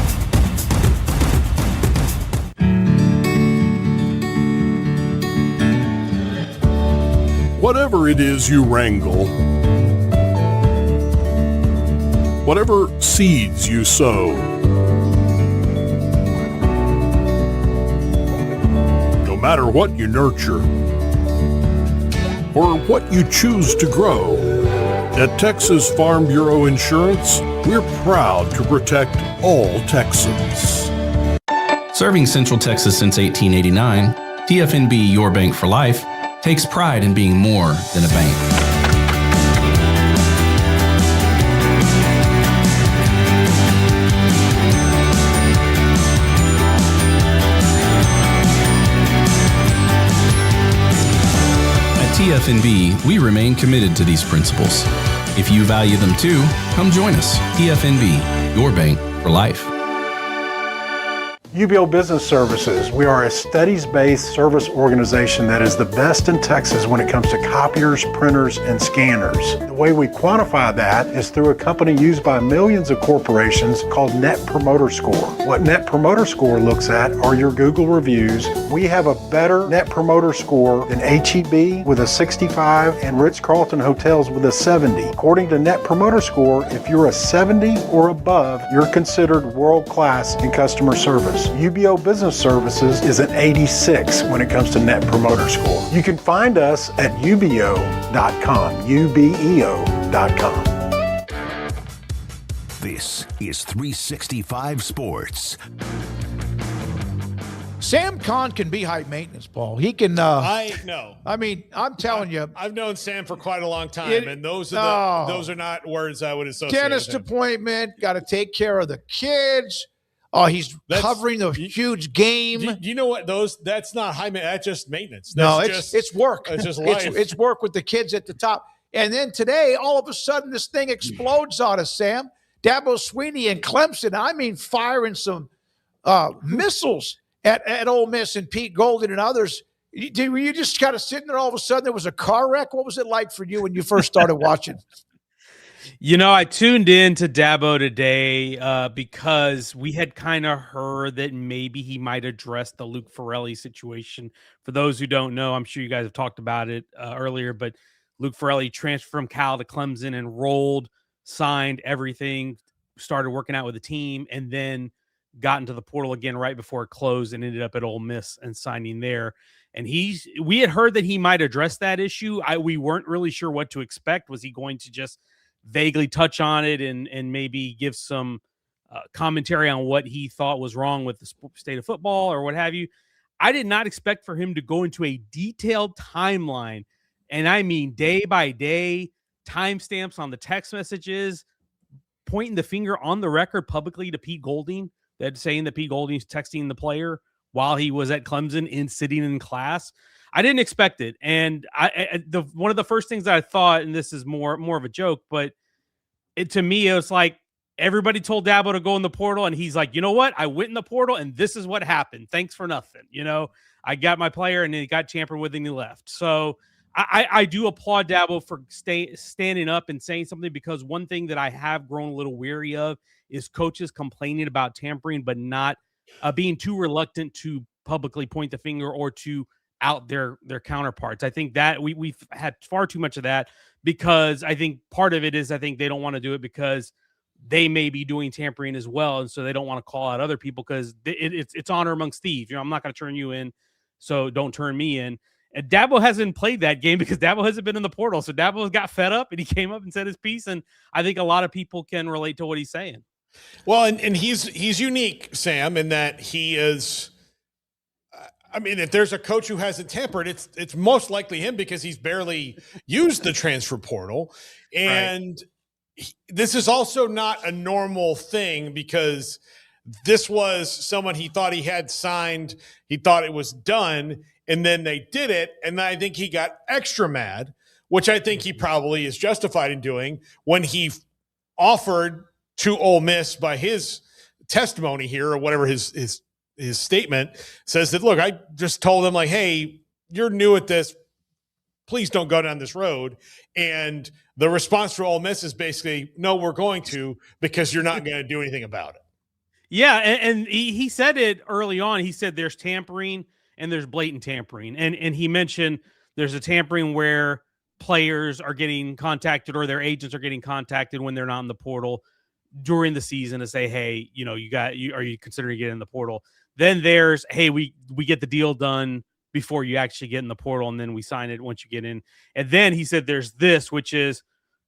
S: Whatever it is you wrangle, whatever seeds you sow, no matter what you nurture or what you choose to grow, at Texas Farm Bureau Insurance, we're proud to protect all Texans.
A: Serving Central Texas since 1889, TFNB Your Bank for Life takes pride in being more than a bank. TFNB, we remain committed to these principles. If you value them too, come join us. TFNB, your bank for life.
E: UBO Business Services. We are a studies-based service organization that is the best in Texas when it comes to copiers, printers, and scanners. The way we quantify that is through a company used by millions of corporations called Net Promoter Score. What Net Promoter Score looks at are your Google reviews. We have a better Net Promoter Score than H-E-B with a 65 and Ritz-Carlton Hotels with a 70. According to Net Promoter Score, if you're a 70 or above, you're considered world-class in customer service. UBO Business Services is an 86 when it comes to Net Promoter Score. You can find us at ubeo.com, ubeo.com.
B: This is 365 Sports.
F: Sam Conn can be high maintenance, Paul. He can.
C: I know.
F: I mean, I'm telling you.
C: I've known Sam for quite a long time, and those are not words I would associate.
F: Dentist
C: with him.
F: appointment. Got to take care of the kids. Oh, he's covering the huge game.
C: Do you know what? That's not high maintenance. That's just maintenance.
F: It's work.
C: It's just life.
F: It's work with the kids at the top. And then today, all of a sudden, this thing explodes on us, Sam. Dabo Swinney and Clemson, I mean, firing some missiles at Ole Miss and Pete Golden and others. Were you just kind of sitting there all of a sudden? There was a car wreck? What was it like for you when you first started watching?
W: You know, I tuned in to Dabo today because we had kind of heard that maybe he might address the Luke Farrelly situation. For those who don't know, I'm sure you guys have talked about it earlier, but Luke Farrelly transferred from Cal to Clemson, enrolled, signed everything, started working out with the team, and then got into the portal again right before it closed and ended up at Ole Miss and signing there. And we had heard that he might address that issue. We weren't really sure what to expect. Was he going to just vaguely touch on it and maybe give some commentary on what he thought was wrong with the state of football or what have you? I did not expect for him to go into a detailed timeline, and I mean day by day, timestamps on the text messages, pointing the finger on the record publicly to Pete Golding, that saying that Pete Golding's texting the player while he was at Clemson and sitting in class. I didn't expect it. And one of the first things that I thought, and this is more of a joke, but to me, it was like everybody told Dabo to go in the portal. And he's like, you know what? I went in the portal and this is what happened. Thanks for nothing. You know, I got my player and he got tampered with and he left. So I do applaud Dabo for standing up and saying something, because one thing that I have grown a little weary of is coaches complaining about tampering, but not being too reluctant to publicly point the finger or to out their counterparts. I think that we've had far too much of that, because I think part of it is I think they don't want to do it because they may be doing tampering as well, and so they don't want to call out other people because it's honor amongst thieves. You know, I'm not going to turn you in, so don't turn me in. And Dabo hasn't played that game because Dabo hasn't been in the portal. So Dabo got fed up and he came up and said his piece, and I think a lot of people can relate to what he's saying.
C: Well, and he's unique, Sam, in that he is. I mean, if there's a coach who hasn't tampered, it's most likely him, because he's barely used the transfer portal. And this is also not a normal thing, because this was someone he thought he had signed. He thought it was done, and then they did it. And I think he got extra mad, which I think he probably is justified in doing, when he offered to Ole Miss by his testimony here, or whatever his statement says, that, look, I just told him, like, hey, you're new at this. Please don't go down this road. And the response from Ole Miss is basically, no, we're going to, because you're not going to do anything about it.
W: Yeah. And he said it early on. He said there's tampering and there's blatant tampering. And he mentioned there's a tampering where players are getting contacted or their agents are getting contacted when they're not in the portal during the season to say, hey, you know, are you considering getting in the portal? Then there's, hey, we get the deal done before you actually get in the portal, and then we sign it once you get in. And then he said there's this, which is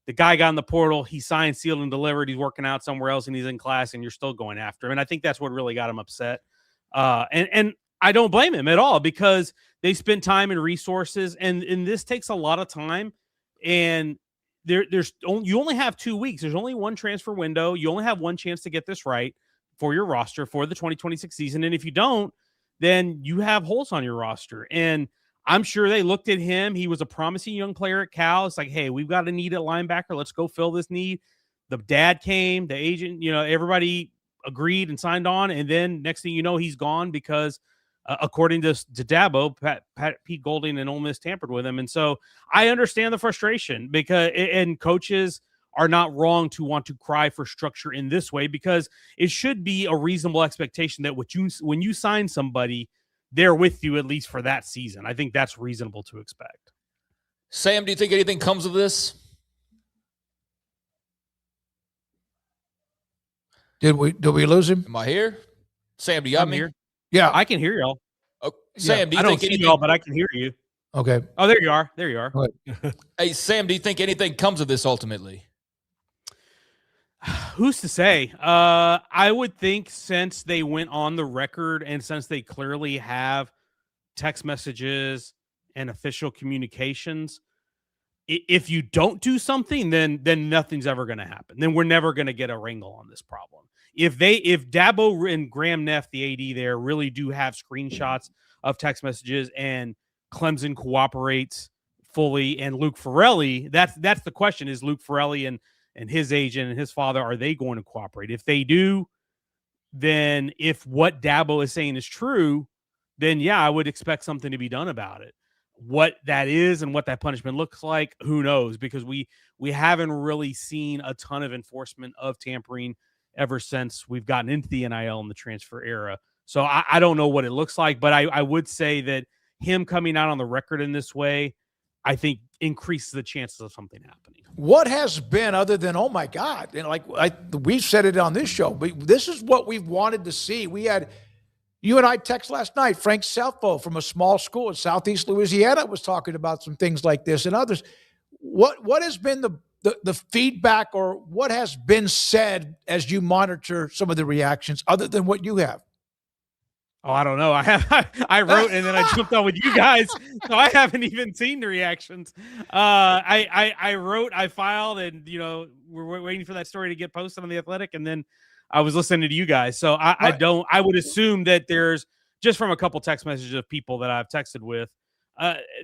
W: the guy got in the portal, he signed, sealed, and delivered. He's working out somewhere else, and he's in class, and you're still going after him. And I think that's what really got him upset. And I don't blame him at all because they spent time and resources, and this takes a lot of time. And you only have 2 weeks. There's only one transfer window. You only have one chance to get this right for your roster for the 2026 season. And if you don't, then you have holes on your roster. And I'm sure they looked at him. He was a promising young player at Cal. It's like, hey, we've got a need at linebacker. Let's go fill this need. The dad came, the agent, everybody agreed and signed on. And then next thing you know, he's gone because according to Dabo, Pete Golding and Ole Miss tampered with him. And so I understand the frustration and coaches are not wrong to want to cry for structure in this way, because it should be a reasonable expectation that when you sign somebody, they're with you at least for that season. I think that's reasonable to expect.
G: Sam, do you think anything comes of this?
F: Did we lose him?
G: Am I here? Sam, do you got me?
W: Here.
F: Yeah,
W: I can hear y'all.
G: Oh, Sam, do you
W: I don't
G: think
W: see
G: anything?
W: y'all, but I can hear you.
F: Okay.
W: Oh, there you are. There you are.
G: Hey, Sam, do you think anything comes of this ultimately?
W: Who's to say? I would think since they went on the record and since they clearly have text messages and official communications, if you don't do something, then nothing's ever going to happen. Then we're never going to get a wrangle on this problem. If Dabo and Graham Neff, the AD there, really do have screenshots of text messages and Clemson cooperates fully and Luke Ferrelli, that's the question. Is Luke Ferrelli and his agent and his father, are they going to cooperate? If they do, then if what Dabo is saying is true, then yeah, I would expect something to be done about it. What that is and what that punishment looks like, who knows? Because we haven't really seen a ton of enforcement of tampering ever since we've gotten into the NIL and the transfer era. So I don't know what it looks like, but I would say that him coming out on the record in this way, I think increases the chances of something happening.
F: What has been, other than, oh my God, we've said it on this show, but this is what we've wanted to see. We had, you and I text last night, Frank Selfo from a small school in Southeast Louisiana was talking about some things like this and others. What has been the feedback, or what has been said as you monitor some of the reactions other than what you have?
W: Oh, I don't know. I wrote and then I jumped on with you guys, so I haven't even seen the reactions. I wrote, I filed, and we're waiting for that story to get posted on The Athletic, and then I was listening to you guys. So I would assume that there's, just from a couple text messages of people that I've texted with,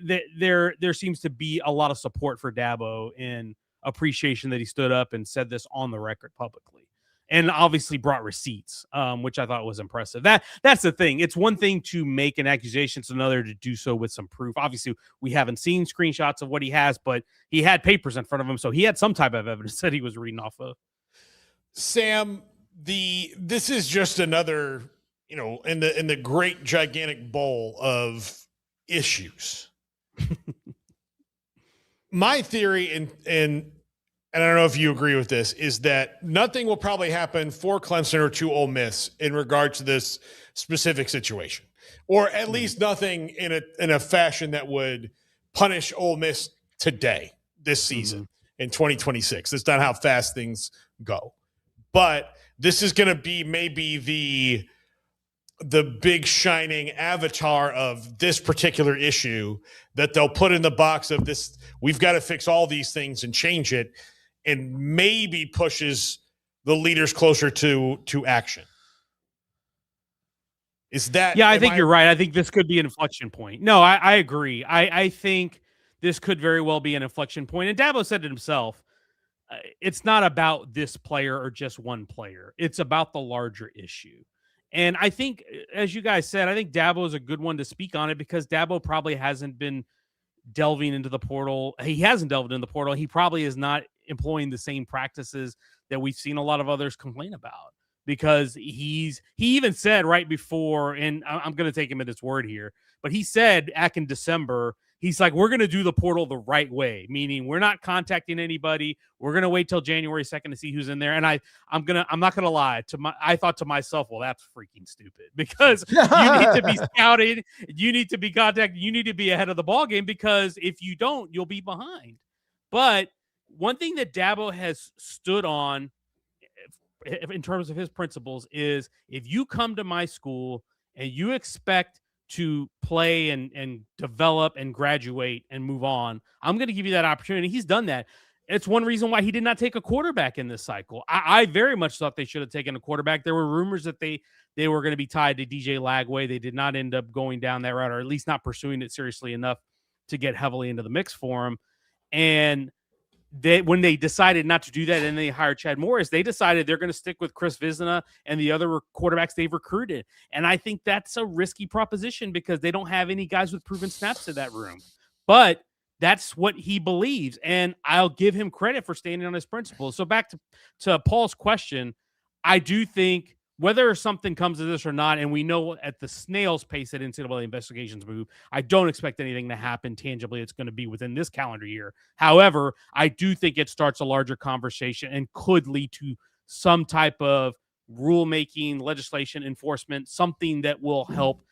W: there seems to be a lot of support for Dabo and appreciation that he stood up and said this on the record publicly. And obviously brought receipts, which I thought was impressive. That's the thing. It's one thing to make an accusation. It's another to do so with some proof. Obviously, we haven't seen screenshots of what he has, but he had papers in front of him, so he had some type of evidence that he was reading off of.
C: Sam, this is just another, in the great gigantic bowl of issues. My theory, and I don't know if you agree with this, is that nothing will probably happen for Clemson or to Ole Miss in regard to this specific situation, or at least nothing in a fashion that would punish Ole Miss today, this season, in 2026. That's not how fast things go. But this is going to be maybe the big shining avatar of this particular issue that they'll put in the box of this. We've got to fix all these things and change it, and maybe pushes the leaders closer to action. Is that?
W: Yeah, I think you're right. I think this could be an inflection point. No, I agree. I think this could very well be an inflection point. And Dabo said it himself. It's not about this player or just one player. It's about the larger issue. And I think, as you guys said, I think Dabo is a good one to speak on it, because Dabo probably hasn't been delving into the portal. He hasn't delved into the portal. He probably is not employing the same practices that we've seen a lot of others complain about, because he even said right before, and I'm going to take him at his word here, but he said back in December, he's like, we're going to do the portal the right way, meaning we're not contacting anybody. We're going to wait till January 2nd to see who's in there. And I'm not going to lie, I thought to myself, well, that's freaking stupid, because you need to be scouted, you need to be contacted, you need to be ahead of the ball game, because if you don't, you'll be behind. But one thing that Dabo has stood on in terms of his principles is, if you come to my school and you expect to play and develop and graduate and move on, I'm going to give you that opportunity. He's done that. It's one reason why he did not take a quarterback in this cycle. I very much thought they should have taken a quarterback. There were rumors that they were going to be tied to DJ Lagway. They did not end up going down that route, or at least not pursuing it seriously enough to get heavily into the mix for him. And when they decided not to do that and they hired Chad Morris, they decided they're going to stick with Chris Vizina and the other quarterbacks they've recruited. And I think that's a risky proposition because they don't have any guys with proven snaps in that room. But that's what he believes, and I'll give him credit for standing on his principles. So back to Paul's question, I do think whether something comes of this or not, and we know at the snail's pace that NCAA investigations move, I don't expect anything to happen tangibly. It's going to be within this calendar year. However, I do think it starts a larger conversation and could lead to some type of rulemaking, legislation, enforcement, something that will help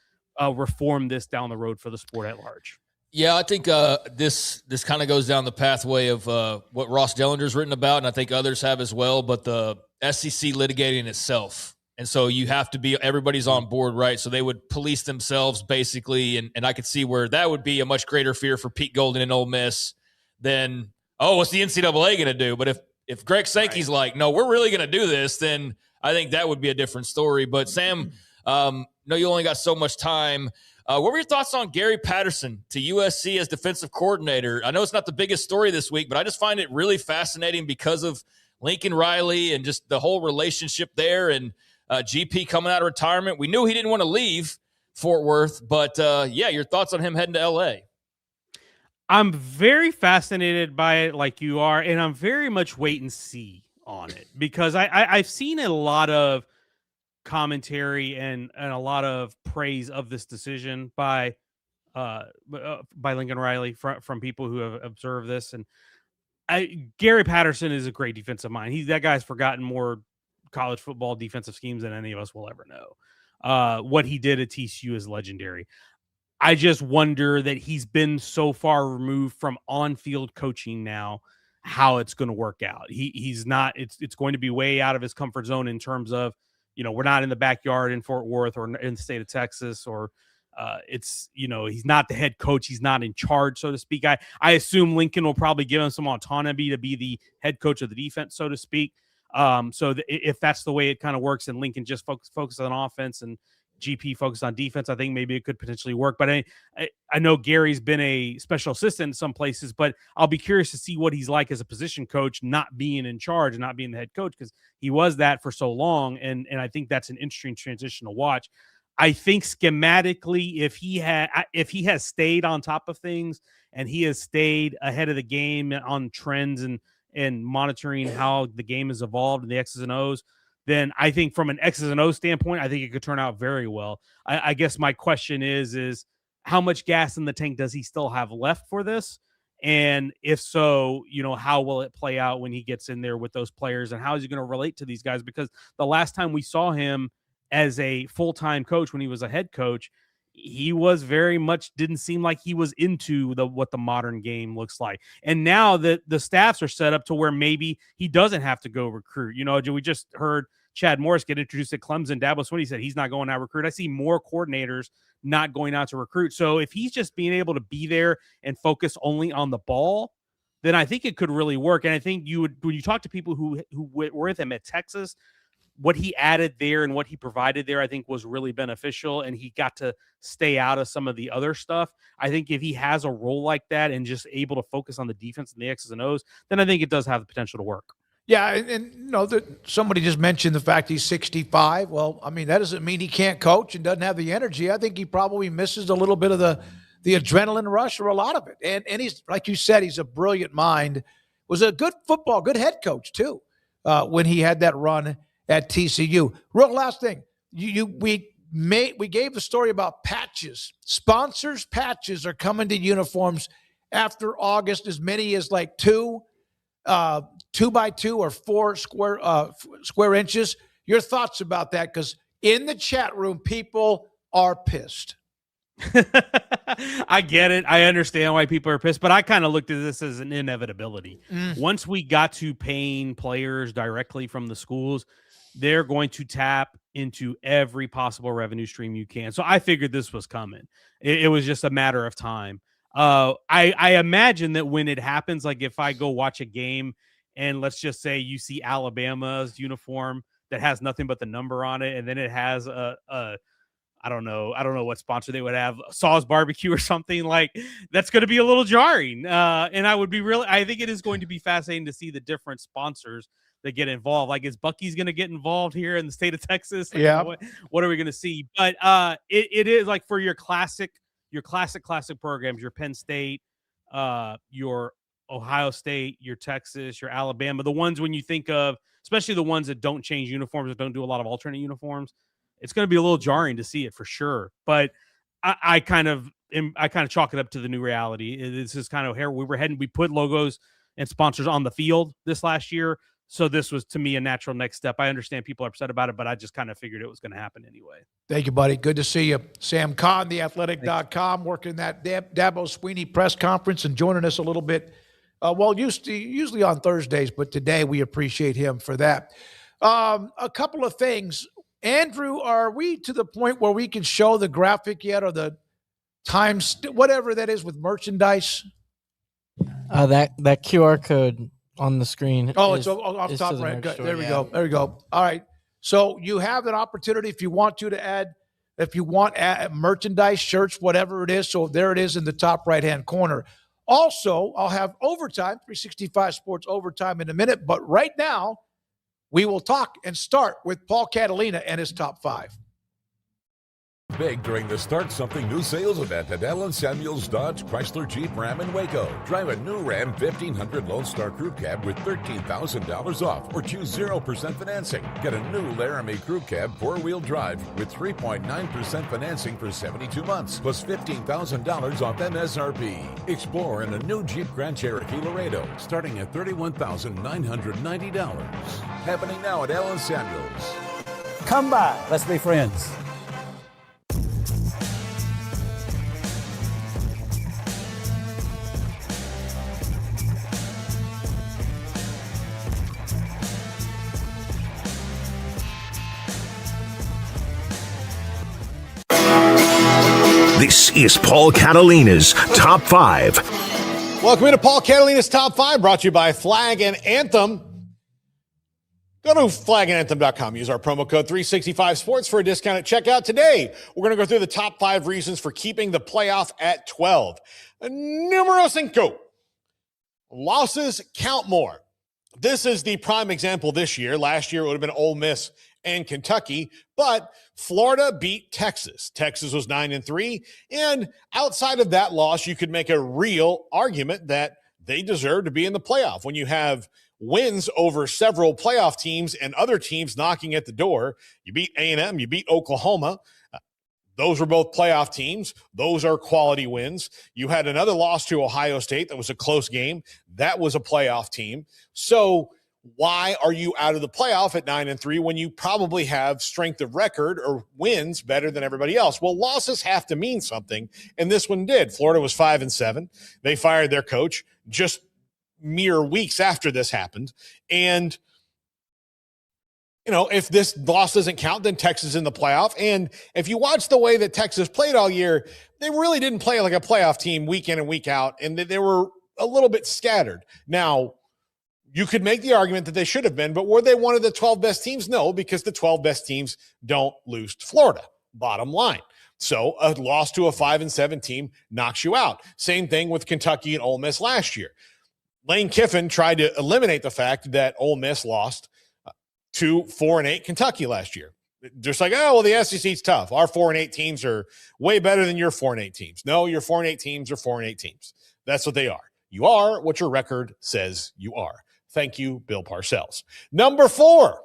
W: reform this down the road for the sport at large.
G: Yeah, I think this kind of goes down the pathway of what Ross Dellinger's written about, and I think others have as well, but the SEC litigating itself. And so you have to be – everybody's on board, right? So they would police themselves basically, and I could see where that would be a much greater fear for Pete Golden and Ole Miss than, oh, what's the NCAA going to do? But if Greg Sankey's like, no, we're really going to do this, then I think that would be a different story. But, Sam, no, you only got so much time. What were your thoughts on Gary Patterson to USC as defensive coordinator? I know it's not the biggest story this week, but I just find it really fascinating because of Lincoln Riley and just the whole relationship there and GP coming out of retirement. We knew he didn't want to leave Fort Worth, but yeah, your thoughts on him heading to LA?
W: I'm very fascinated by it like you are, and I'm very much wait and see on it because I've seen a lot of commentary and a lot of praise of this decision by Lincoln Riley from people who have observed this. And Gary Patterson is a great defensive mind. That guy's forgotten more college football defensive schemes than any of us will ever know. What he did at TCU is legendary. I just wonder that he's been so far removed from on-field coaching now, how it's going to work out. He's not. It's going to be way out of his comfort zone in terms of, we're not in the backyard in Fort Worth or in the state of Texas, or he's not the head coach. He's not in charge, so to speak. I assume Lincoln will probably give him some autonomy to be the head coach of the defense, so to speak. If that's the way it kind of works and Lincoln just focus on offense and GP focus on defense, I think maybe it could potentially work. But I know Gary's been a special assistant in some places, but I'll be curious to see what he's like as a position coach, not being in charge and not being the head coach, because he was that for so long. And I think that's an interesting transition to watch. I think schematically, if he has stayed on top of things and he has stayed ahead of the game on trends and monitoring how the game has evolved and the X's and O's, then I think from an X's and O's standpoint, I think it could turn out very well. I guess my question is how much gas in the tank does he still have left for this? And if so, how will it play out when he gets in there with those players, and how is he going to relate to these guys? Because the last time we saw him as a full-time coach, when he was a head coach, he was very much didn't seem like he was into what the modern game looks like. And now that the staffs are set up to where maybe he doesn't have to go recruit. We just heard Chad Morris get introduced at Clemson. Dabo Swinney said he's not going out to recruit. I see more coordinators not going out to recruit. So if he's just being able to be there and focus only on the ball, then I think it could really work. And I think when you talk to people who were with him at Texas, what he added there and what he provided there, I think was really beneficial, and he got to stay out of some of the other stuff. I think if he has a role like that and just able to focus on the defense and the X's and O's, then I think it does have the potential to work.
F: Yeah, and somebody just mentioned the fact he's 65. Well, I mean, that doesn't mean he can't coach and doesn't have the energy. I think he probably misses a little bit of the adrenaline rush, or a lot of it. And he's, like you said, he's a brilliant mind. Was a good head coach too when he had that run at TCU. Real last thing, we gave the story about patches. Sponsors patches are coming to uniforms after August, as many as like 2 by 2 or 4 square inches. Your thoughts about that? Because in the chat room, people are pissed.
W: I get it. I understand why people are pissed, but I kind of looked at this as an inevitability. Once we got to paying players directly from the schools, they're going to tap into every possible revenue stream you can. So I figured this was coming. It was just a matter of time. I imagine that when it happens, like if I go watch a game and let's just say you see Alabama's uniform that has nothing but the number on it, and then it has I don't know what sponsor they would have, Saw's Barbecue or something, like that's going to be a little jarring. And I think it is going to be fascinating to see the different sponsors that get involved. Like, is Bucky's going to get involved here in the state of Texas? Like,
F: yeah.
W: What are we going to see? But it is like for your classic programs, your Penn State, your Ohio State, your Texas, your Alabama, the ones when you think of, especially the ones that don't change uniforms, that don't do a lot of alternate uniforms, it's going to be a little jarring to see it for sure. But I kind of chalk it up to the new reality. This is kind of where we were heading. We put logos and sponsors on the field this last year. So this was, to me, a natural next step. I understand people are upset about it, but I just kind of figured it was going to happen anyway.
F: Thank you, buddy. Good to see you. Sam Kahn, theathletic.com, working that Dabo Sweeney press conference and joining us a little bit. Usually on Thursdays, but today we appreciate him for that. A couple of things. Andrew, are we to the point where we can show the graphic yet, or the times, whatever that is with merchandise?
H: That QR code on the screen.
F: Oh, it's off the top right. Good. There we go. There we go. All right. So you have an opportunity if you want to add merchandise, shirts, whatever it is. So there it is in the top right-hand corner. Also, I'll have overtime, 365 Sports overtime in a minute. But right now, we will talk and start with Paul Catalina and his top 5.
K: Big during the Start Something New sales event at Allen Samuels Dodge Chrysler Jeep Ram in Waco. Drive a new Ram 1500 Lone Star Crew Cab with $13,000 off, or choose 0% financing. Get a new Laramie Crew Cab 4-wheel drive with 3.9% financing for 72 months, plus $15,000 off MSRP. Explore in a new Jeep Grand Cherokee Laredo, starting at $31,990. Happening now at Allen Samuels.
L: Come by. Let's be friends.
B: This is Paul Catalina's Top 5.
C: Welcome into Paul Catalina's Top 5, brought to you by Flag and Anthem. Go to flagandanthem.com. Use our promo code 365sports for a discount at checkout. Today, we're going to go through the top 5 reasons for keeping the playoff at 12. Numero 5. Losses count more. This is the prime example this year. Last year, it would have been Ole Miss and Kentucky, but Florida beat Texas. Texas was 9-3, and outside of that loss, you could make a real argument that they deserve to be in the playoff. When you have wins over several playoff teams and other teams knocking at the door, you beat A&M, you beat Oklahoma. Those were both playoff teams. Those are quality wins. You had another loss to Ohio State that was a close game. That was a playoff team. So why are you out of the playoff at 9-3 when you probably have strength of record or wins better than everybody else? Well, losses have to mean something, and this one did. Florida was 5-7. They fired their coach just mere weeks after this happened. And, if this loss doesn't count, then Texas is in the playoff. And if you watch the way that Texas played all year, they really didn't play like a playoff team week in and week out, and they were a little bit scattered. Now, you could make the argument that they should have been, but were they one of the 12 best teams? No, because the 12 best teams don't lose to Florida, bottom line. So a loss to a 5-7 team knocks you out. Same thing with Kentucky and Ole Miss last year. Lane Kiffin tried to eliminate the fact that Ole Miss lost to 4-8 Kentucky last year. Just like, the SEC's tough. Our 4-8 teams are way better than your 4-8 teams. No, your 4-8 teams are 4-8 teams. That's what they are. You are what your record says you are. Thank you, Bill Parcells. Number 4,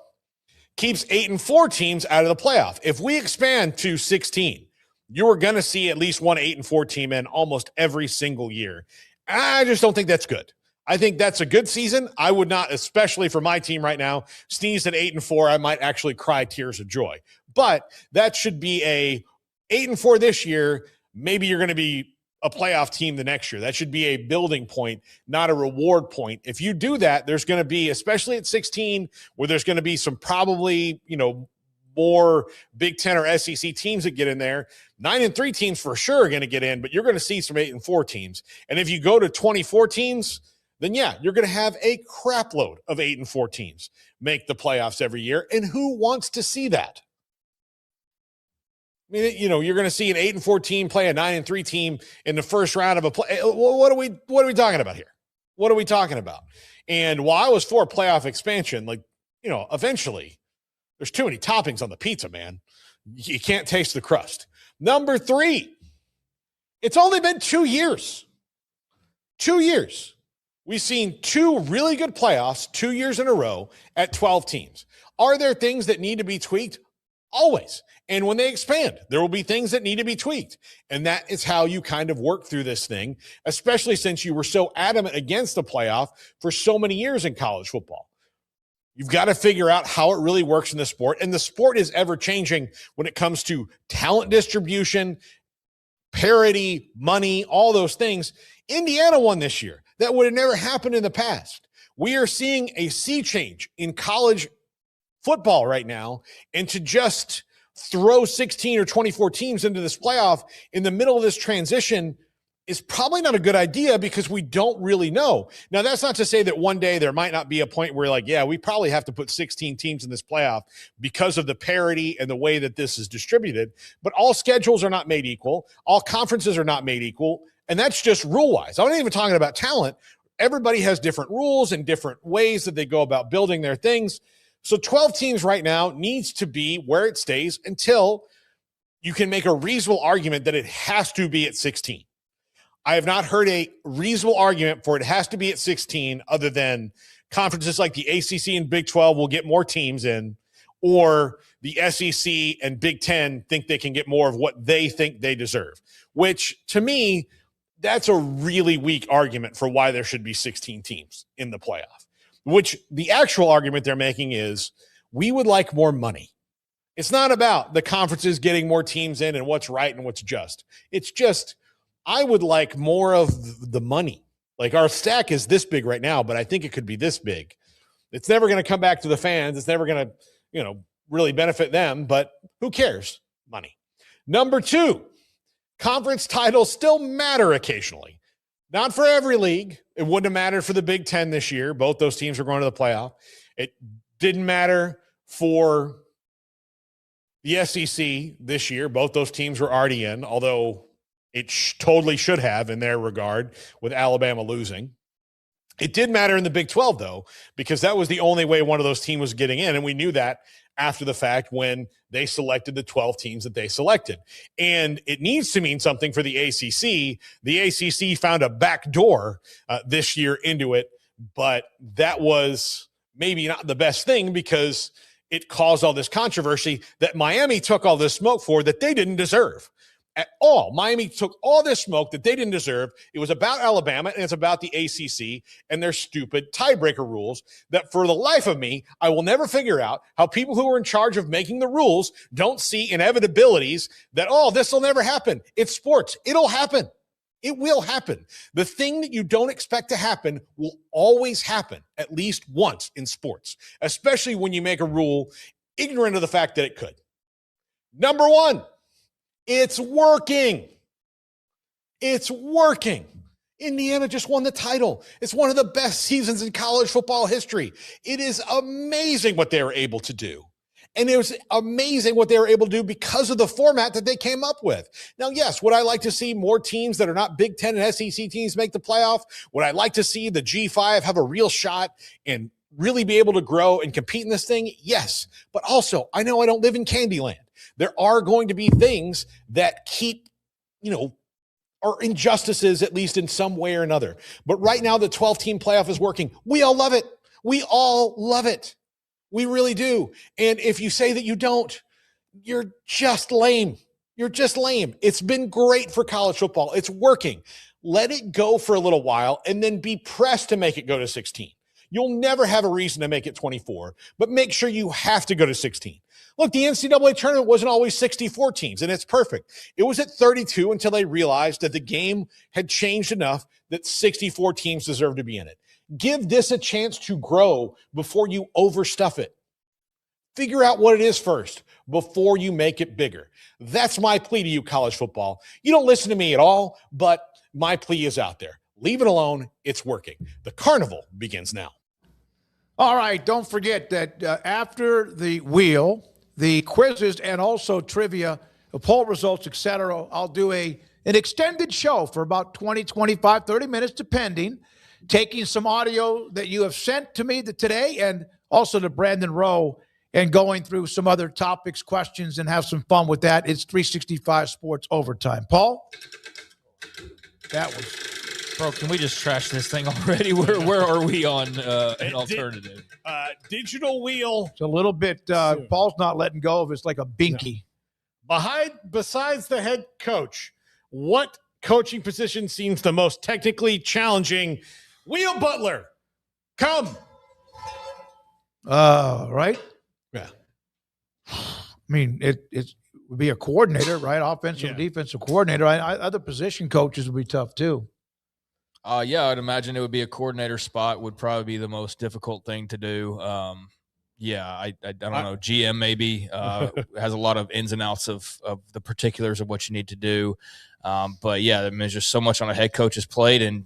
C: keeps 8-4 teams out of the playoff. If we expand to 16, you are going to see at least one 8-4 team in almost every single year. I just don't think that's good. I think that's a good season. I would not, especially for my team right now, sneeze at 8-4. I might actually cry tears of joy. But that should be a 8-4 this year. Maybe you're going to be a playoff team the next year. That should be a building point, not a reward point. If you do that, there's going to be, especially at 16, where there's going to be some probably, more Big Ten or SEC teams that get in there. 9-3 teams for sure are going to get in, but you're going to see some 8-4 teams. And if you go to 24 teams, then yeah, you're going to have a crap load of 8-4 teams make the playoffs every year. And who wants to see that? I mean, you're going to see an 8-4 team play a 9-3 team in the first round of a play. What are we talking about here? What are we talking about? And while I was for playoff expansion, eventually there's too many toppings on the pizza, man. You can't taste the crust. Number 3, it's only been 2 years. 2 years. We've seen 2 really good playoffs 2 years in a row at 12 teams. Are there things that need to be tweaked? Always. And when they expand, there will be things that need to be tweaked. And that is how you kind of work through this thing, especially since you were so adamant against the playoff for so many years in college football. You've got to figure out how it really works in the sport. And the sport is ever changing when it comes to talent distribution, parity, money, all those things. Indiana won this year. That would have never happened in the past. We are seeing a sea change in college football right now, and to just throw 16 or 24 teams into this playoff in the middle of this transition is probably not a good idea because we don't really know. Now, that's not to say that one day there might not be a point where we probably have to put 16 teams in this playoff because of the parity and the way that this is distributed, but all schedules are not made equal. All conferences are not made equal, and that's just rule-wise. I'm not even talking about talent. Everybody has different rules and different ways that they go about building their things. So 12 teams right now needs to be where it stays until you can make a reasonable argument that it has to be at 16. I have not heard a reasonable argument for it has to be at 16 other than conferences like the ACC and Big 12 will get more teams in, or the SEC and Big 10 think they can get more of what they think they deserve, which to me, that's a really weak argument for why there should be 16 teams in the playoff. Which the actual argument they're making is we would like more money. It's not about the conferences getting more teams in and what's right and what's just. It's just, I would like more of the money. Like our stack is this big right now, but I think it could be this big. It's never going to come back to the fans. It's never going to, really benefit them, but who cares? Money. Number 2, conference titles still matter occasionally. Not for every league. It wouldn't have mattered for the Big Ten this year. Both those teams were going to the playoff. It didn't matter for the SEC this year. Both those teams were already in, although it totally should have in their regard with Alabama losing. It did matter in the Big 12, though, because that was the only way one of those teams was getting in, and we knew that after the fact when they selected the 12 teams that they selected. And it needs to mean something for the ACC. The ACC found a back door this year into it, but that was maybe not the best thing because it caused all this controversy that Miami took all this smoke for that they didn't deserve at all. Miami took all this smoke that they didn't deserve. It was about Alabama, and it's about the ACC and their stupid tiebreaker rules that for the life of me, I will never figure out how people who are in charge of making the rules don't see inevitabilities that, this will never happen. It's sports. It'll happen. It will happen. The thing that you don't expect to happen will always happen at least once in sports, especially when you make a rule ignorant of the fact that it could. Number 1, it's working. It's working. Indiana just won the title. It's one of the best seasons in college football history. It is amazing what they were able to do. And it was amazing what they were able to do because of the format that they came up with. Now, yes, would I like to see more teams that are not Big Ten and SEC teams make the playoff? Would I like to see the G5 have a real shot and really be able to grow and compete in this thing? Yes. But also, I know I don't live in Candyland. There are going to be things that keep, are injustices, at least in some way or another. But right now, the 12-team playoff is working. We all love it. We all love it. We really do. And if you say that you don't, you're just lame. You're just lame. It's been great for college football. It's working. Let it go for a little while and then be pressed to make it go to 16. You'll never have a reason to make it 24, but make sure you have to go to 16. Look, the NCAA tournament wasn't always 64 teams, and it's perfect. It was at 32 until they realized that the game had changed enough that 64 teams deserve to be in it. Give this a chance to grow before you overstuff it. Figure out what it is first before you make it bigger. That's my plea to you, college football. You don't listen to me at all, but my plea is out there. Leave it alone. It's working. The carnival begins now.
F: All right. Don't forget that after the wheel, the quizzes, and also trivia, the poll results, etc., I'll do an extended show for about 20, 25, 30 minutes, depending, taking some audio that you have sent to me today and also to Brandon Rowe, and going through some other topics, questions, and have some fun with that. It's 365 Sports Overtime. Paul? That was...
G: Bro, can we just trash this thing already? Where are we on an alternative?
C: Digital wheel.
F: It's a little bit... Paul's not letting go of it. It's like a binky.
C: Besides the head coach, what coaching position seems the most technically challenging? Wheel Butler, come.
F: Right?
C: Yeah.
F: I mean, it would be a coordinator, right? Offensive, defensive coordinator. Other position coaches would be tough too.
G: Yeah, I'd imagine it would be a coordinator spot would probably be the most difficult thing to do. I don't know. GM maybe has a lot of ins and outs of the particulars of what you need to do. But yeah, I mean, there's just so much on a head coach's plate, and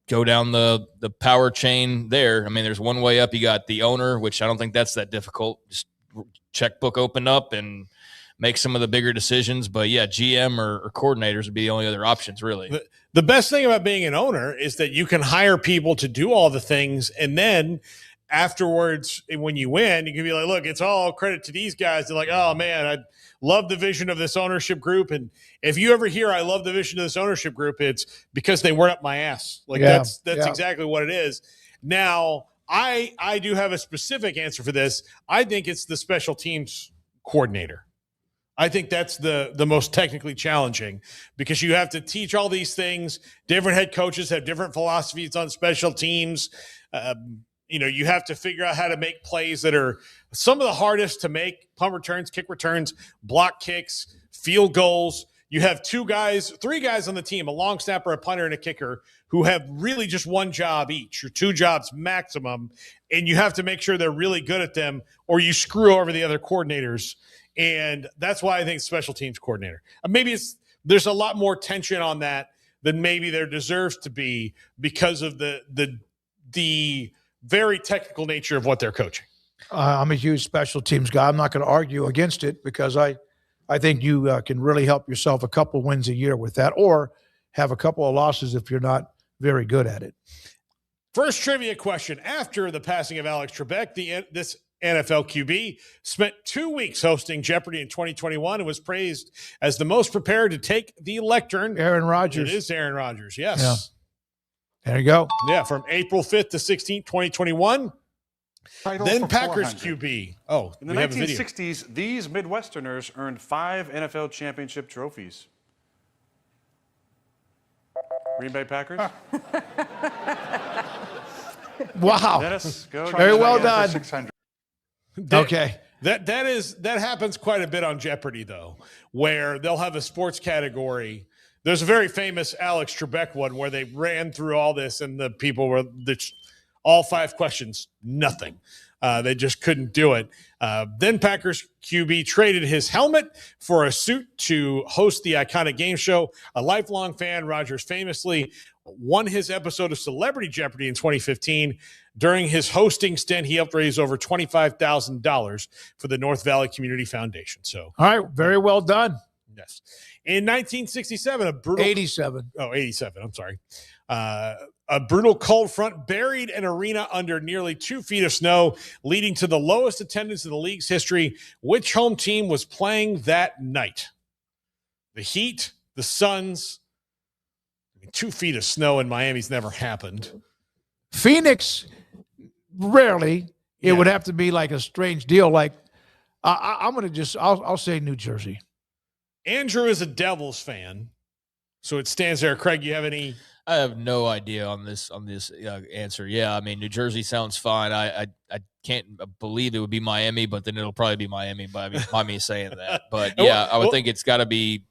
G: go down the power chain there. I mean, there's one way up. You got the owner, which I don't think that's that difficult. Just checkbook open up and make some of the bigger decisions. But yeah, GM or coordinators would be the only other options, really.
C: The best thing about being an owner is that you can hire people to do all the things, and then afterwards, when you win, you can be like, look, it's all credit to these guys. They're like, oh man, I love the vision of this ownership group. And if you ever hear I love the vision of this ownership group, it's because they weren't up my ass. That's exactly what it is. Now, I do have a specific answer for this. I think it's the special teams coordinator. I think that's the most technically challenging, because you have to teach all these things. Different head coaches have different philosophies on special teams. You have to figure out how to make plays that are some of the hardest to make: punt returns, kick returns, block kicks, field goals. You have three guys on the team, a long snapper, a punter, and a kicker, who have really just one job each, or two jobs maximum. And you have to make sure they're really good at them, or you screw over the other coordinators. And that's why I think special teams coordinator. Maybe there's a lot more tension on that than maybe there deserves to be, because of the very technical nature of what they're coaching.
F: I'm a huge special teams guy. I'm not going to argue against it, because I think you can really help yourself a couple wins a year with that, or have a couple of losses if you're not very good at it.
C: First trivia question. After the passing of Alex Trebek, this NFL QB spent 2 weeks hosting Jeopardy in 2021 and was praised as the most prepared to take the lectern.
F: Aaron Rodgers.
C: It is Aaron Rodgers, yes.
F: Yeah. There you go.
C: Yeah, from April 5th to 16th, 2021. Then Packers QB. Oh,
I: in the 1960s, these Midwesterners earned 5 NFL championship trophies. Green Bay Packers.
F: Wow.
I: Dennis, go.
F: Very well done. Okay.
C: That happens quite a bit on Jeopardy, though, where they'll have a sports category. There's a very famous Alex Trebek one where they ran through all this, and the people were all 5 questions, nothing. They just couldn't do it. Then Packers QB traded his helmet for a suit to host the iconic game show. A lifelong fan, Rodgers famously won his episode of Celebrity Jeopardy in 2015. During his hosting stint, he helped raise over $25,000 for the North Valley Community Foundation. So,
F: all right, very well done.
C: Yes. In 1967,
F: 87.
C: Oh, 87. I'm sorry. A brutal cold front buried an arena under nearly 2 feet of snow, leading to the lowest attendance in the league's history. Which home team was playing that night? The Heat, the Suns. 2 feet of snow in Miami's never happened.
F: Phoenix, rarely. It would have to be like a strange deal. Like I'm going to I'll say New Jersey.
C: Andrew is a Devils fan, so it stands there. Craig, you have any?
G: I have no idea on this answer. Yeah, I mean, New Jersey sounds fine. I can't believe it would be Miami, but then it'll probably be Miami by me saying that. But yeah, I would think it's got to be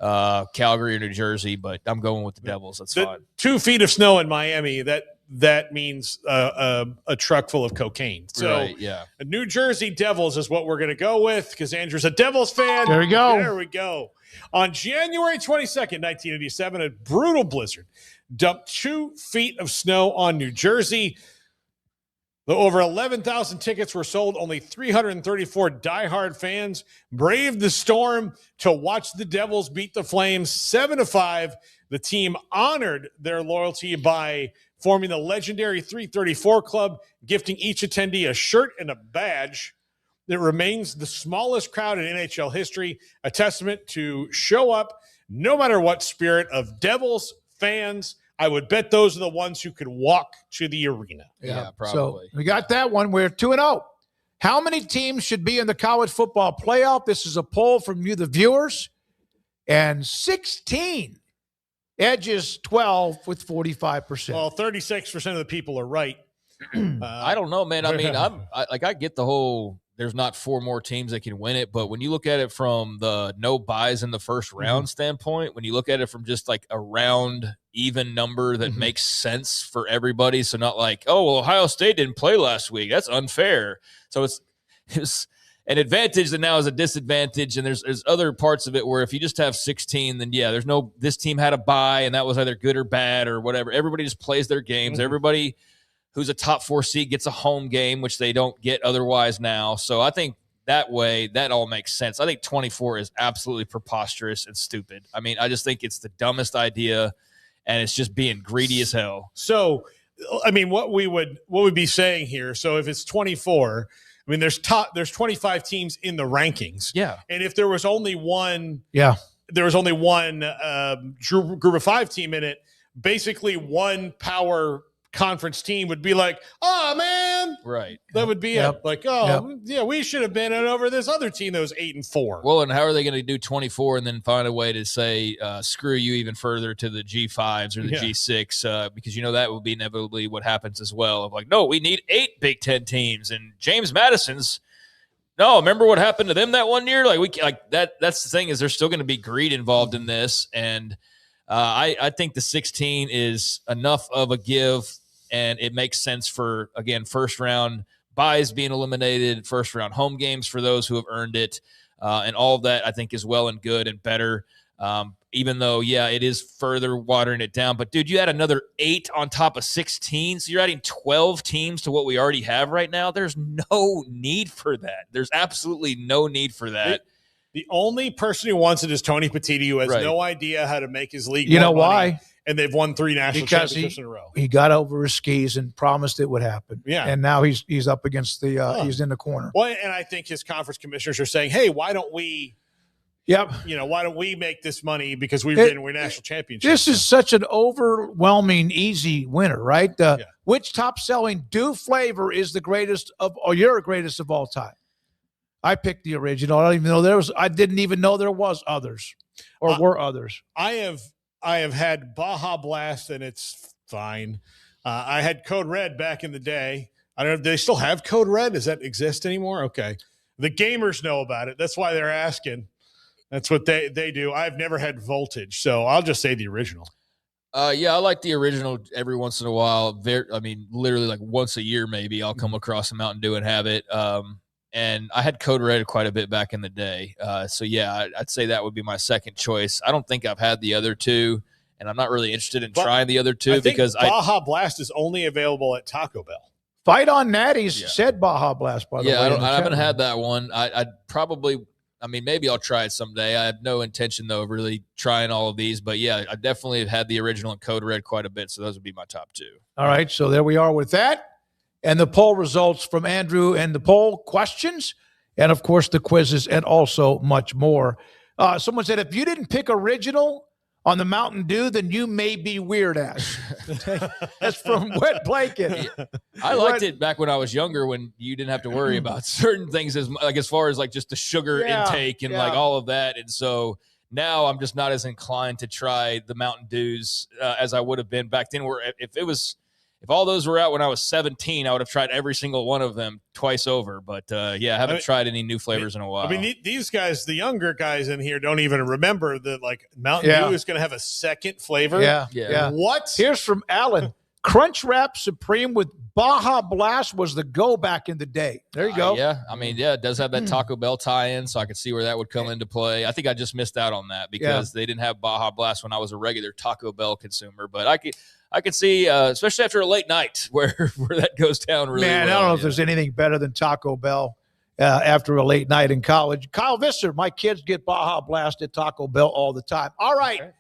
G: Calgary or New Jersey, but I'm going with the Devils. That's fine.
C: 2 feet of snow in Miami, that means a truck full of cocaine. So
G: right, yeah.
C: New Jersey Devils is what we're going to go with because Andrew's a Devils fan.
F: There we go.
C: There we go. On January 22nd, 1987, a brutal blizzard dumped 2 feet of snow on New Jersey. Though over 11,000 tickets were sold, only 334 diehard fans braved the storm to watch the Devils beat the Flames 7-5. The team honored their loyalty by forming the legendary 334 Club, gifting each attendee a shirt and a badge. It remains the smallest crowd in NHL history, a testament to show up no matter what spirit of Devils fans. I would bet those are the ones who could walk to the arena.
G: Yeah, probably.
F: So we got that one. We're 2-0. How many teams should be in the college football playoff? This is a poll from you, the viewers. And 16 edges 12 with 45%.
C: Well, 36% of the people are right.
G: I don't know, man. I mean, I get the whole there's not 4 more teams that can win it, but when you look at it from the no buys in the first round standpoint, when you look at it from just like a round even number that makes sense for everybody, so not like, oh, well, Ohio State didn't play last week, that's unfair. So it's an advantage that now is a disadvantage, and there's other parts of it where if you just have 16, then yeah, there's no this team had a bye and that was either good or bad or whatever. Everybody just plays their games. Everybody who's a top 4 seed gets a home game, which they don't get otherwise now. So I think that way, that all makes sense. I think 24 is absolutely preposterous and stupid. I mean, I just think it's the dumbest idea, and it's just being greedy as hell.
C: So, I mean, what we'd be saying here, so if it's 24, I mean, there's 25 teams in the rankings.
G: Yeah.
C: And if there was only one group of 5 team in it, basically one power conference team would be like, oh man,
G: right?
C: That would be it. Like, yeah, we should have been over this other team that was 8-4.
G: Well, and how are they going to do 24 and then find a way to say screw you even further to the G5s or the G6? Because that will be inevitably what happens as well. Of like, no, we need 8 Big Ten teams, and James Madison's. No, remember what happened to them that one year? That's the thing is there's still going to be greed involved in this, and I think the 16 is enough of a give. And it makes sense for, again, first round buys being eliminated, first round home games for those who have earned it. And all of that, I think, is well and good and better. Even though, yeah, it is further watering it down. But, dude, you add another 8 on top of 16. So you're adding 12 teams to what we already have right now. There's no need for that. There's absolutely no need for that.
C: The only person who wants it is Tony Petitti, who has no idea how to make his league
F: You
C: more
F: know why?
C: money, and they've won 3 national championships in a row.
F: He got over his skis and promised it would happen.
C: Yeah.
F: And now he's up against he's in the corner.
C: Well, and I think his conference commissioners are saying, hey, why don't we why don't we make this money because we're national championships?
F: This is such an overwhelming, easy winner, right? Which top-selling Dew flavor is the greatest of, or your greatest of all time? I picked the original. I didn't even know there was others or were others.
C: I have had Baja Blast, and it's fine. I had Code Red back in the day. I don't know. Do they still have Code Red? Does that exist anymore? Okay. The gamers know about it. That's why they're asking. That's what they do. I've never had Voltage, so I'll just say the original.
G: Yeah, I like the original every once in a while. Literally like once a year maybe I'll come across a Mountain Dew and have it. And I had Code Red quite a bit back in the day. So, yeah, I'd say that would be my second choice. I don't think I've had the other 2, and I'm not really interested in trying the other 2 because
C: Baja Blast is only available at Taco Bell.
F: Fight on Natty's said Baja Blast, by the way.
G: Yeah, I haven't had that one. I'd probably – maybe I'll try it someday. I have no intention, though, of really trying all of these. But, yeah, I definitely have had the original and Code Red quite a bit, so those would be my top 2.
F: All right, so there we are with that. And the poll results from Andrew and the poll questions, and, of course, the quizzes and also much more. Someone said, if you didn't pick original on the Mountain Dew, then you may be weird ass. That's from Wet Blanket.
G: I liked it back when I was younger when you didn't have to worry about certain things as far as like just the sugar intake and like all of that. And so Now I'm just not as inclined to try the Mountain Dews as I would have been back then. Where if all those were out when I was 17, I would have tried every single one of them twice over. But I haven't tried any new flavors in a while.
C: I mean, these guys, the younger guys in here, don't even remember that like Mountain Dew is going to have a second flavor.
F: Yeah.
C: What?
F: Here's from Alan. Crunch Wrap Supreme with Baja Blast was the go back in the day. There you go.
G: It does have that Taco Bell tie-in, so I could see where that would come into play. I think I just missed out on that because they didn't have Baja Blast when I was a regular Taco Bell consumer. But I could see, especially after a late night, where that goes down really well.
F: I don't know if there's anything better than Taco Bell after a late night in college. Kyle Visser, my kids get Baja Blast at Taco Bell all the time. All right. Okay.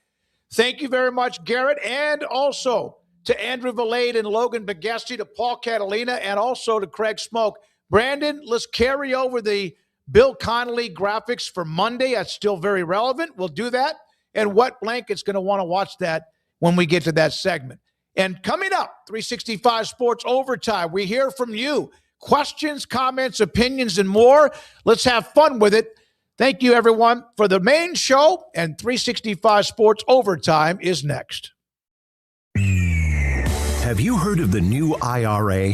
F: Thank you very much, Garrett, and also to Andrew Valade and Logan Begesti, to Paul Catalina, and also to Craig Smoak. Brandon, let's carry over the Bill Connolly graphics for Monday. That's still very relevant. We'll do that. And Wet Blanket's going to want to watch that when we get to that segment. And coming up, 365 Sports Overtime, we hear from you. Questions, comments, opinions, and more. Let's have fun with it. Thank you, everyone, for the main show. And 365 Sports Overtime is next.
B: Have you heard of the new IRA?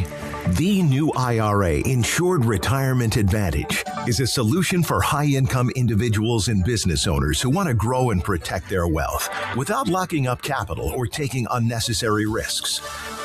B: The new IRA, Insured Retirement Advantage, is a solution for high-income individuals and business owners who want to grow and protect their wealth without locking up capital or taking unnecessary risks.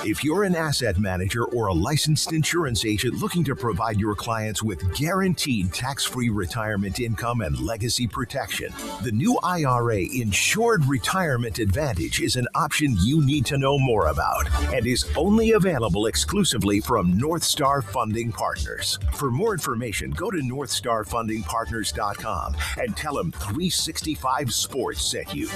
B: If you're an asset manager or a licensed insurance agent looking to provide your clients with guaranteed tax-free retirement income and legacy protection, the new IRA Insured Retirement Advantage is an option you need to know more about and is only available exclusively from North Star Funding Partners. For more information, go to northstarfundingpartners.com and tell them 365 Sports sent you.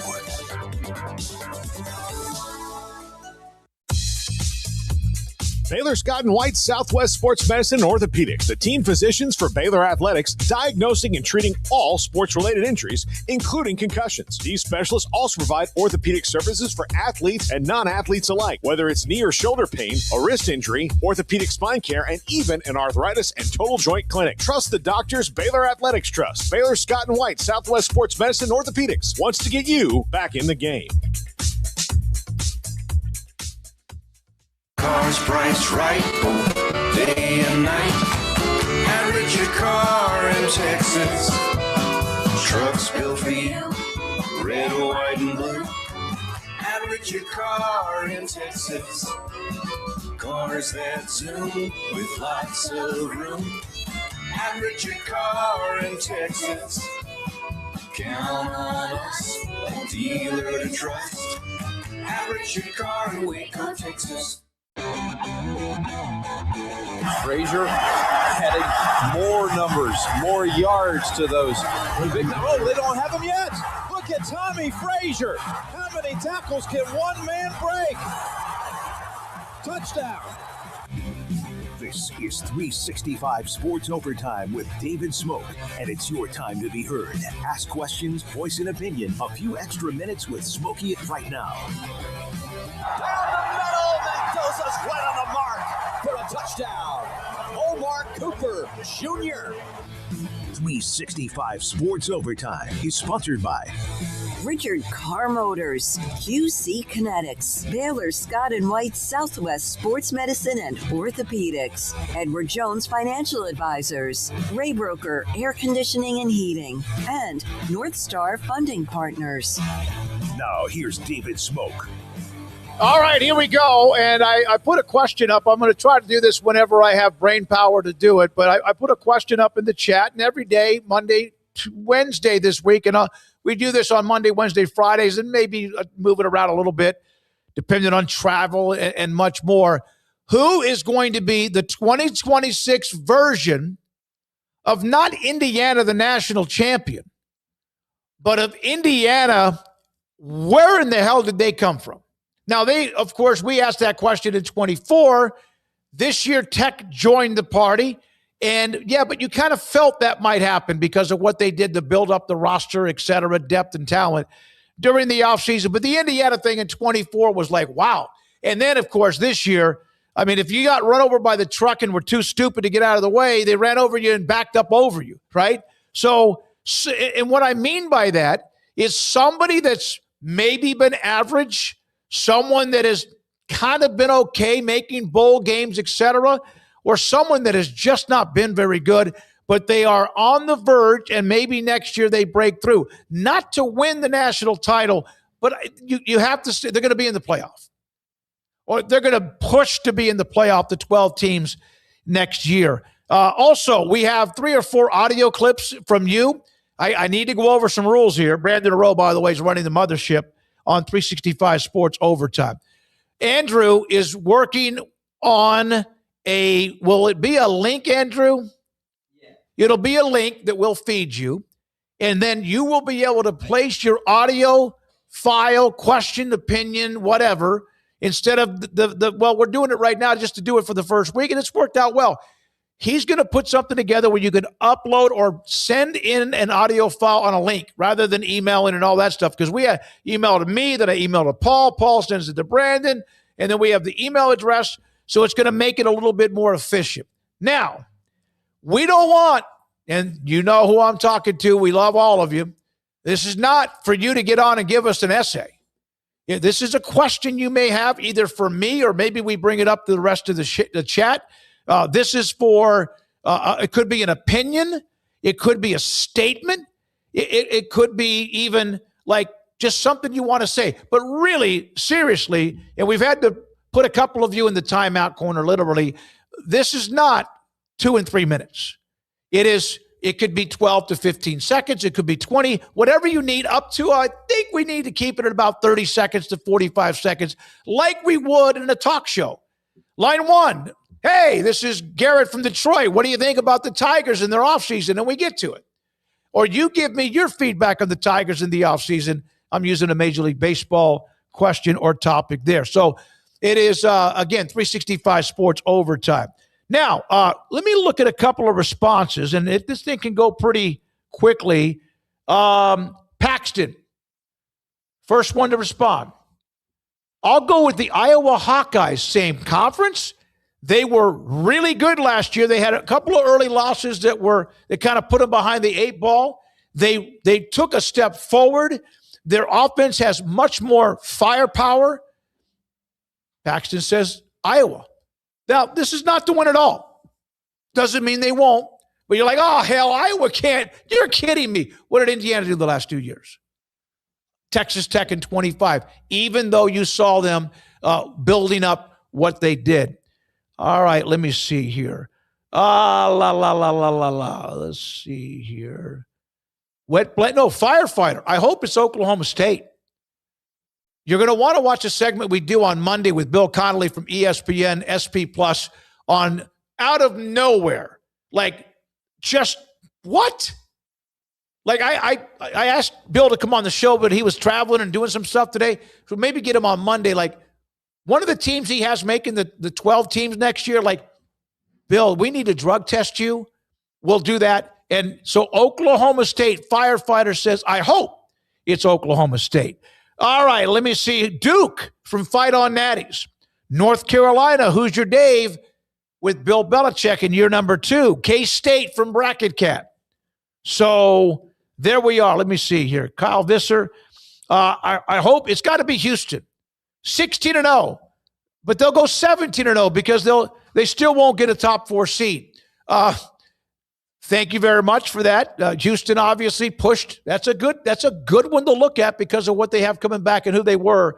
D: Baylor Scott & White Southwest Sports Medicine and Orthopedics, the team physicians for Baylor Athletics, diagnosing and treating all sports-related injuries, including concussions. These specialists also provide orthopedic services for athletes and non-athletes alike, whether it's knee or shoulder pain, a wrist injury, orthopedic spine care, and even an arthritis and total joint clinic. Trust the doctors Baylor Athletics trust. Baylor Scott & White Southwest Sports Medicine and Orthopedics wants to get you back in the game.
J: Cars priced right, day and night. At Richard Car in Texas. Trucks built for you, red, white, and blue. At Richard Car in Texas. Cars that zoom with lots of room. At Richard Car in Texas. Count on us, a dealer to trust. At Richard Car in Waco, Texas.
M: Frazier adding more numbers, more yards to those. Oh, they don't have them yet. Look at Tommy Frazier. How many tackles can one man break? Touchdown.
B: This is 365 Sports Overtime with David Smoak, and it's your time to be heard. Ask questions, voice an opinion. A few extra minutes with Smokey right now.
M: Down the middle, that goes us right on the mark for a touchdown. Omar Cooper Jr.
B: 365 Sports Overtime is sponsored by
X: Richard Car Motors, QC Kinetics, Baylor Scott & White Southwest Sports Medicine and Orthopedics, Edward Jones Financial Advisors, Ray Broker Air Conditioning and Heating, and North Star Funding Partners.
B: Now here's David Smoak.
F: All right, here we go. And I put a question up. I'm going to try to do this whenever I have brain power to do it. But I put a question up in the chat, and every day, Monday to Wednesday this week, and we do this on Monday, Wednesday, Fridays, and maybe move it around a little bit, depending on travel and much more. Who is going to be the 2026 version of not Indiana, the national champion, but of Indiana? Where in the hell did they come from? Now, of course, we asked that question in 24. This year, Tech joined the party. And, yeah, but you kind of felt that might happen because of what they did to build up the roster, et cetera, depth and talent during the offseason. But the Indiana thing in 24 was like, wow. And then, of course, this year, I mean, if you got run over by the truck and were too stupid to get out of the way, they ran over you and backed up over you, right? So and what I mean by that is somebody that's maybe been average, someone that has kind of been okay making bowl games, etc., or someone that has just not been very good, but they are on the verge and maybe next year they break through. Not to win the national title, but you have to say they're going to be in the playoff. Or they're going to push to be in the playoff, the 12 teams next year. Also, we have 3 or 4 audio clips from you. I need to go over some rules here. Brandon Rowe, by the way, is running the mothership on 365 Sports Overtime. Andrew is working on will it be a link, Andrew? Yeah. It'll be a link that will feed you, and then you will be able to place your audio file, question, opinion, whatever, instead of we're doing it right now just to do it for the first week, and it's worked out well. He's going to put something together where you can upload or send in an audio file on a link rather than emailing and all that stuff. Because we have email to me, then I email to Paul. Paul sends it to Brandon, and then we have the email address. So it's going to make it a little bit more efficient. Now, we don't want, and you know who I'm talking to. We love all of you. This is not for you to get on and give us an essay. This is a question you may have either for me or maybe we bring it up to the rest of the chat. This is for, it could be an opinion. It could be a statement. It could be even like just something you want to say. But really, seriously, and we've had to put a couple of you in the timeout corner, literally, this is not 2 and 3 minutes. It could be 12 to 15 seconds. It could be 20, whatever you need up to. I think we need to keep it at about 30 seconds to 45 seconds, like we would in a talk show. Line 1. Hey, this is Garrett from Detroit. What do you think about the Tigers in their offseason? And we get to it. Or you give me your feedback on the Tigers in the offseason. I'm using a Major League Baseball question or topic there. So it is, again, 365 Sports Overtime. Now, let me look at a couple of responses, and this thing can go pretty quickly. Paxton, first one to respond. I'll go with the Iowa Hawkeyes, same conference. They were really good last year. They had a couple of early losses that kind of put them behind the 8 ball. They took a step forward. Their offense has much more firepower. Paxton says Iowa. Now, this is not to win at all. Doesn't mean they won't. But you're like, oh, hell, Iowa can't. You're kidding me. What did Indiana do the last 2 years? Texas Tech in 25, even though you saw them building up what they did. All right, let me see here. Let's see here. Firefighter. I hope it's Oklahoma State. You're going to want to watch a segment we do on Monday with Bill Connolly from ESPN, SP Plus, on out of nowhere. Like, just what? Like, I asked Bill to come on the show, but he was traveling and doing some stuff today. So maybe get him on Monday. Like, one of the teams he has making the 12 teams next year, like, Bill, we need to drug test you. We'll do that. And so Oklahoma State firefighter says, I hope it's Oklahoma State. All right, let me see. Duke from Fight on Natties. North Carolina, who's your Dave? With Bill Belichick in year number 2. K-State from Bracket Cat. So there we are. Let me see here. Kyle Visser. I hope it's got to be Houston. 16-0. But they'll go 17-0 because they still won't get a top 4 seed. Thank you very much for that. Houston obviously pushed. That's a good one to look at because of what they have coming back and who they were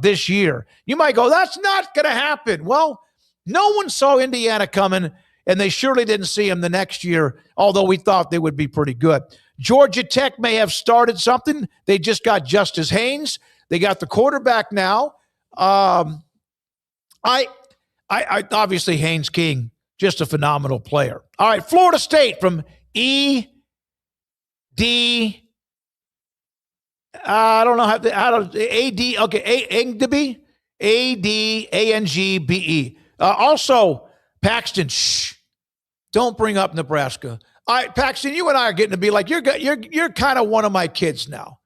F: this year. You might go, that's not going to happen. Well, no one saw Indiana coming, and they surely didn't see him the next year, although we thought they would be pretty good. Georgia Tech may have started something. They just got Justice Haynes. They got the quarterback now. I obviously Haynes King. Just a phenomenal player. All right, Florida State from I don't know how AD. Okay, Angbe, ADANGBE. Also, Paxton. Shh, don't bring up Nebraska. All right, Paxton, you and I are getting to be like you're kind of one of my kids now.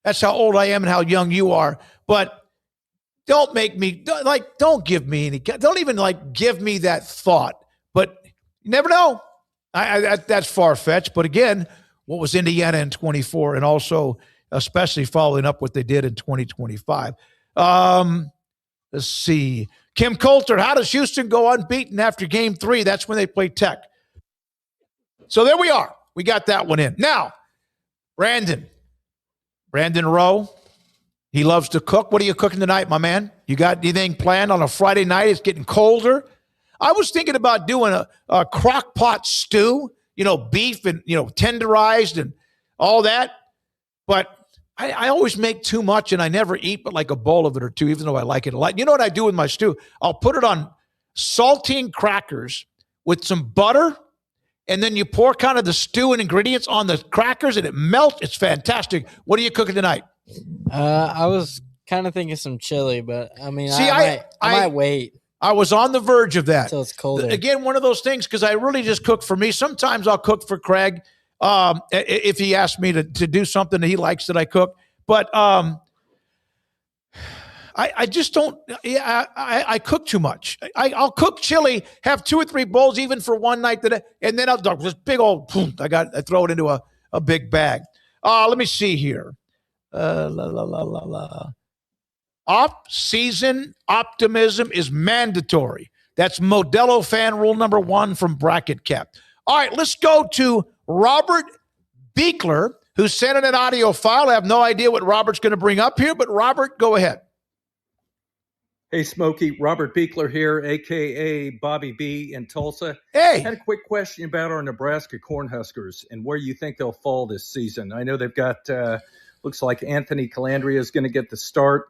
F: That's how old I am and how young you are. But don't make me don't give me any. Don't even give me that thought. But you never know. That's far-fetched. But again, what was Indiana in 24 and also especially following up what they did in 2025. Let's see. Kim Coulter, how does Houston go unbeaten after game 3? That's when they play Tech. So there we are. We got that one in. Now, Brandon Rowe, he loves to cook. What are you cooking tonight, my man? You got anything planned on a Friday night? It's getting colder. I was thinking about doing a crock pot stew, beef and, tenderized and all that. But I always make too much and I never eat but like a bowl of it or two, even though I like it a lot. You know what I do with my stew? I'll put it on saltine crackers with some butter, and then you pour kind of the stew and ingredients on the crackers and it melts. It's fantastic. What are you cooking tonight?
H: I was kind of thinking some chili, but I mean, I might wait.
F: I was on the verge of that.
H: Until it's colder.
F: Again, one of those things, because I really just cook for me. Sometimes I'll cook for Craig if he asks me to do something that he likes that I cook. But I just don't. Yeah, I cook too much. I'll cook chili, have 2 or 3 bowls even for one night, and then I'll just big old. Boom, I throw it into a big bag. Let me see here. Off-season optimism is mandatory. That's Modelo fan rule number 1 from Bracket Cap. All right, let's go to Robert Beekler, who sent in an audio file. I have no idea what Robert's going to bring up here, but Robert, go ahead.
N: Hey, Smokey. Robert Beekler here, a.k.a. Bobby B. in Tulsa.
F: Hey.
N: I had a quick question about our Nebraska Cornhuskers and where you think they'll fall this season. I know they've got, looks like Anthony Calandria is going to get the start.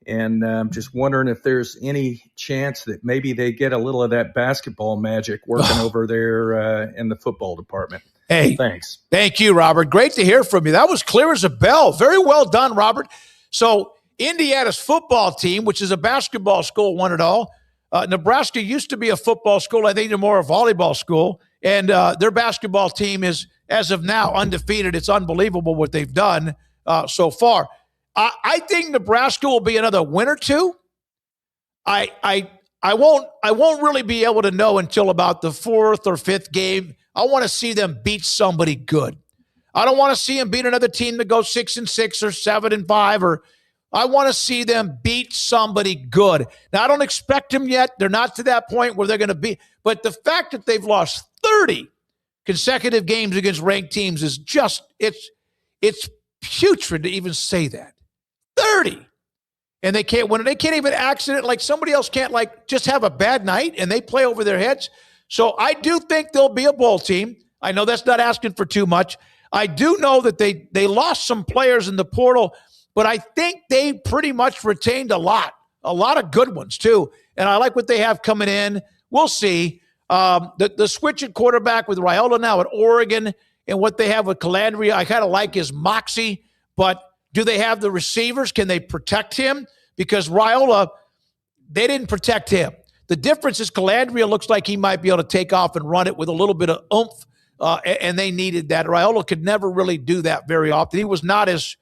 N: And I'm just wondering if there's any chance that maybe they get a little of that basketball magic working over there in the football department.
F: Hey,
N: thanks.
F: Thank you, Robert. Great to hear from you. That was clear as a bell. Very well done, Robert. So Indiana's football team, which is a basketball school, won it all. Nebraska used to be a football school. I think they're more a volleyball school. And their basketball team is, as of now, undefeated. It's unbelievable what they've done so far. I think Nebraska will be another win or two. I won't really be able to know until about the 4th or 5th game. I want to see them beat somebody good. I don't want to see them beat another team that goes 6-6 or 7-5, or I want to see them beat somebody good. Now, I don't expect them yet. They're not to that point where they're going to be. But the fact that they've lost 30 consecutive games against ranked teams is just, it's putrid to even say that. 30. And they can't win it. They can't even accident, like somebody else can't just have a bad night and they play over their heads. So I do think they'll be a bowl team. I know that's not asking for too much. I do know that they lost some players in the portal, but I think they pretty much retained a lot of good ones too. And I like what they have coming in. We'll see. The switch at quarterback with Raiola now at Oregon and what they have with Calandria, I kind of like his moxie, but do they have the receivers? Can they protect him? Because Raiola, they didn't protect him. The difference is Calandria looks like he might be able to take off and run it with a little bit of oomph, and they needed that. Raiola could never really do that very often. He was not as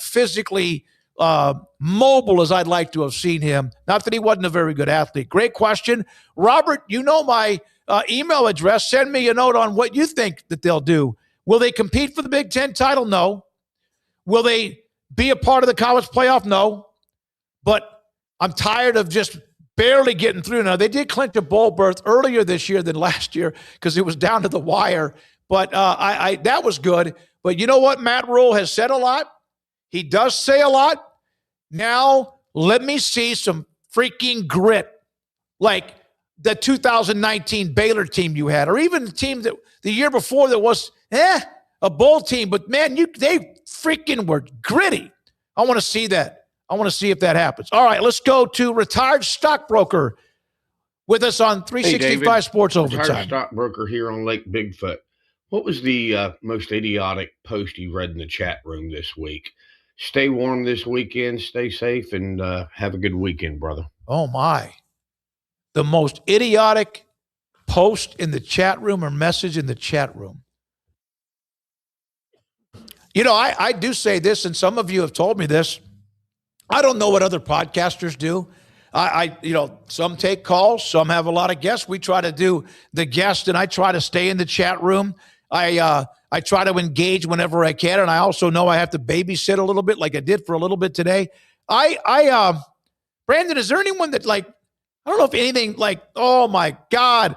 F: physically mobile as I'd like to have seen him. Not that he wasn't a very good athlete. Great question. Robert, you know my email address. Send me a note on what you think that they'll do. Will they compete for the Big Ten title? No. Will they be a part of the college playoff? No. But I'm tired of just barely getting through. Now, they did clinch a bowl berth earlier this year than last year because it was down to the wire. But that was good. But you know what? Matt Rule has said a lot. He does say a lot. Now, let me see some freaking grit like the 2019 Baylor team you had, or even the team that the year before that was a bowl team. But, man, they freaking were gritty. I want to see that. I want to see if that happens. All right, let's go to retired stockbroker with us on 365 Sports Overtime.
P: Retired stockbroker here on Lake Bigfoot. What was the most idiotic post you read in the chat room this week? Stay warm this weekend, stay safe, and have a good weekend, brother.
F: Oh, my. The most idiotic post in the chat room or message in the chat room. You know, I do say this, and some of you have told me this. I don't know what other podcasters do. Some take calls, some have a lot of guests. We try to do the guest, and I try to stay in the chat room. I try to engage whenever I can, and I also know I have to babysit a little bit, like I did for a little bit today. Brandon, is there anyone that I don't know if anything oh my God,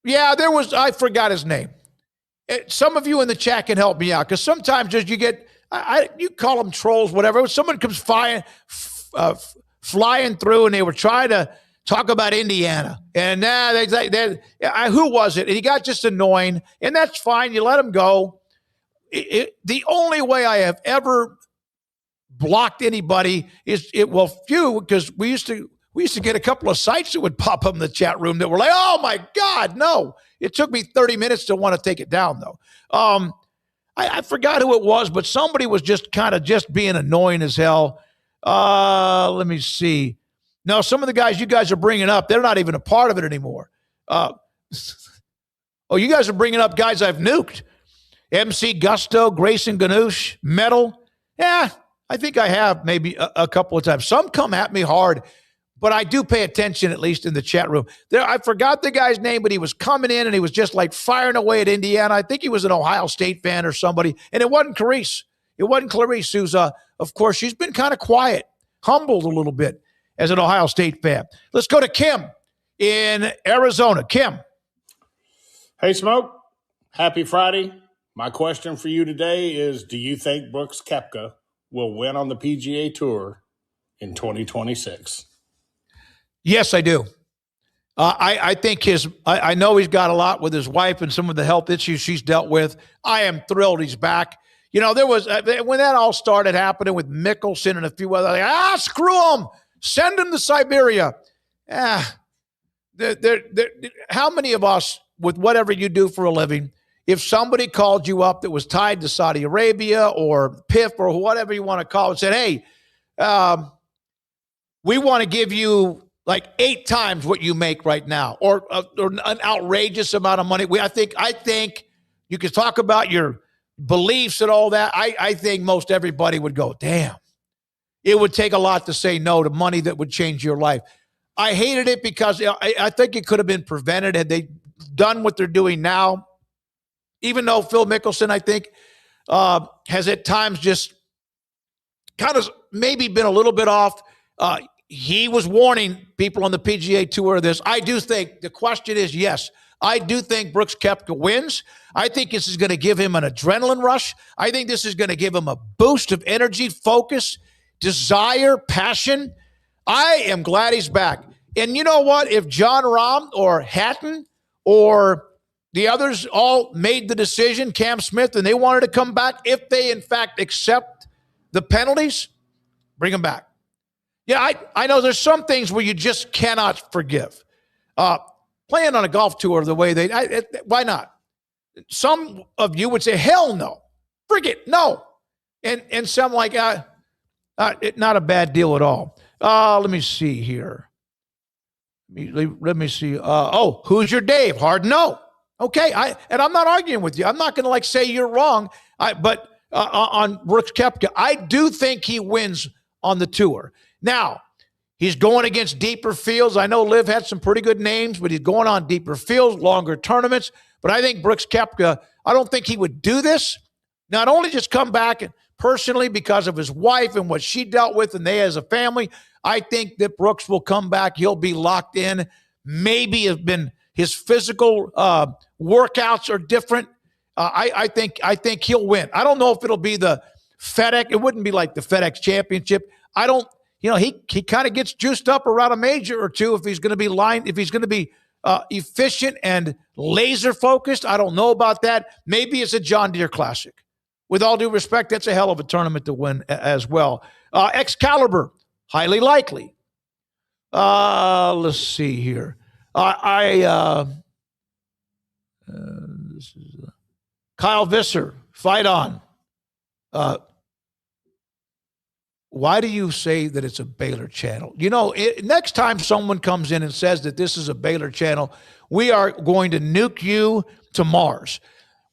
F: there was, I forgot his name. Some of you in the chat can help me out because sometimes just you get, you call them trolls, whatever. Someone comes flying through and they were trying to talk about Indiana. And who was it? And he got just annoying. And that's fine. You let him go. The only way I have ever blocked anybody is few, because we used to get a couple of sites that would pop up in the chat room that were like, oh my God, no. It took me 30 minutes to want to take it down, though. I forgot who it was, but somebody was just kind of just being annoying as hell. Let me see. No, some of the guys you guys are bringing up, they're not even a part of it anymore. You guys are bringing up guys I've nuked. MC Gusto, Grayson Ganoush, Metal. Yeah, I think I have maybe a couple of times. Some come at me hard, but I do pay attention, at least in the chat room. I forgot the guy's name, but he was coming in and he was just firing away at Indiana. I think he was an Ohio State fan or somebody. And it wasn't Clarice. It wasn't Clarice, who's, of course, she's been kind of quiet, humbled a little bit as an Ohio State fan. Let's go to Kim in Arizona. Kim.
O: Hey, Smoak. Happy Friday. My question for you today is, do you think Brooks Koepka will win on the PGA Tour in 2026?
F: Yes, I do. I think I know he's got a lot with his wife and some of the health issues she's dealt with. I am thrilled he's back. There was, when that all started happening with Mickelson and a few other, screw him. Send him to Siberia. How many of us, with whatever you do for a living, if somebody called you up that was tied to Saudi Arabia or PIF or whatever you want to call it, said, hey, we want to give you 8 times what you make right now, or an outrageous amount of money. I think you could talk about your beliefs and all that. I think most everybody would go, damn. It would take a lot to say no to money that would change your life. I hated it because I think it could have been prevented had they done what they're doing now. Even though Phil Mickelson, I think, has at times just kind of maybe been a little bit off. He was warning people on the PGA Tour of this. I do think the question is, yes, I do think Brooks Koepka wins. I think this is going to give him an adrenaline rush. I think this is going to give him a boost of energy, focus, desire, passion. I am glad he's back. And you know what? If John Rahm or Hatton or the others all made the decision, Cam Smith, and they wanted to come back, if they, in fact, accept the penalties, bring them back. Yeah, I know there's some things where you just cannot forgive. Playing on a golf tour the way why not? Some of you would say, hell no. Frig it, no. And some not a bad deal at all. Let me see here. Let me see. Who's your Dave? Hard no. Okay, I'm not arguing with you. I'm not going to say you're wrong. But on Brooks Koepka, I do think he wins on the tour. Now, he's going against deeper fields. I know Liv had some pretty good names, but he's going on deeper fields, longer tournaments. But I think Brooks Koepka, I don't think he would do this. Not only just come back personally because of his wife and what she dealt with and they as a family. I think that Brooks will come back. He'll be locked in. Maybe his physical workouts are different. I think he'll win. I don't know if it'll be the FedEx. It wouldn't be like the FedEx Championship. I don't. He kind of gets juiced up around a major or two if he's going to be efficient and laser focused. I don't know about that. Maybe it's a John Deere Classic. With all due respect, that's a hell of a tournament to win as well. Excalibur, highly likely. Let's see here. This is Kyle Visser, fight on. Why do you say that it's a Baylor channel? Next time someone comes in and says that this is a Baylor channel, we are going to nuke you to Mars.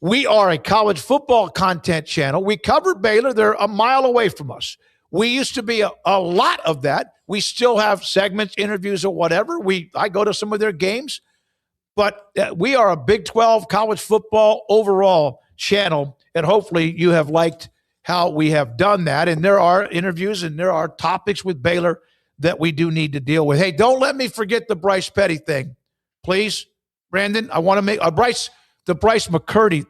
F: We are a college football content channel. We cover Baylor. They're a mile away from us. We used to be a lot of that. We still have segments, interviews, or whatever. I go to some of their games. But we are a Big 12 college football overall channel, and hopefully you have liked how we have done that. And there are interviews and there are topics with Baylor that we do need to deal with. Hey, don't let me forget the Bryce Petty thing, please, Brandon. I want to make the Bryce McCurdy,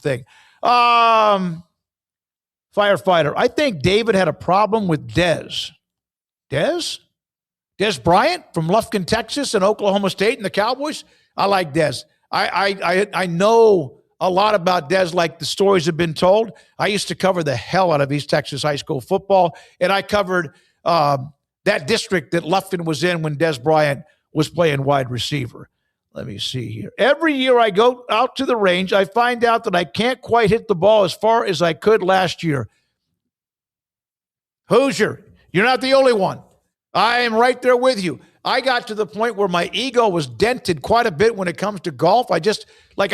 F: thing. Firefighter. I think David had a problem with Dez Bryant from Lufkin, Texas, and Oklahoma State and the Cowboys. I like Dez. I know a lot about Dez, like the stories have been told. I used to cover the hell out of East Texas high school football, and I covered that district that Lufkin was in when Dez Bryant was playing wide receiver. Let me see here. Every year I go out to the range, I find out that I can't quite hit the ball as far as I could last year. Hoosier, you're not the only one. I am right there with you. I got to the point where my ego was dented quite a bit when it comes to golf. I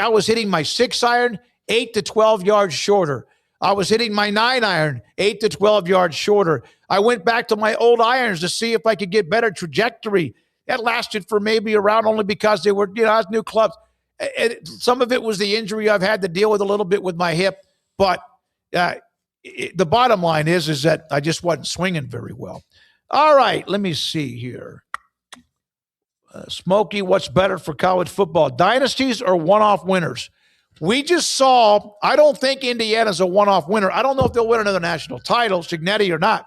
F: was hitting my 6-iron 8 to 12 yards shorter. I was hitting my 9-iron 8 to 12 yards shorter. I went back to my old irons to see if I could get better trajectory. That lasted for maybe around only because they were, new clubs. And some of it was the injury I've had to deal with a little bit with my hip. But the bottom line is that I just wasn't swinging very well. All right, let me see here. Smokey, what's better for college football, dynasties or one-off winners? We just saw, I don't think Indiana's a one-off winner. I don't know if they'll win another national title, Cignetti or not.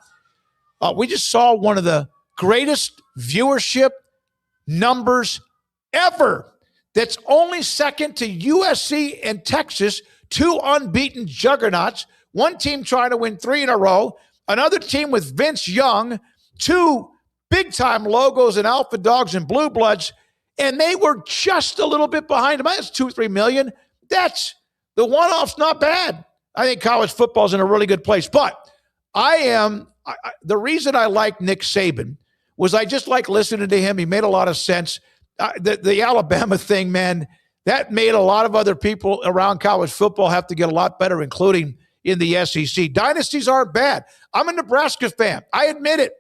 F: We just saw one of the greatest viewership numbers ever. That's only second to USC and Texas, two unbeaten juggernauts, one team trying to win 3 in a row, another team with Vince Young, two big-time logos and Alpha Dogs and Blue Bloods, and they were just a little bit behind them. That's 2-3 million. That's the one-off's not bad. I think college football is in a really good place. But the reason I like Nick Saban was I just like listening to him. He made a lot of sense. The Alabama thing, man, that made a lot of other people around college football have to get a lot better, including in the SEC. Dynasties aren't bad. I'm a Nebraska fan. I admit it.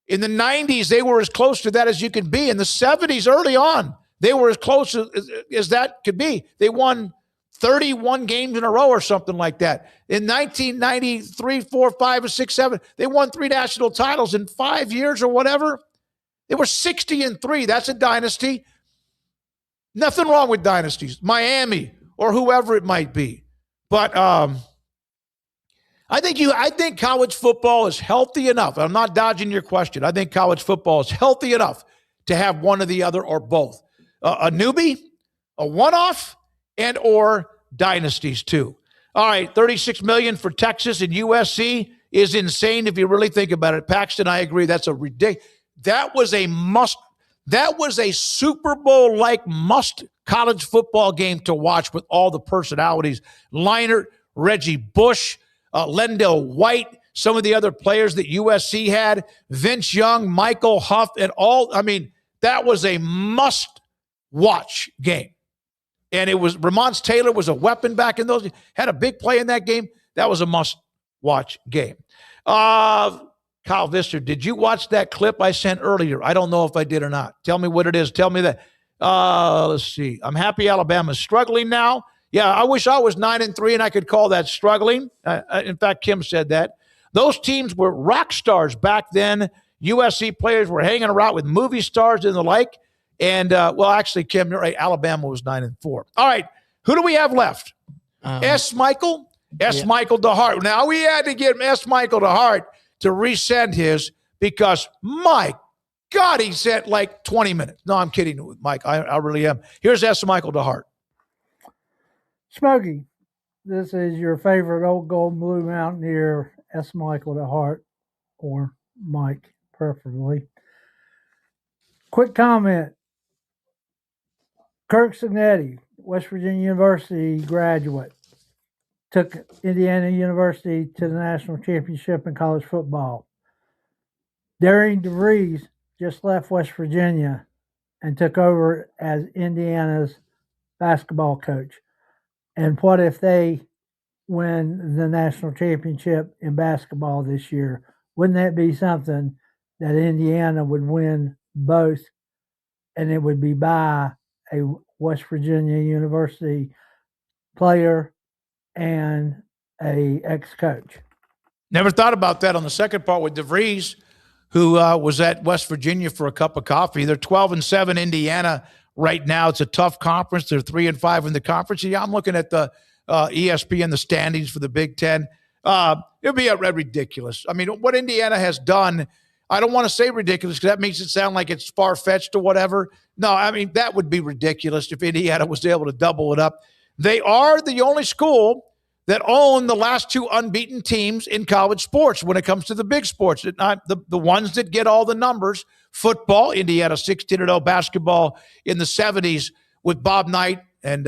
F: In the 90s, they were as close to that as you could be. In the 70s, early on, they were as close as that could be. They won 31 games in a row or something like that. In 1993, 4, 5, 6, 7, they won 3 national titles in 5 years or whatever. They were 60-3. That's a dynasty. Nothing wrong with dynasties. Miami or whoever it might be. But I think college football is healthy enough. I'm not dodging your question. I think college football is healthy enough to have one or the other or both. A newbie, a one-off, and or dynasties too. All right, $36 million for Texas and USC is insane if you really think about it. Paxton, I agree. That's a ridiculous. That was a must. That was a Super Bowl-like must college football game to watch with all the personalities. Leinart, Reggie Bush, Lendell White, some of the other players that USC had, Vince Young, Michael Huff, and all. I mean, that was a must-watch game. And it was Ramon Taylor was a weapon back in those. Had a big play in that game. That was a must-watch game. Kyle Visser, did you watch that clip I sent earlier? I don't know if I did or not. Tell me what it is. Tell me that. Let's see. I'm happy Alabama's struggling now. Yeah, I wish I was 9-3 and I could call that struggling. In fact, Kim said that. Those teams were rock stars back then. USC players were hanging around with movie stars and the like. And, actually, Kim, you're right. Alabama was 9-4. All right, who do we have left? S. Michael? Michael DeHart. Now, we had to get S. Michael DeHart to resend his because, my God, he sent like 20 minutes. No, I'm kidding, Mike. I really am. Here's S. Michael DeHart.
Q: Smokey, this is your favorite old gold blue mountaineer, S. Michael DeHart, or Mike, preferably. Quick comment. Kirk Cignetti, West Virginia University graduate, took Indiana University to the national championship in college football. Darian DeVries just left West Virginia and took over as Indiana's basketball coach. And what if they win the national championship in basketball this year? Wouldn't that be something that Indiana would win both, and it would be by a West Virginia University player and a ex-coach.
F: Never thought about that on the second part with DeVries, who was at West Virginia for a cup of coffee. They're 12-7 Indiana right now. It's a tough conference. They're 3-5 in the conference. Yeah, I'm looking at the ESPN, the standings for the Big Ten. It'd be ridiculous. I mean, what Indiana has done, I don't want to say ridiculous because that makes it sound like it's far-fetched or whatever. No, I mean, that would be ridiculous if Indiana was able to double it up. They are the only school that own the last two unbeaten teams in college sports when it comes to the big sports. Not the ones that get all the numbers. Football, Indiana 16-0. Basketball in the 70s with Bob Knight and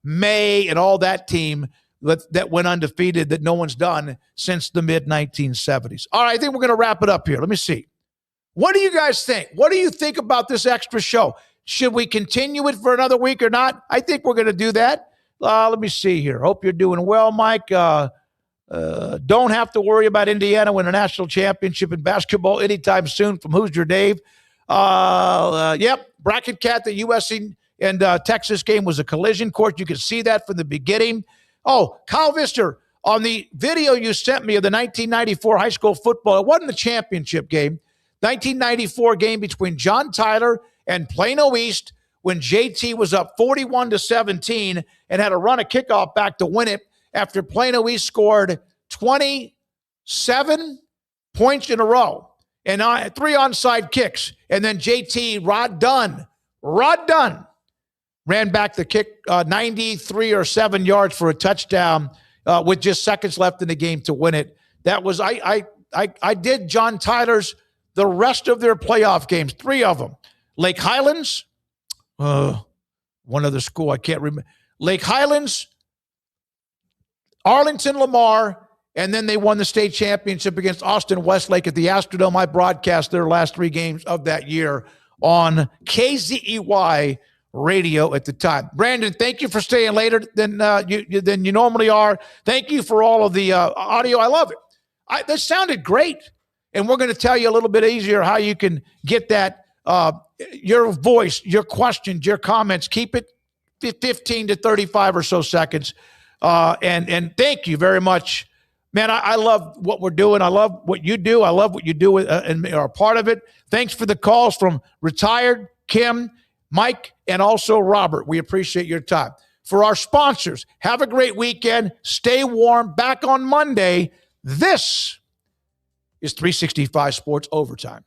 F: May and all that team that went undefeated that no one's done since the mid-1970s. All right, I think we're going to wrap it up here. Let me see. What do you guys think? What do you think about this extra show? Should we continue it for another week or not? I think we're going to do that. Let me see here. Hope you're doing well, Mike. Don't have to worry about Indiana winning a national championship in basketball anytime soon from Hoosier Dave. Yep, Bracket Cat, the USC and Texas game was a collision course. You can see that from the beginning. Oh, Kyle Vister, on the video you sent me of the 1994 high school football, it wasn't the championship game, 1994 game between John Tyler and Plano East, when JT was up 41-17 and had to run a kickoff back to win it after Plano East scored 27 points in a row and 3 onside kicks. And then JT, Rod Dunn, ran back the kick 93 or 7 yards for a touchdown with just seconds left in the game to win it. That was, I did John Tyler's, the rest of their playoff games, 3 of them. Lake Highlands, one other school, I can't remember. Lake Highlands, Arlington Lamar, and then they won the state championship against Austin Westlake at the Astrodome. I broadcast their last 3 games of that year on KZEY radio at the time. Brandon, thank you for staying later than you normally are. Thank you for all of the audio. I love it. That sounded great. And we're going to tell you a little bit easier how you can get that your voice, your questions, your comments. Keep it 15 to 35 or so seconds. And thank you very much. Man, I love what we're doing. I love what you do. I love what you do and are a part of it. Thanks for the calls from retired Kim, Mike, and also Robert. We appreciate your time. For our sponsors, have a great weekend. Stay warm. Back on Monday. This is 365 Sports Overtime.